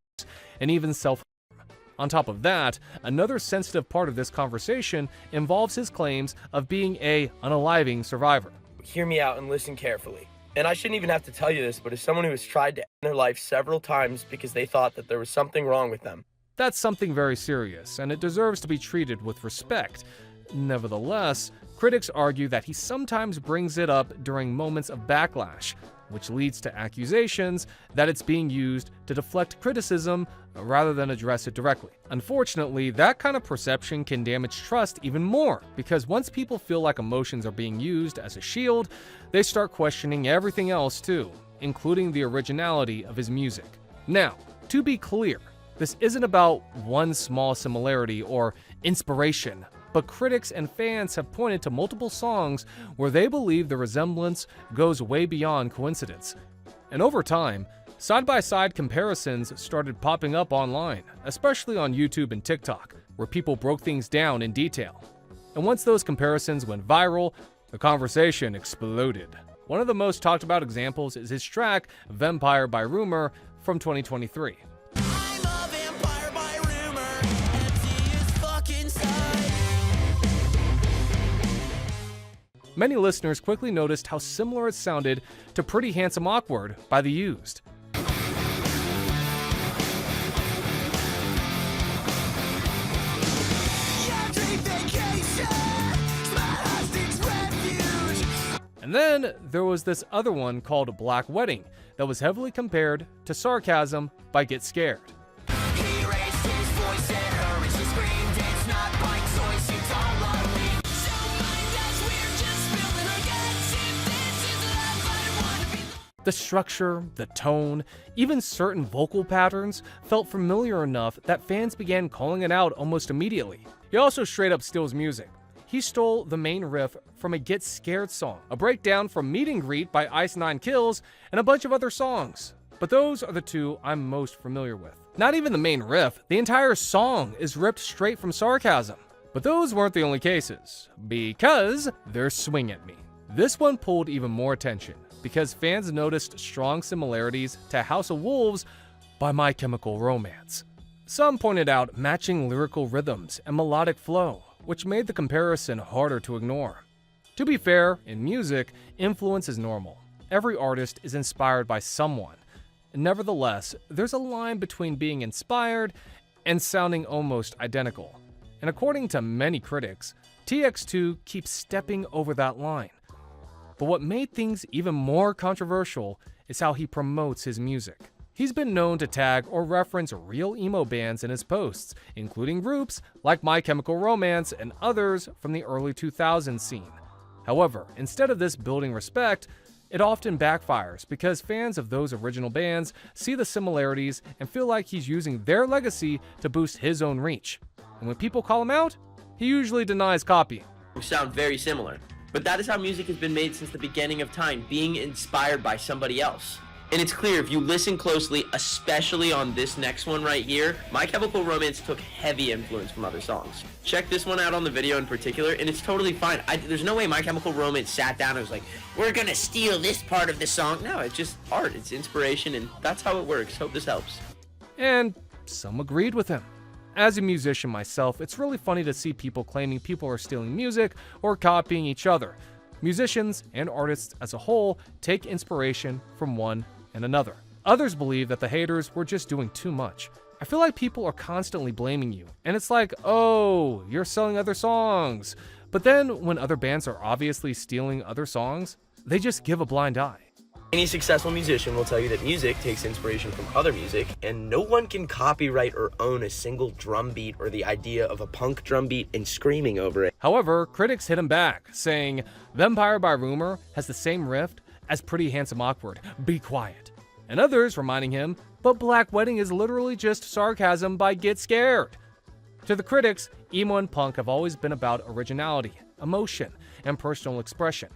[SPEAKER 1] and even self-harm. On top of that, another sensitive part of this conversation involves his claims of being a unaliving survivor.
[SPEAKER 9] Hear me out and listen carefully. And I shouldn't even have to tell you this, but as someone who has tried to end their life several times because they thought that there was something wrong with them.
[SPEAKER 1] That's something very serious, and it deserves to be treated with respect. Nevertheless, critics argue that he sometimes brings it up during moments of backlash, which leads to accusations that it's being used to deflect criticism rather than address it directly. Unfortunately, that kind of perception can damage trust even more, because once people feel like emotions are being used as a shield, they start questioning everything else too, including the originality of his music. Now, to be clear, this isn't about one small similarity or inspiration, but critics and fans have pointed to multiple songs where they believe the resemblance goes way beyond coincidence. And over time, side-by-side comparisons started popping up online, especially on YouTube and TikTok, where people broke things down in detail. And once those comparisons went viral, the conversation exploded. One of the most talked about examples is his track, Vampire by Rumor, from 2023. Many listeners quickly noticed how similar it sounded to Pretty Handsome Awkward by The Used. And then there was this other one called Black Wedding that was heavily compared to sarcasm by Get Scared.
[SPEAKER 9] He raised his voice at her and she screamed, it's not by choice, you don't love me. So mind us, we're just spilling our guts. If this is love, I don't wanna be.
[SPEAKER 1] The structure, the tone, even certain vocal patterns felt familiar enough that fans began calling it out almost immediately. He also straight up steals music. He stole the main riff from a Get Scared song, a breakdown from Meet and Greet by Ice Nine Kills, and a bunch of other songs. But those are the two I'm most familiar with. Not even the main riff, the entire song is ripped straight from sarcasm. But those weren't the only cases, because there's Swing at Me. This one pulled even more attention, because fans noticed strong similarities to House of Wolves by My Chemical Romance. Some pointed out matching lyrical rhythms and melodic flow, which made the comparison harder to ignore. To be fair, in music, influence is normal. Every artist is inspired by someone. Nevertheless, there's a line between being inspired and sounding almost identical. And according to many critics, TX2 keeps stepping over that line. But what made things even more controversial is how he promotes his music. He's been known to tag or reference real emo bands in his posts, including groups like My Chemical Romance and others from the early 2000s scene. However, instead of this building respect, it often backfires because fans of those original bands see the similarities and feel like he's using their legacy to boost his own reach. And when people call him out, he usually denies copying.
[SPEAKER 9] We sound very similar, but that is how music has been made since the beginning of time, being inspired by somebody else. And it's clear if you listen closely, especially on this next one right here, My Chemical Romance took heavy influence from other songs. Check this one out on the video in particular, and it's totally fine. There's no way My Chemical Romance sat down and was like, we're gonna steal this part of the song. No, it's just art, it's inspiration, and that's how it works. Hope this helps.
[SPEAKER 1] And some agreed with him. As a musician myself, it's really funny to see people claiming people are stealing music or copying each other. Musicians and artists as a whole take inspiration from one and another. Others believe that the haters were just doing too much. I feel like people are constantly blaming you, and it's like, oh, you're selling other songs. But then when other bands are obviously stealing other songs, they just give a blind eye.
[SPEAKER 9] Any successful musician will tell you that music takes inspiration from other music, and no one can copyright or own a single drum beat or the idea of a punk drum beat and screaming over it.
[SPEAKER 1] However, critics hit him back, saying, Vampire by Rumor has the same riff as Pretty Handsome Awkward, Be Quiet. And others reminding him, but Black Wedding is literally just sarcasm by Get Scared. To the critics, emo and punk have always been about originality, emotion, and personal expression.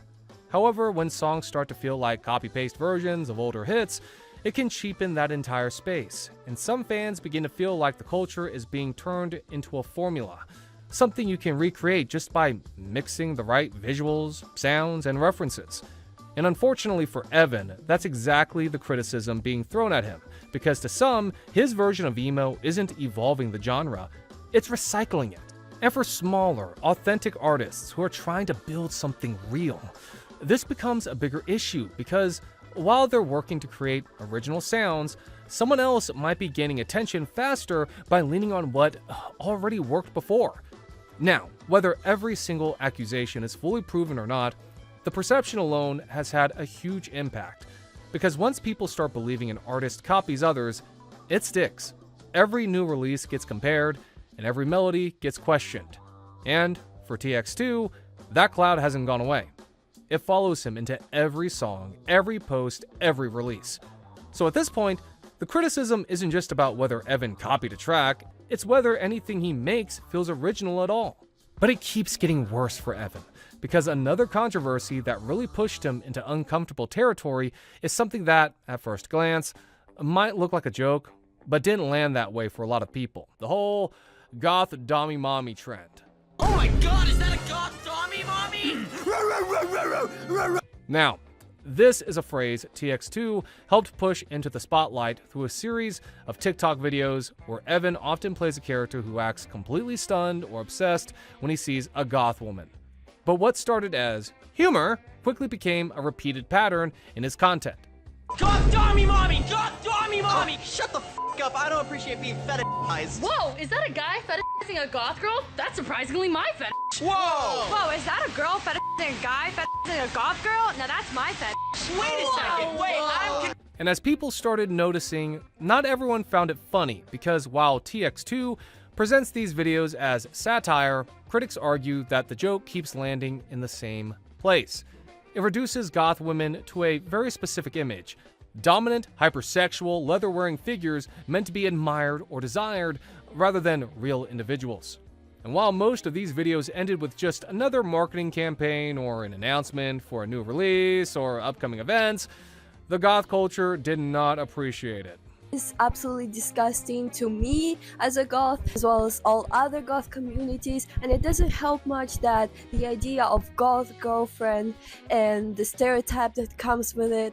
[SPEAKER 1] However, when songs start to feel like copy-paste versions of older hits, it can cheapen that entire space, and some fans begin to feel like the culture is being turned into a formula, something you can recreate just by mixing the right visuals, sounds, and references. And unfortunately for Evan, that's exactly the criticism being thrown at him, because to some, his version of emo isn't evolving the genre, it's recycling it. And for smaller, authentic artists who are trying to build something real, this becomes a bigger issue because while they're working to create original sounds, someone else might be gaining attention faster by leaning on what already worked before. Now, whether every single accusation is fully proven or not, the perception alone has had a huge impact, because once people start believing an artist copies others, it sticks. Every new release gets compared, and every melody gets questioned. And for TX2, that cloud hasn't gone away. It follows him into every song, every post, every release. So at this point, the criticism isn't just about whether Evan copied a track, it's whether anything he makes feels original at all. But it keeps getting worse for Evan, because another controversy that really pushed him into uncomfortable territory is something that, at first glance, might look like a joke, but didn't land that way for a lot of people. The whole goth dommy mommy trend.
[SPEAKER 9] Oh my god, is that a goth Tommy mommy?
[SPEAKER 1] Now, this is a phrase TX2 helped push into the spotlight through a series of TikTok videos where Evan often plays a character who acts completely stunned or obsessed when he sees a goth woman. But what started as humor quickly became a repeated pattern in his content.
[SPEAKER 9] Goth Tommy mommy! Goth Tommy mommy!
[SPEAKER 21] Shut the f up, I don't appreciate being fetishized.
[SPEAKER 13] Whoa, is that a guy fetishizing a goth girl? That's surprisingly my fetish.
[SPEAKER 21] Whoa!
[SPEAKER 13] Whoa, is that a girl fetishizing a guy fetishing a goth girl? Now that's my fetish. Wait a second. Wait,
[SPEAKER 1] And as people started noticing, not everyone found it funny because while TX2 presents these videos as satire, critics argue that the joke keeps landing in the same place. It reduces goth women to a very specific image: dominant, hypersexual, leather-wearing figures meant to be admired or desired rather than real individuals. And while most of these videos ended with just another marketing campaign or an announcement for a new release or upcoming events, the goth culture did not appreciate it.
[SPEAKER 11] It's absolutely disgusting to me as a goth, as well as all other goth communities, and it doesn't help much that the idea of goth girlfriend and the stereotype that comes with it.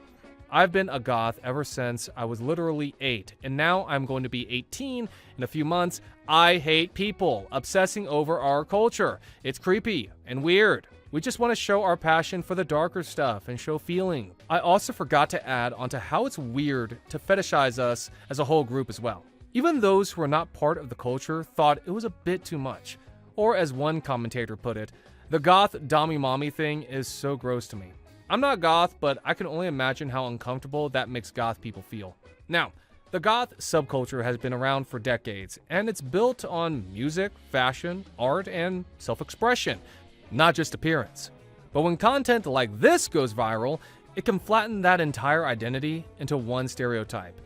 [SPEAKER 1] I've been a goth ever since I was literally 8, and now I'm going to be 18 in a few months. I hate people obsessing over our culture. It's creepy and weird. We just want to show our passion for the darker stuff and show feeling. I also forgot to add onto how it's weird to fetishize us as a whole group as well. Even those who are not part of the culture thought it was a bit too much. Or as one commentator put it, the goth dommy mommy thing is so gross to me. I'm not goth, but I can only imagine how uncomfortable that makes goth people feel. Now, the goth subculture has been around for decades, and it's built on music, fashion, art, and self-expression, not just appearance. But when content like this goes viral, it can flatten that entire identity into one stereotype.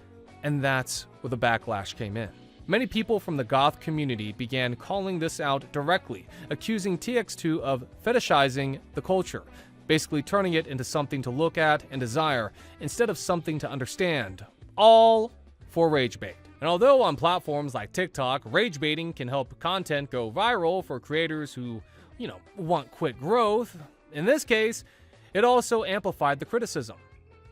[SPEAKER 1] And that's where the backlash came in. Many people from the goth community began calling this out directly, accusing TX2 of fetishizing the culture, basically turning it into something to look at and desire instead of something to understand, all for rage bait. And although on platforms like TikTok, rage baiting can help content go viral for creators who, want quick growth, in this case, it also amplified the criticism.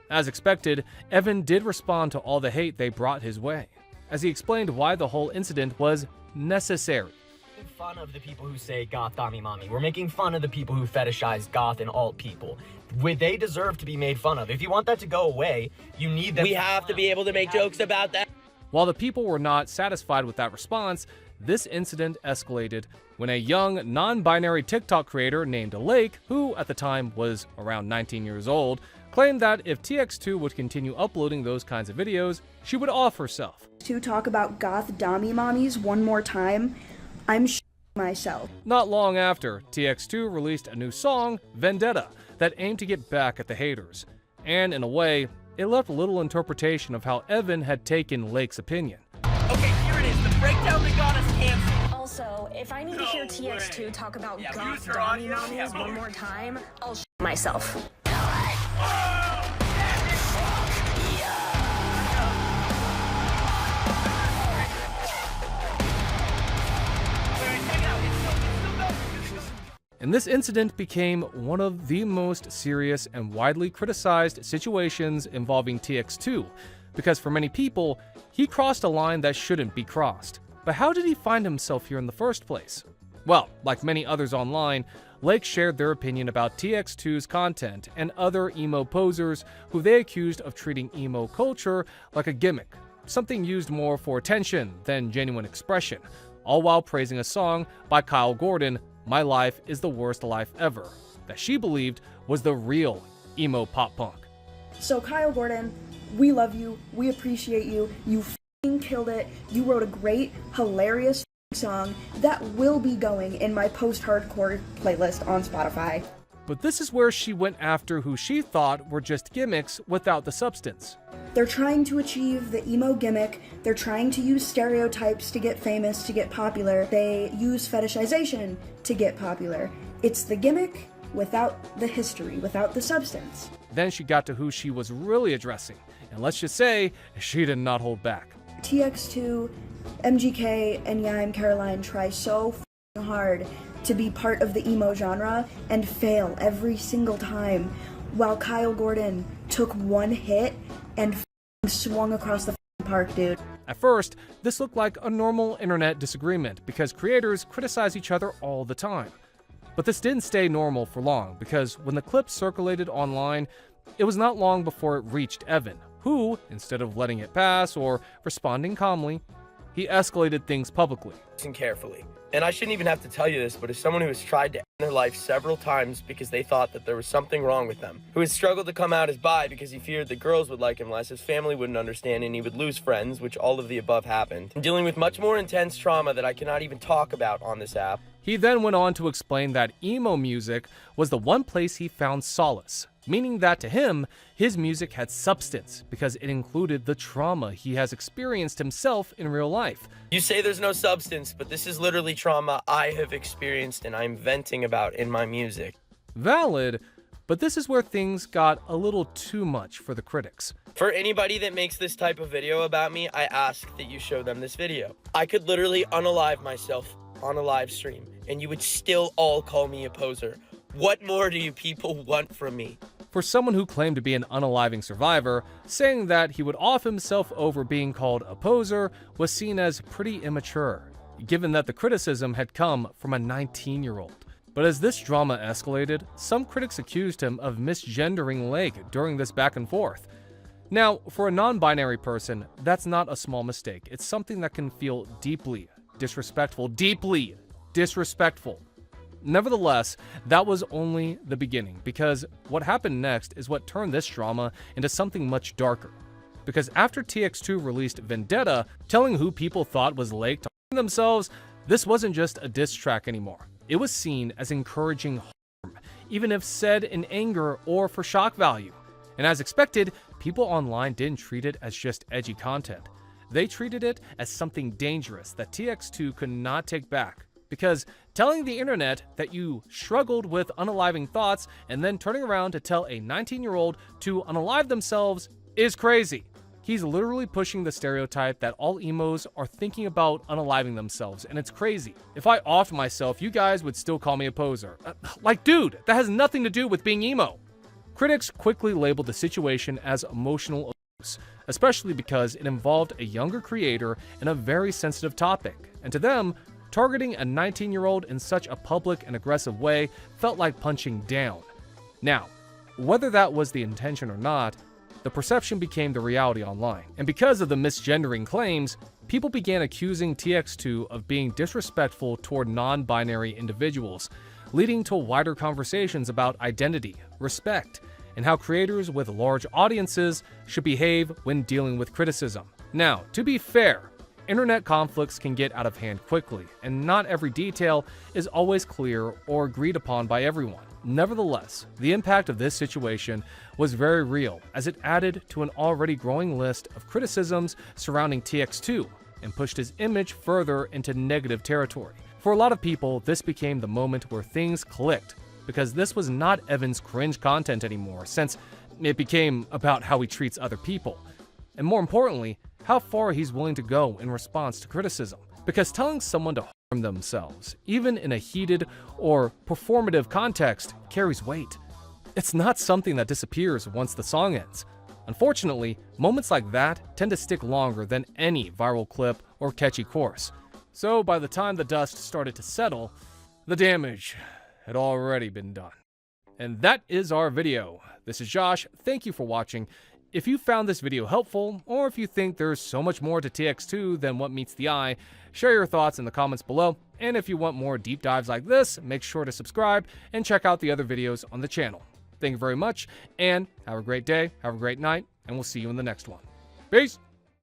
[SPEAKER 1] As expected, Evan did respond to all the hate they brought his way, as he explained why the whole incident was necessary.
[SPEAKER 15] Fun of the people who say goth dommy mommy. We're making fun of the people who fetishize goth and alt people. They deserve to be made fun of. If you want that to go away, you need them.
[SPEAKER 9] We have to be able to make jokes about that.
[SPEAKER 1] While the people were not satisfied with that response, this incident escalated when a young, non-binary TikTok creator named Lake, who at the time was around 19 years old, claimed that if TX2 would continue uploading those kinds of videos, she would off herself.
[SPEAKER 23] To talk about goth dommy mommies one more time, I'm myself.
[SPEAKER 1] Not long after, TX2 released a new song, Vendetta, that aimed to get back at the haters. And in a way, it left little interpretation of how Evan had taken Lake's opinion.
[SPEAKER 9] Okay, here it is, the breakdown that got us canceled.
[SPEAKER 14] Also, if I need to hear TX2 talk about goth dommy mommies one more time, I'll myself.
[SPEAKER 1] And this incident became one of the most serious and widely criticized situations involving TX2, because for many people, he crossed a line that shouldn't be crossed. But how did he find himself here in the first place? Well, like many others online, Lake shared their opinion about TX2's content and other emo posers who they accused of treating emo culture like a gimmick, something used more for attention than genuine expression, all while praising a song by Kyle Gordon, My Life is the Worst Life Ever, that she believed was the real emo pop punk.
[SPEAKER 23] So Kyle Gordon, we love you, we appreciate you, you f***ing killed it, you wrote a great, hilarious song that will be going in my post-hardcore playlist on Spotify.
[SPEAKER 1] But this is where she went after who she thought were just gimmicks without the substance.
[SPEAKER 23] They're trying to achieve the emo gimmick, they're trying to use stereotypes to get famous, to get popular, they use fetishization to get popular. It's the gimmick without the history, without the substance.
[SPEAKER 1] Then she got to who she was really addressing, and let's just say, she did not hold back.
[SPEAKER 23] TX2, MGK, and Yeah, I'm Caroline try so hard to be part of the emo genre and fail every single time, while Kyle Gordon took one hit and swung across the park, dude.
[SPEAKER 1] At first, this looked like a normal internet disagreement because creators criticize each other all the time. But this didn't stay normal for long because when the clip circulated online, it was not long before it reached Evan, who, instead of letting it pass or responding calmly, he escalated things publicly.
[SPEAKER 9] Listen carefully. And I shouldn't even have to tell you this, but as someone who has tried to
[SPEAKER 15] their life several times because they thought that there was something wrong with them, who had struggled to come out as bi because he feared the girls would like him less, his family wouldn't understand, and he would lose friends, which all of the above happened, and dealing with much more intense trauma that I cannot even talk about on this app.
[SPEAKER 1] He then went on to explain that emo music was the one place he found solace, meaning that to him, his music had substance because it included the trauma he has experienced himself in real life.
[SPEAKER 15] You say there's no substance, but this is literally trauma I have experienced and I'm venting about in my music.
[SPEAKER 1] Valid, but this is where things got a little too much for the critics.
[SPEAKER 15] For anybody that makes this type of video about me, I ask that you show them this video. I could literally unalive myself on a live stream, and you would still all call me a poser. What more do you people want from me?
[SPEAKER 1] For someone who claimed to be an unaliving survivor, saying that he would off himself over being called a poser was seen as pretty immature, given that the criticism had come from a 19-year-old. But as this drama escalated, some critics accused him of misgendering Lake during this back and forth. Now, for a non-binary person, that's not a small mistake. It's something that can feel deeply disrespectful. Deeply disrespectful. Nevertheless, that was only the beginning, because what happened next is what turned this drama into something much darker. Because after TX2 released Vendetta, telling who people thought was Lake to harm themselves, this wasn't just a diss track anymore. It was seen as encouraging harm, even if said in anger or for shock value. And as expected, people online didn't treat it as just edgy content. They treated it as something dangerous that TX2 could not take back. Because telling the internet that you struggled with unaliving thoughts and then turning around to tell a 19-year-old to unalive themselves is crazy. He's literally pushing the stereotype that all emos are thinking about unaliving themselves, and it's crazy. If I offed myself, you guys would still call me a poser. Like, dude, that has nothing to do with being emo. Critics quickly labeled the situation as emotional abuse, especially because it involved a younger creator and a very sensitive topic, and to them, targeting a 19-year-old in such a public and aggressive way felt like punching down. Now, whether that was the intention or not, the perception became the reality online, and because of the misgendering claims, people began accusing TX2 of being disrespectful toward non-binary individuals, leading to wider conversations about identity, respect, and how creators with large audiences should behave when dealing with criticism. Now, to be fair, internet conflicts can get out of hand quickly, and not every detail is always clear or agreed upon by everyone. Nevertheless, the impact of this situation was very real, as it added to an already growing list of criticisms surrounding TX2 and pushed his image further into negative territory. For a lot of people, this became the moment where things clicked, because this was not Evan's cringe content anymore, since it became about how he treats other people, and more importantly, how far he's willing to go in response to criticism. Because telling someone to harm themselves, even in a heated or performative context, carries weight. It's not something that disappears once the song ends. Unfortunately, moments like that tend to stick longer than any viral clip or catchy chorus. So by the time the dust started to settle, the damage had already been done. And that is our video. This is Josh, thank you for watching. If you found this video helpful, or if you think there's so much more to TX2 than what meets the eye, share your thoughts in the comments below. And if you want more deep dives like this, make sure to subscribe and check out the other videos on the channel. Thank you very much, and have a great day, have a great night, and we'll see you in the next one. Peace!